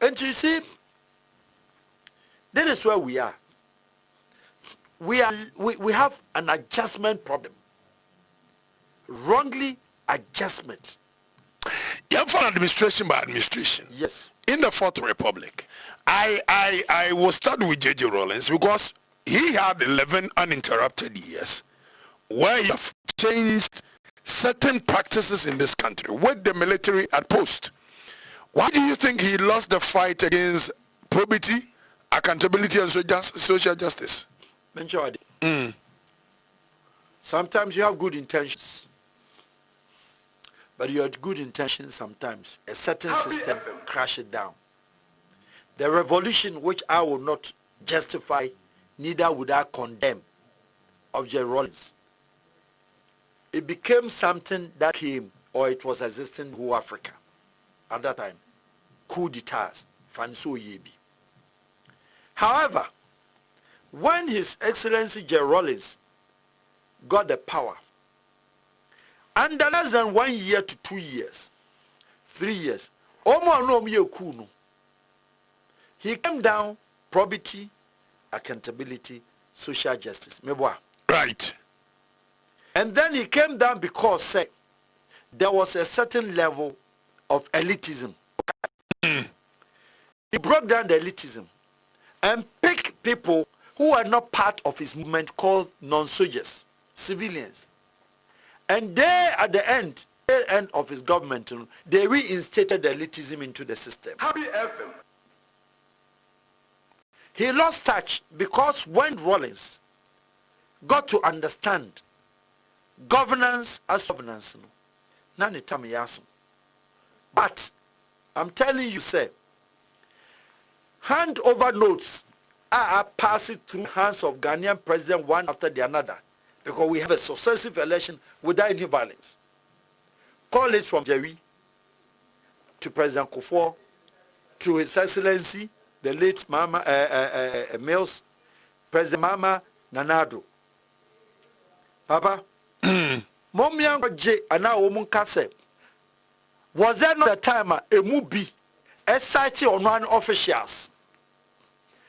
B: And you see, that is where we are. We have an adjustment problem. Wrongly adjustment.
A: You have for administration by administration.
B: Yes.
A: In the Fourth Republic, I will start with J.J. Rawlings because he had 11 uninterrupted years where he have changed certain practices in this country with the military at post. Why do you think he lost the fight against probity, accountability, and social justice?
B: Sometimes you have good intentions, but your good intentions sometimes a certain system crash it down. The revolution, which I will not justify, neither would I condemn, of J. Rawlings, it became something that came, or it was existing in whole Africa at that time. Coup d'etats, Fanso Yebi. However, when His Excellency J. Rawlings got the power, under less than 1 year to 2 years, 3 years, he came down, probity, accountability, social justice.
A: Right.
B: And then he came down because there was a certain level of elitism. He broke down the elitism and picked people who are not part of his movement called non-soldiers, civilians. And they, at the end of his government, they reinstated the elitism into the system.
D: Happy FM.
B: He lost touch because when Rawlings got to understand governance as governance, but I'm telling you, sir, hand over notes are passing through hands of Ghanaian president one after the another, because we have a successive election without any violence. Call it from Jerry to President Kufuor to His Excellency the late Mama Mills, President Mama Nanado. Papa, Momian J and now woman Kase. Was there not a time a movie a site on one officials?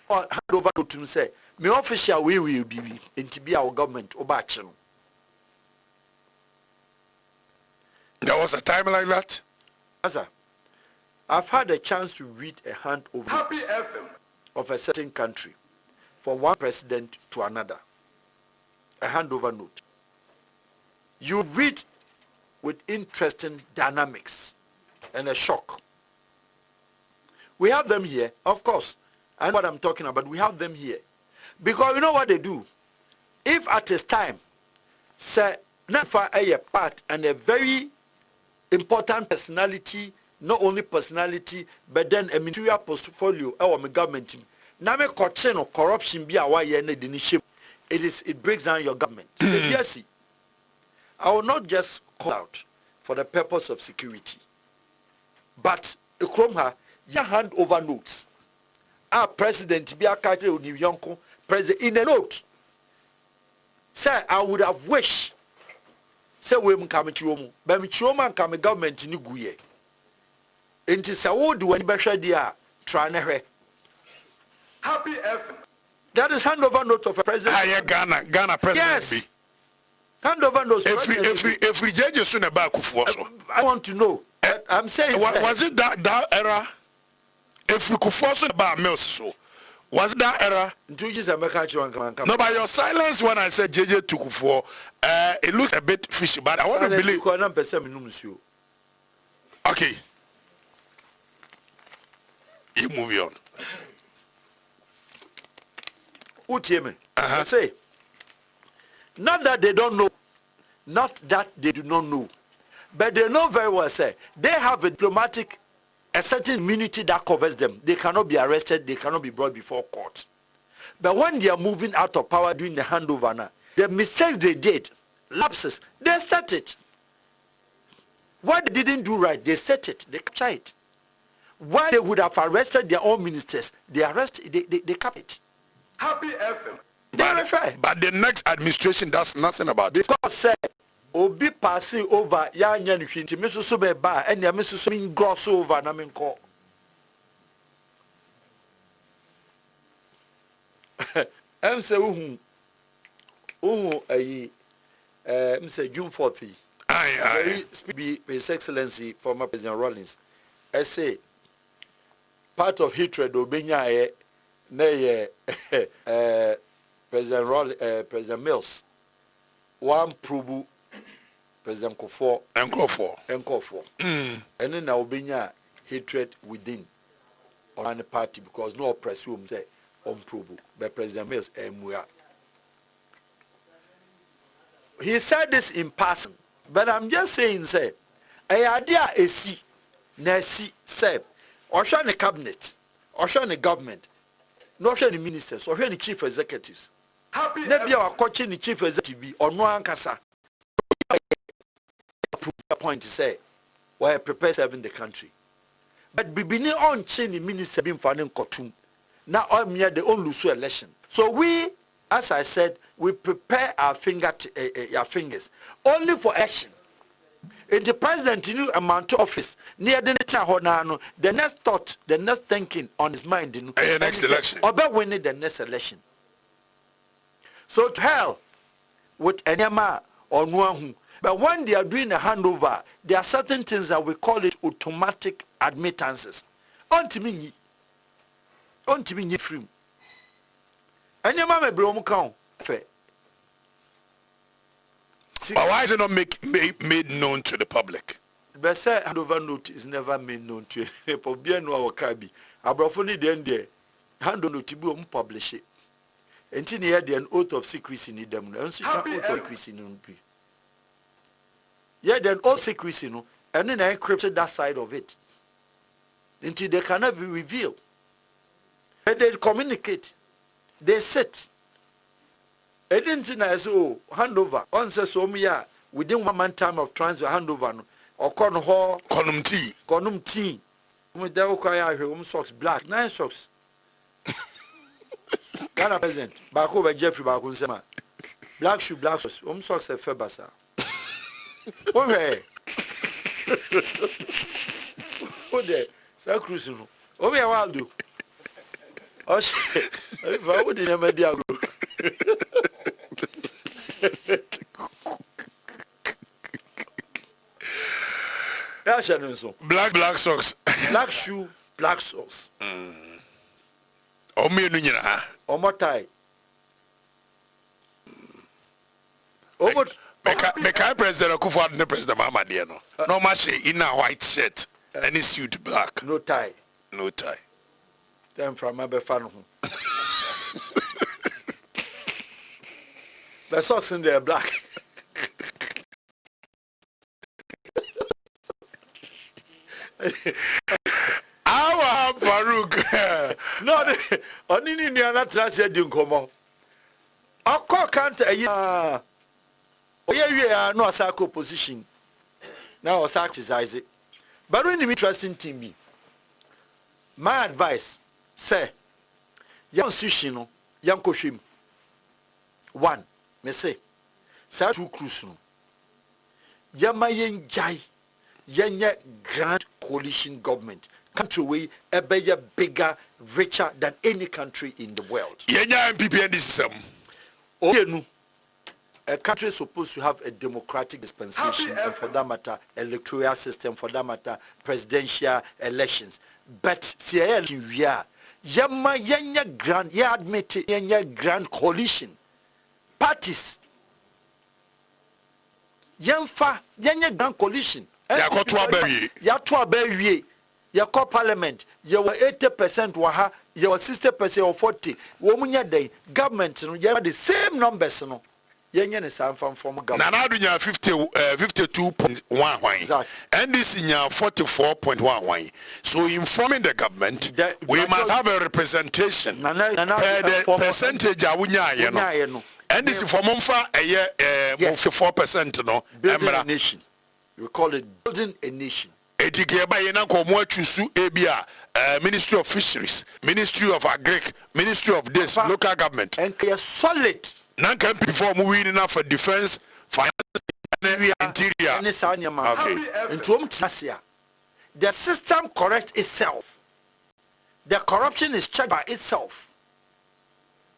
B: Or hand over to him say, me official we will be in to be our government obachino.
A: There was a time like that?
B: Asa, I've had a chance to read a hand over
D: Happy FM.
B: of a certain country from one president to another. A handover note. You read with interesting dynamics and a shock. We have them here, of course. I know what I'm talking about. We have them here. Because you know what they do? If at this time, say, Nafa a part and a very important personality, not only personality, but then a ministerial portfolio our government. Now me corruption be our it breaks down your government. Yes, I will not just call out for the purpose of security, but ya hand over notes. Our president be a president in a note. Sir, I would have wished. Say we come to but me choma come government ni guye. Enti say wo do wani behwe dia try na hwe.
D: Happy FM.
B: That is handover note of a president.
A: Ghana president.
B: Yes. Handover note.
A: Every judge is soon about Kufuor.
B: I want to know. I'm saying.
A: Was it that era? If we Kufuor about Mills, so was that era? No, by your silence when I said JJ to Kufuor, it looks a bit fishy, but I want to believe. Okay. You move on.
B: I say, not that they don't know, not that they do not know, but they know very well, say, they have a certain immunity that covers them. They cannot be arrested, they cannot be brought before court. But when they are moving out of power during the handover now, the mistakes they did, lapses, they set it. What they didn't do right, they set it, they capture it. Why they would have arrested their own ministers, they cap it.
D: Happy FM.
B: But
A: the next administration does nothing about it.
B: Because say, Obi passing over ya nyanhwinti me so be ba ene me so min gross over na me nko. Em say uhu ayi em say June 4th. Aye. Be His Excellency former President Rawlings. I say part of hatred obenya na ye President Mills, one probu President Kofo, and then now being hatred within on the party because no presume say on probu by President Mills he said this in passing, but I'm just saying say a idea is say or show the cabinet or show the government, no show the ministers or show the chief executives. Maybe our coaching the chief executive or no ankasa. Point to say, well, prepare serving the country. But beginning on chain the minister being finding Kotum. Now I'm near the only election. So we, as I said, we prepare our fingers only for action. In the president in amount to office near the next thought, the next thinking on his mind in
A: the next election.
B: Or about winning the next election. So to hell with Enyama or Nuahu. But when they are doing a handover, there are certain things that we call it automatic admittances. On me free. Enyama me bro count.
A: But why is it not made known to the public?
B: But say handover note is never made known to people. Bien no wakabi. Abrafoni den there. Handover note be publish it. Until near the oath of secrecy need them. And so oath of secrecy no be. Yeah, then oath secrecy no, and then I encrypted that side of it. Until they cannot be revealed. And they communicate. They sit. And then so handover. On says so me within 1 month time of transfer handover no, or conum tea. Socks black 9 socks. Ghana president, back over Jeffrey Bakunsema. Black shoe, black socks. Socks a febasa. Okay. What there? Sir Cruising. Oh, me a while do. Oh, shit. If I would never do.
A: Black socks.
B: Black shoe, black socks.
A: Oh, me no
B: or more tie.
A: Mekai President Akufo and President Mahama no. No match in a white shirt and his suit black.
B: No tie.
A: No tie.
B: Them from my fan. The socks in there black.
A: Al-Wahab Farouk.
B: No, only in the other transit didn't come on. I can't no circle position. Now I exercise it. But when the interesting thing be, my advice, say, young sushi young koshim. 1, me say, say 2 cruise no. Yama yen jai, yenya grand coalition government. Country way a bigger, richer than any country in the world.
A: Yenya MPP and this system.
B: Oh, a country is supposed to have a democratic dispensation, and for that matter, electoral system, for that matter, presidential elections. But see, we are yenya grand, yeah, admit yenya grand coalition parties. Yenya grand coalition.
A: Ya
B: to abewie. Ya call parliament. Ya 80% waha. Ya 60% or 40. Womunya day government. Ya the same numbers no. Yenya ne sam from government.
A: Nana do nya 52.1
B: exactly.
A: And this nya 44.1. So informing the government, we must have a representation. The percentage awunya no. And this for monfa 4% no.
B: Building a nation. We call it building a nation.
A: Ministry of Fisheries, Ministry of Agric, Ministry of this, local government.
B: And solid.
A: Nan can before moving enough for defense, finance, interior.
B: Okay. The system corrects itself. The corruption is checked by itself.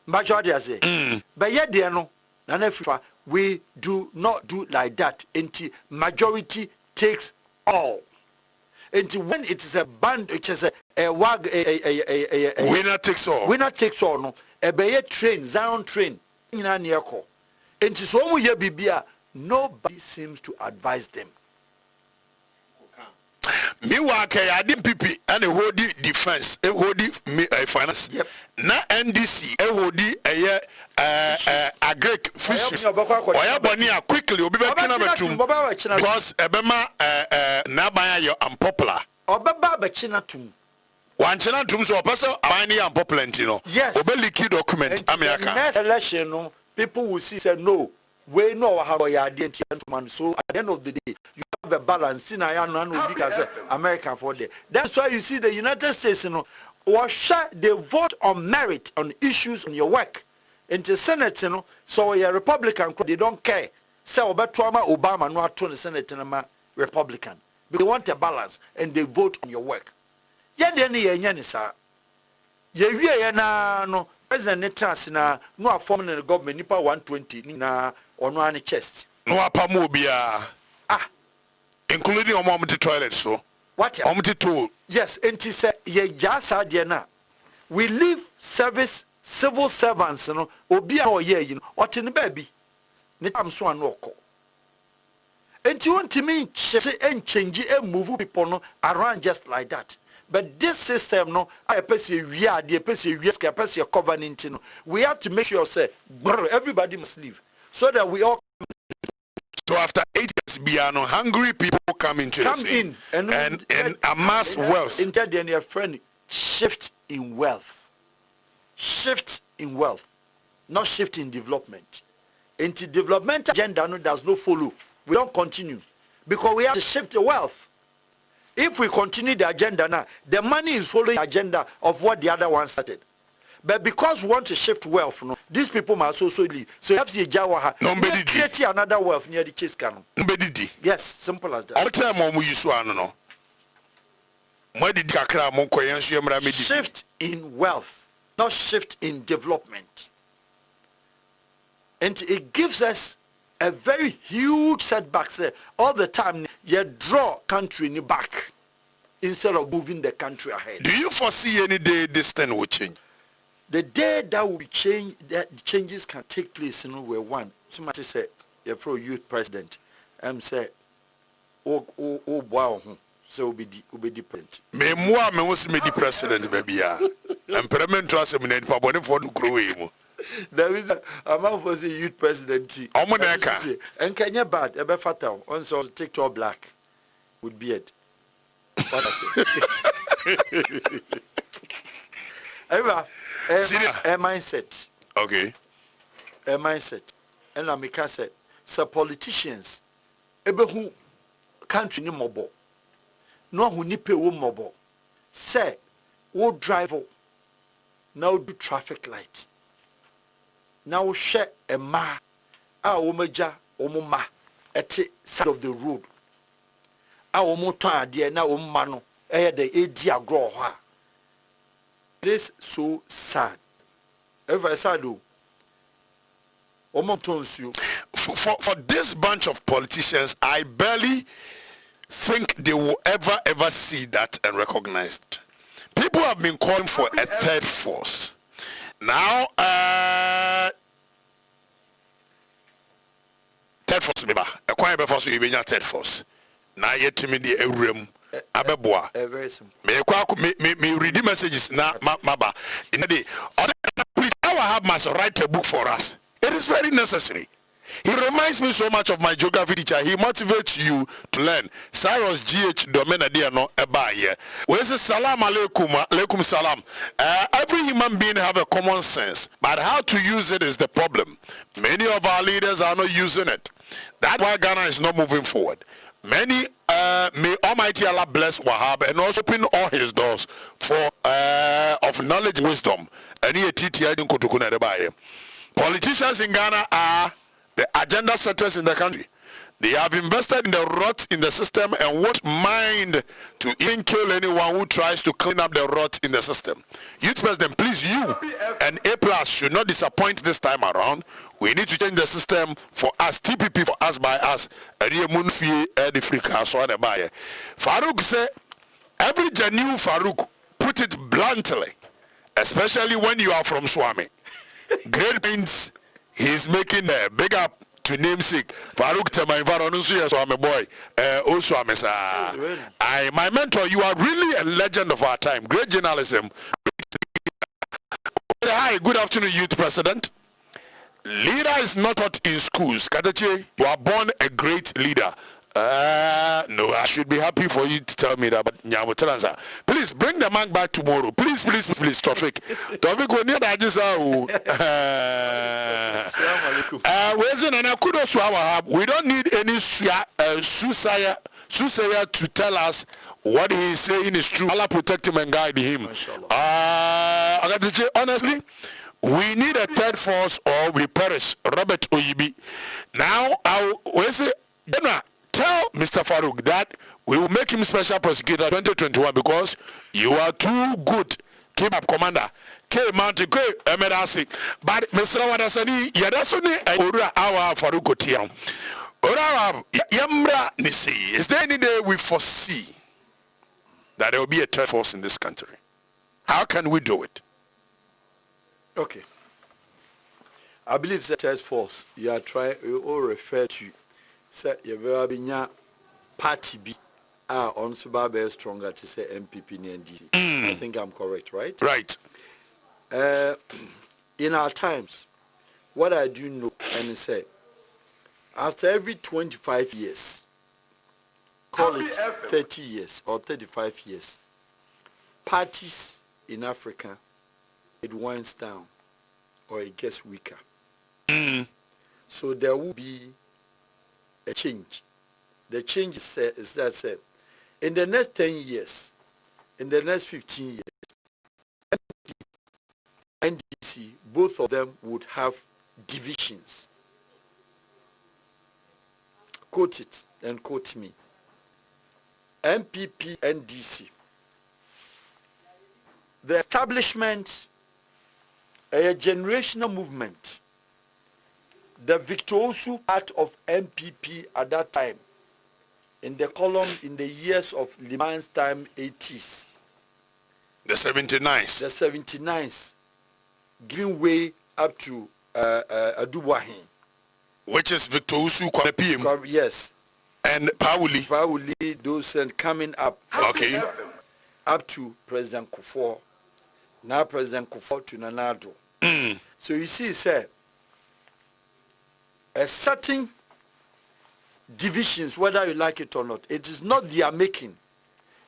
B: Majority say. But yet there no. We do not do like that. Until majority takes all. Until when it is a band, it is a
A: winner takes all.
B: Winner takes all. No, a train, Zion train. nyina ne ekọ enti so mu ye bibia nobody seems to advise them.
A: Meanwhile, I didn't PP and a hoodie defense, a hoodie finance.
B: Yep.
A: Na NDC, a hoodie a Greek fish. Oya Bonia quickly, will be back in because Ebema Nabaya you're unpopular.
B: Obaba Bachinatum.
A: One channel to so person are unpopular, you know.
B: Yes.
A: Obeliki document America.
B: Next election, people will see say no. We know how we are gentlemen. So at the end of the day, you have a balance in because America for that. That's why you see the United States, you know, they vote on merit on issues on your work. In the Senate, you know, so a Republican, they don't care. So Obama no to the Senate and Republican. But they want a balance and they vote on your work. Yeah, then sir. Yeah, no. President Trans na no forming the government nipa 120 na ono an chest.
A: No apamu bia. Including omomti toilet so.
B: What?
A: Omti tool.
B: Yes, enti say ye jasa de na. We leave civil servants no obi a oye yi no otene ba bi. Ne tam so an okọ. Enti wontimi change move people no around just like that. But this system, no, I we are the covenant. We have to make sure say everybody must leave so that we all.
A: So after 8 years, hungry people come into the scene and amass wealth.
B: Instead, their friend shift in wealth, not shift in development. Into development agenda no does not follow. We don't continue because we have to shift the wealth. If we continue the agenda now, the money is following the agenda of what the other one started. But because we want to shift wealth, no, these people must also leave. So you have to create another wealth near the chase cannon. Yes, simple as that. Shift in wealth, not shift in development. And it gives us a very huge setback. All the time, you draw country in the back instead of moving the country ahead.
A: Do you foresee any day this thing will change?
B: The day that will be changed, that changes can take place, you know, where one. Somebody said, you're for youth president. Say, oh, wow, so will be different.
A: Me moi me was me the president, baby. I'm permanent to us in Pabon for the crew.
B: There is a man for the youth presidency. And Kenya bad, a fatal, also TikTok black with beard. What I say? A mindset.
A: Okay.
B: A mindset. And I make say, so politicians, ebe who country ni mobile. No who ni pay wo mobile. Say, wo drive now do traffic light. Now share a ma omeja omuma at the side of the road. Our motor dear now mano the idea grow her. It is so sad. Ever sad do
A: for this bunch of politicians, I barely think they will ever see that and recognize it. People have been calling for a third force. Now, third force, a quiet force, you be third force. Now, yet to me, the room, Abeboa. Me read the messages now, Maba. In the day, please, Al-Wahab must write a book for us. It is very necessary. He reminds me so much of my geography teacher. He motivates you to learn. Cyrus G.H. Domena Diano Ebaye. Where is salam alaikum, alaikum salam. Every human being have a common sense, but how to use it is the problem. Many of our leaders are not using it. That's why Ghana is not moving forward. May Almighty Allah bless Wahab and also open all his doors for of knowledge and wisdom. Politicians in Ghana are the agenda setters in the country. They have invested in the rot in the system and won't mind to even kill anyone who tries to clean up the rot in the system. Youth President, please, you and A+ should not disappoint this time around. We need to change the system for us, TPP for us by us. Farouk said, every genuine Farouk, put it bluntly, especially when you are from Swami. Great minds He's making a big up to namesake Farouk Temaivaro. Yes, I'm a boy. Also, I'm a my mentor. You are really a legend of our time. Great journalism. Hi, good afternoon, youth president. Leader is not taught in schools. Kadache, you are born a great leader. No, I should be happy for you to tell me that, but Nyamutanza. Please bring the man back tomorrow. Please, Tofik. Tofik, we need that just we don't need any soothsayer to tell us what he is saying is true. Allah protect him and guide him. Honestly, we need a third force or we perish. Robert Oyibi. Now, tell Mr. Farouk that we will make him special prosecutor 2021 because you are too good. Keep up, Commander. K Mountain, K Emedasi. But Mr. Wadasani, Yadasuni, Ora Al-Wahab Farouk Otiam. Ora Yamra Nisi. Is there any day we foresee that there will be a third force in this country? How can we do it?
B: Okay. I believe the third force you are trying, you all refer to. Say you will be party B are on Subabe stronger to say MPP and NDC. I think I'm correct, right?
A: Right.
B: In our times, what I do know and say, after every 25 years, call it 30 years or 35 years, parties in Africa, it winds down or it gets weaker. So there will be a change. The change is that in the next 10 years, in the next 15 years, NDC, both of them would have divisions. Quote it and quote me. MPP, NDC. The establishment, a generational movement. The Victor part of MPP at that time, in the column in the years of Liman's time, 80s.
A: The 79s.
B: The 79s, giving way up to Adubahin.
A: Which is Victor Usu PM.
B: Yes.
A: And
B: Pauli, those and coming up.
A: Okay.
B: Up to President Kufuor. Now President Kufuor to Nanado. So you see, sir, a certain divisions, whether you like it or not, it is not their making.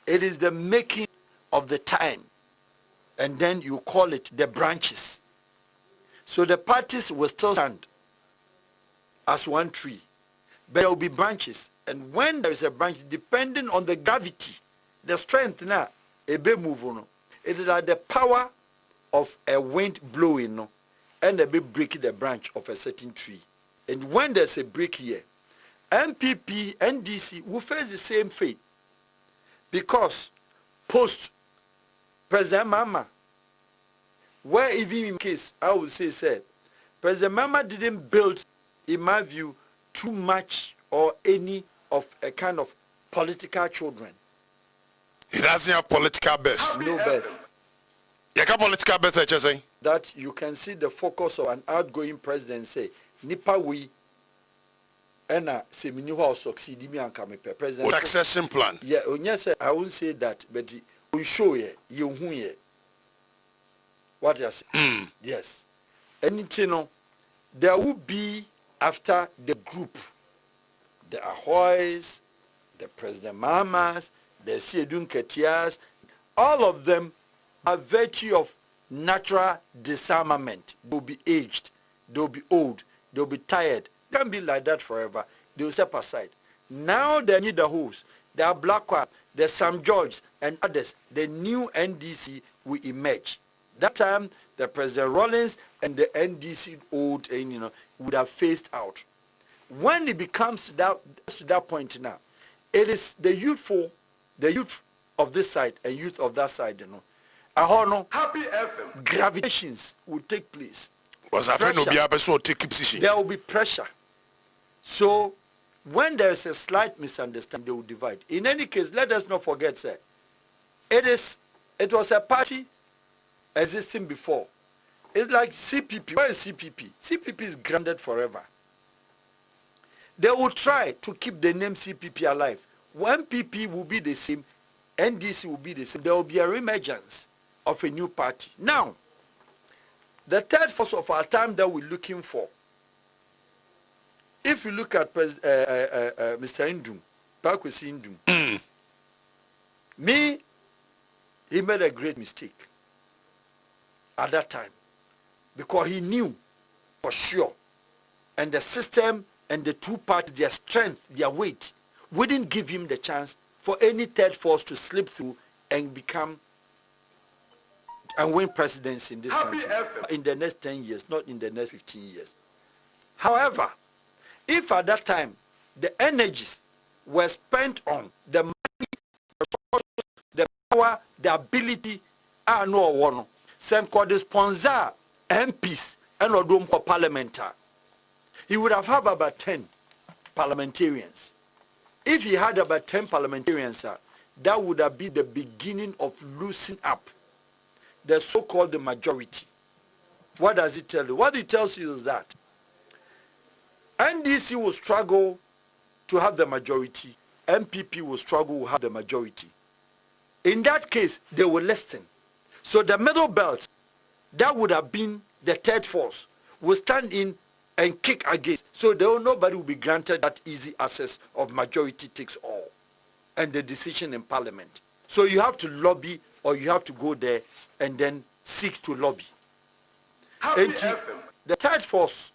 B: It is the making of the time. And then you call it the branches. So the parties will still stand as one tree. But there will be branches. And when there is a branch, depending on the gravity, the strength now, it is like the power of a wind blowing, and it be breaking the branch of a certain tree. And when there's a break here, MPP, NDC will face the same fate. Because post President Mama, where even in case, I would say, President Mama didn't build, in my view, too much or any of a kind of political children.
A: He doesn't have political best.
B: No birth.
A: You have political best, I just say.
B: That you can see the focus of an outgoing president say, Nipa we ena se mini ho succeed me anka me president
A: succession plan.
B: Yeah, yes, I won't say that, but we show you hu ye. What you say? Yes. Anything no, there will be after the group, the Ahoys, the President Mamas, the Siedun Ketias, all of them are virtue of natural disarmament. They'll be aged, they'll be old, they'll be tired. They can't be like that forever. They'll step aside. Now they need the host. There are Blackwell, the Sam George, and others. The new NDC will emerge. That time, the President Rawlings and the NDC old, would have phased out. When it becomes to that point now, it is the youth of this side and youth of that side,
D: Happy FM.
B: Gravitations will take place.
A: There
B: will be pressure. So when there is a slight misunderstanding, they will divide. In any case, let us not forget, sir, it was a party existing before. It's like CPP. Where is CPP? CPP is grounded forever. They will try to keep the name CPP alive. One PP will be the same, NDC will be the same. There will be a reemergence of a new party. Now, the third force of our time that we're looking for, if you look at Mr. Indum, Pakwesi Indum, he made a great mistake at that time because he knew for sure, and the system and the two parties, their strength, their weight, wouldn't give him the chance for any third force to slip through and become and win presidency in this country in the next 10 years, not in the next 15 years. However, if at that time the energies were spent on the money, the power, the ability, no one, send called the sponsor MPs and Odom for parliamentar, he would have had about 10 parliamentarians. If he had about 10 parliamentarians, that would have been the beginning of loosening up the so-called the majority. What does it tell you? What it tells you is that NDC will struggle to have the majority, MPP will struggle to have the majority. In that case, they will listen. So the middle belt, that would have been the third force, will stand in and kick against. So nobody will be granted that easy access of majority takes all and the decision in parliament. So you have to lobby or you have to go there and then seek to lobby. The third force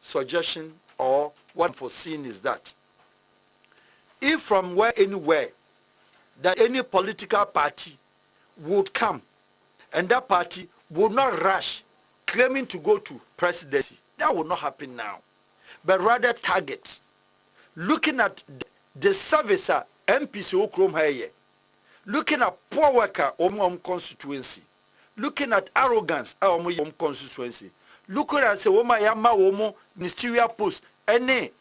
B: suggestion or what I'm foreseeing is that if from anywhere that any political party would come and that party would not rush claiming to go to presidency, that will not happen now, but rather target, looking at the service MPC Okrom here, looking at poor worker constituency, looking at arrogance constituency, looking at say yama ministerial post, any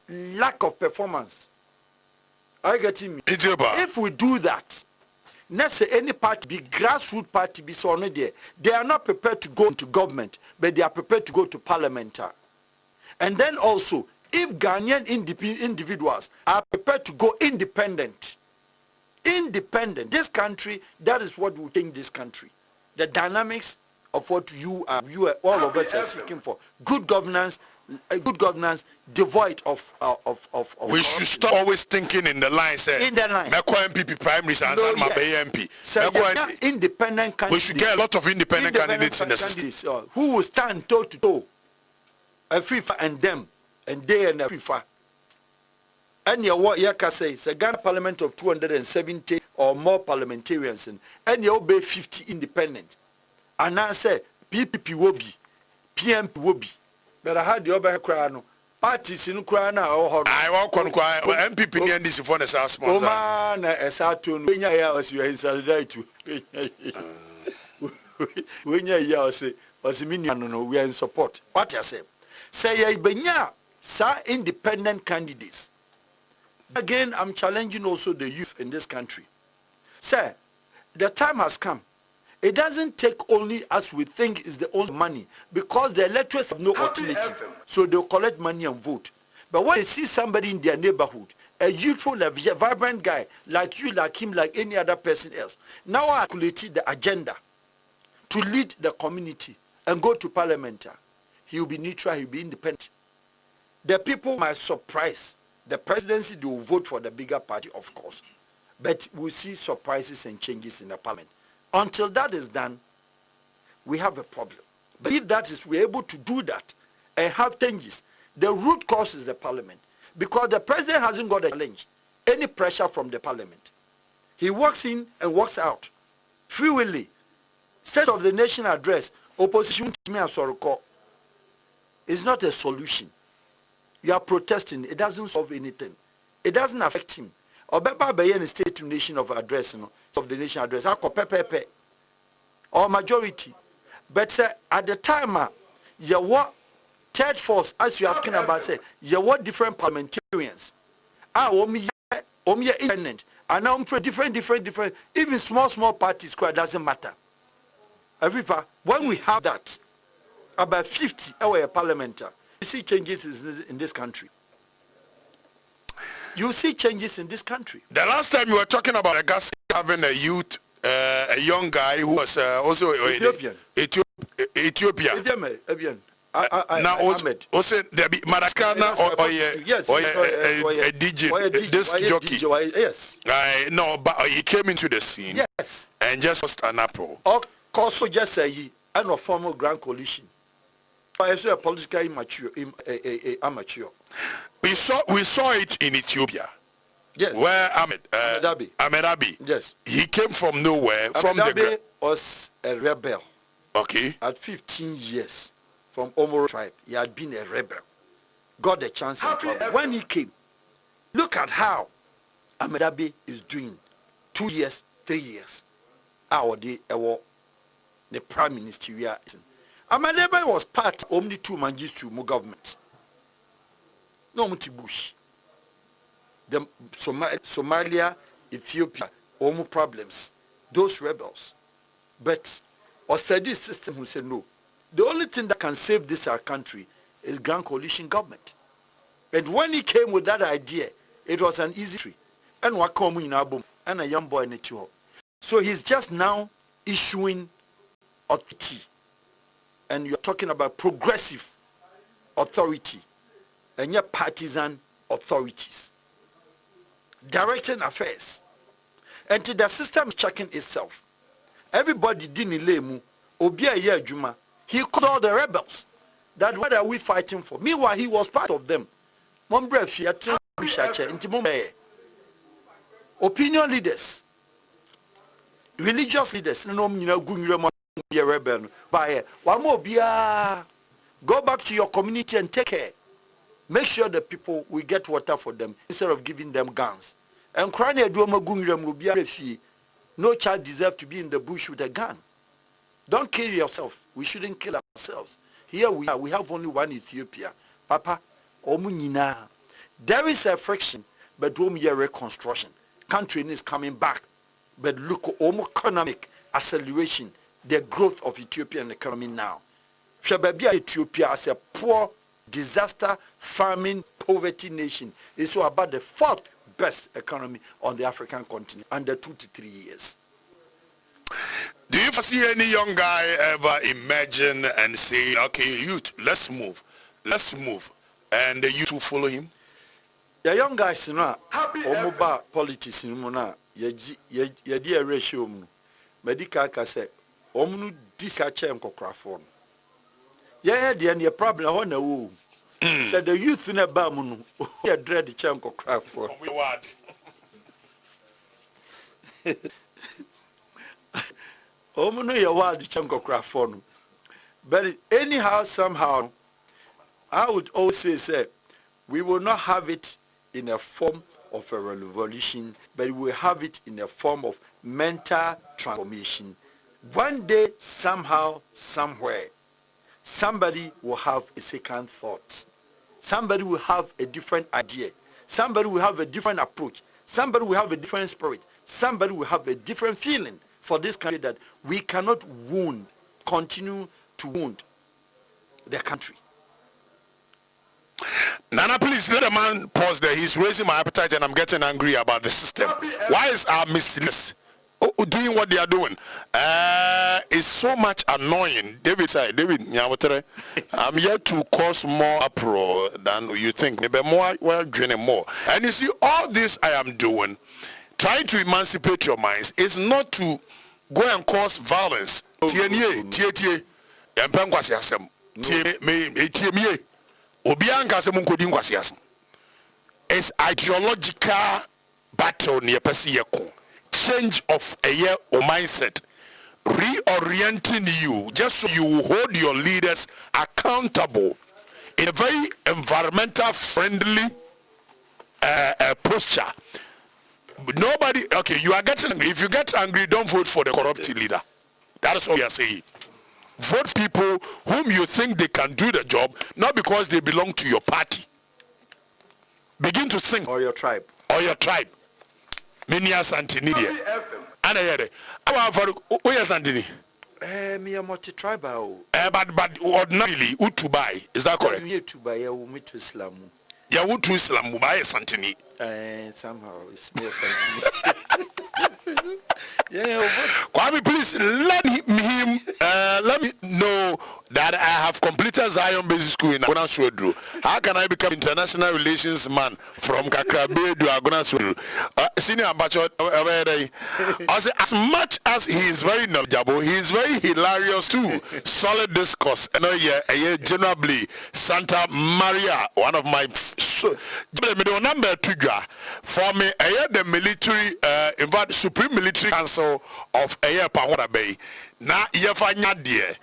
B: lack of performance. Are you getting me? If we do that, let's say any party, be grassroots party, be so on there, they are not prepared to go into government, but they are prepared to go to parliament. And then also, if Ghanaian individuals are prepared to go independent, this country, that is what will change this country. The dynamics of what you all of us are seeking for. Good governance, devoid of
A: we should stop always thinking in the line, say,
B: in the line.
A: MPP primaries and MP.
B: Independent candidates.
A: We should get a lot of independent candidates in the system.
B: Who will stand toe to toe, a FIFA and them, and they and a FIFA. And what Yaka says, the Ghana Parliament of 270 or more parliamentarians, and you obey 50 independent. And I say, PPP will be, PMP will be. But I had the other crown. Parties in Ukraine or
A: I walk on MPP and this for the South.
B: Oh, man, as I told you, as you are in solidarity. When you are say, was a minion, we are in support. What I say? Say, Benya, sir, independent candidates. Again, I'm challenging also the youth in this country. Sir, the time has come. It doesn't take only as we think is the only money, because the electors have no alternative. So they'll collect money and vote. But when they see somebody in their neighborhood, a youthful, a vibrant guy, like you, like him, like any other person else, now I calculated the agenda to lead the community and go to parliament. He'll be neutral, he'll be independent. The people might surprise. The presidency, they will vote for the bigger party, of course. But we'll see surprises and changes in the parliament. Until that is done, we have a problem. But if that is, we're able to do that and have changes, the root cause is the parliament. Because the president hasn't got a challenge, any pressure from the parliament. He walks in and walks out. Free willy. State of the Nation address, opposition to me and Soroko, is not a solution. You are protesting, it doesn't solve anything. It doesn't affect him. Obeba be any state to nation of address, of the nation address, or majority. But at the time, you what third force, as you are talking about, say, you what different parliamentarians. Independent. And now different. Even small parties, doesn't matter. river. When we have that, about 50 our parliament, you see changes in this country. You see changes in this country.
A: The last time you were talking about a guy having a youth, a young guy who was also
B: Ethiopian.
A: Ethiopia.
B: Ethiopian.
A: Now also there be Madagascar or a DJ, disc jockey.
B: Yes.
A: No, but he came into the scene.
B: Yes.
A: And just lost an apple.
B: Also just say and a former grand coalition. I say a political immature, amateur.
A: We saw it in Ethiopia.
B: Yes.
A: Where Ahmed Abi.
B: Yes.
A: He came from nowhere.
B: Ahmed was a rebel.
A: Okay.
B: At 15 years from Omoro tribe, he had been a rebel. Got a chance in trouble. When he came, look at how Ahmed Abi is doing. 2 years, 3 years. The prime minister. Ahmed Abi was part of only 2 Mangistu government. No Bush. The Somalia, Ethiopia, Omo problems. Those rebels. But this system who said no. The only thing that can save this our country is grand coalition government. And when he came with that idea, it was an easy tree. And Wakomu in Abum and a young boy in it. So he's just now issuing authority. And you're talking about progressive authority and your partisan authorities directing affairs. And to the system checking itself. Everybody didn't lemu Obia Ye Juma. He called all the rebels. That what are we fighting for? Meanwhile, he was part of them. Opinion leaders, religious leaders, no be a rebel. Go back to your community and take care. Make sure the people will get water for them instead of giving them guns. And no child deserves to be in the bush with a gun. Don't kill yourself. We shouldn't kill ourselves. Here we are. We have only one Ethiopia. Papa, there is a friction, but reconstruction. Country is coming back. But look, economic acceleration, the growth of Ethiopian economy now. Ethiopia as a poor, disaster, famine, poverty nation is so about the 4th best economy on the African continent under 2 to 3 years.
A: Do you foresee any young guy ever emerging and say, okay, youth, let's move, and the youth will follow him?
B: The young guys now, mobile politics in Mona, Yadi ratio, medical cassette, Omnu disache and cocraphone. Yeah, the only problem on the woo. Said the youth in a bamunu, you dread the chunk of craft for. No, you're wild the chunk of craft for. But anyhow, somehow, I would also say, we will not have it in a form of a revolution, but we will have it in a form of mental transformation. One day, somehow, somewhere, somebody will have a second thought. Somebody will have a different idea. Somebody will have a different approach. Somebody will have a different spirit. Somebody will have a different feeling for this country that we cannot continue to wound the country.
A: Nana, please let a man pause there. He's raising my appetite and I'm getting angry about the system. Why is our misleaders doing what they are doing? It's so much annoying. David, I'm here to cause more uproar than you think. Maybe more, more. And you see, all this I am doing, trying to emancipate your minds, is not to go and cause violence. It's ideological battle near Pesiyako. Change of a year or mindset, reorienting you just so you hold your leaders accountable in a very environmental friendly posture. Nobody, okay, you are getting angry. If you get angry, don't vote for the corrupt leader. That is all we are saying. Vote people whom you think they can do the job, not because they belong to your party. Begin to think.
B: Or your tribe.
A: Or your tribe. Minia Santinidia. Ana yere. Al-Wahab Farouk, where Santini?
B: Me a multi-tribal.
A: But ordinarily, Utubai, is that correct?
B: Me to buy a woman to Islam.
A: Yeah, Utu Islam, Mubai Santini.
B: Somehow it's more something. Yeah,
A: Kwame, please let me know that I have completed Zion Basic School in Agona Swedru. How can I become international relations man from Kakrabe to Agona Swedru? Senior Ambassador, as much as he is very knowledgeable, he is very hilarious too. Solid discourse. Generally, Santa Maria, one of my number 2 for me, the military, in fact, Supreme Military Council of Pawara Bay. Now, Yefanya dear.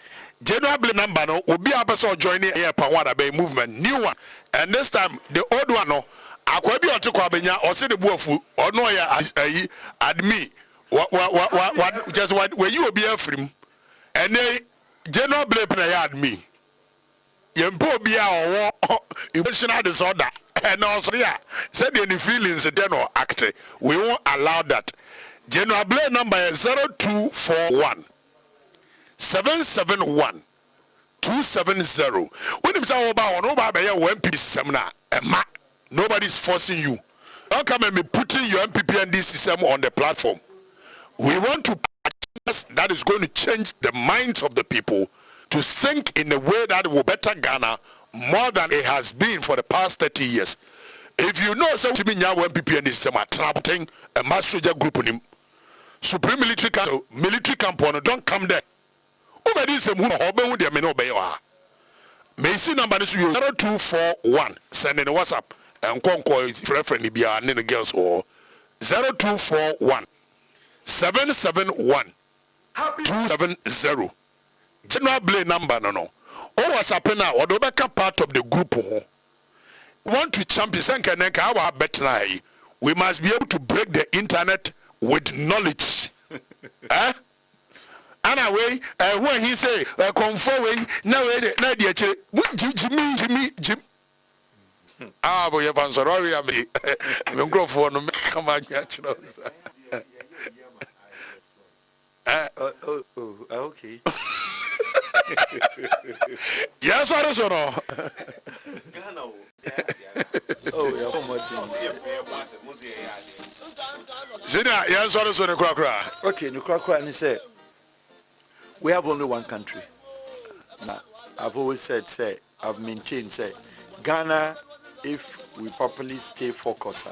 A: General number no will be a person joining Pawara Bay movement, new one. And this time, the old one, no, Akwabi or Tukabenya or say the Buafu or no, admi. What, just what, where you will be a free. And they, General Blake me. Yempo be our emotional disorder. And also, yeah, said any feelings, then or act. We won't allow that. General Blair number is 0241 771 270. When you say about one piece seminar, nobody's forcing you. Don't come and be putting your MPP and this system on the platform. We want to that is going to change the minds of the people to think in a way that will better Ghana more than it has been for the past 30 years. If you know something to be now MPP and this system are trapping a mass soldier group on him. Supreme Military Council, military component, don't come there. Over this, who are there, may not be your. May see number is 0241. Send in a WhatsApp and call friendly be our name girls or 0241 771 270. General Blay number no. Or WhatsApp now or the back part of the group. Want to champion our better. We must be able to break the internet with knowledge. Eh? And away, when he say, come forward, now, Jimmy. Ah, boy, you're sorry, I'm a microphone, come on,
B: okay.
A: Yes, I don't know. Zina, yes, I don't know.
B: Okay, Nukrakra, and he said, we have only one country. Now, I've always said, I've maintained, Ghana, if we properly stay focused,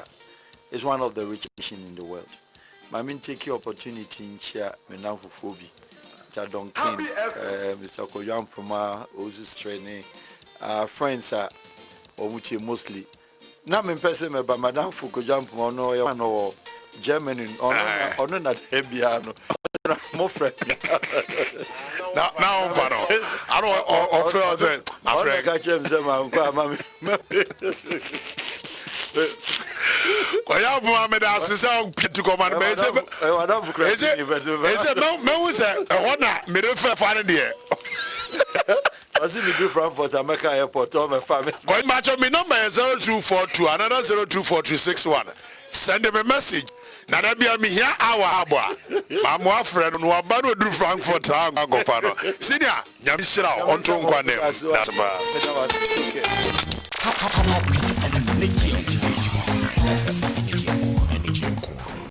B: is one of the richest nations in the world. I mean, take your opportunity in share Menamphobia. Mr. Duncan, Mr. Koyan Proma, Ozus training, friends are mostly. Now, I'm person, but Madame Fukojan Proma, no, Germany, or not Hebiano. More friend.
A: Now, I don't offer that. I'm afraid.
B: Catch him,
A: Well, Mohammed has to come and is it no, one middle for finding there.
B: I see me do Frankfurt, America Airport, all my family.
A: Going match on me number 0242, another 024361. Send them a message. Now that be a me here, our abwa. My more friend, no abano do Frankfurt, I go fano. Senior, Yamishra, on to Nkwane. That's about.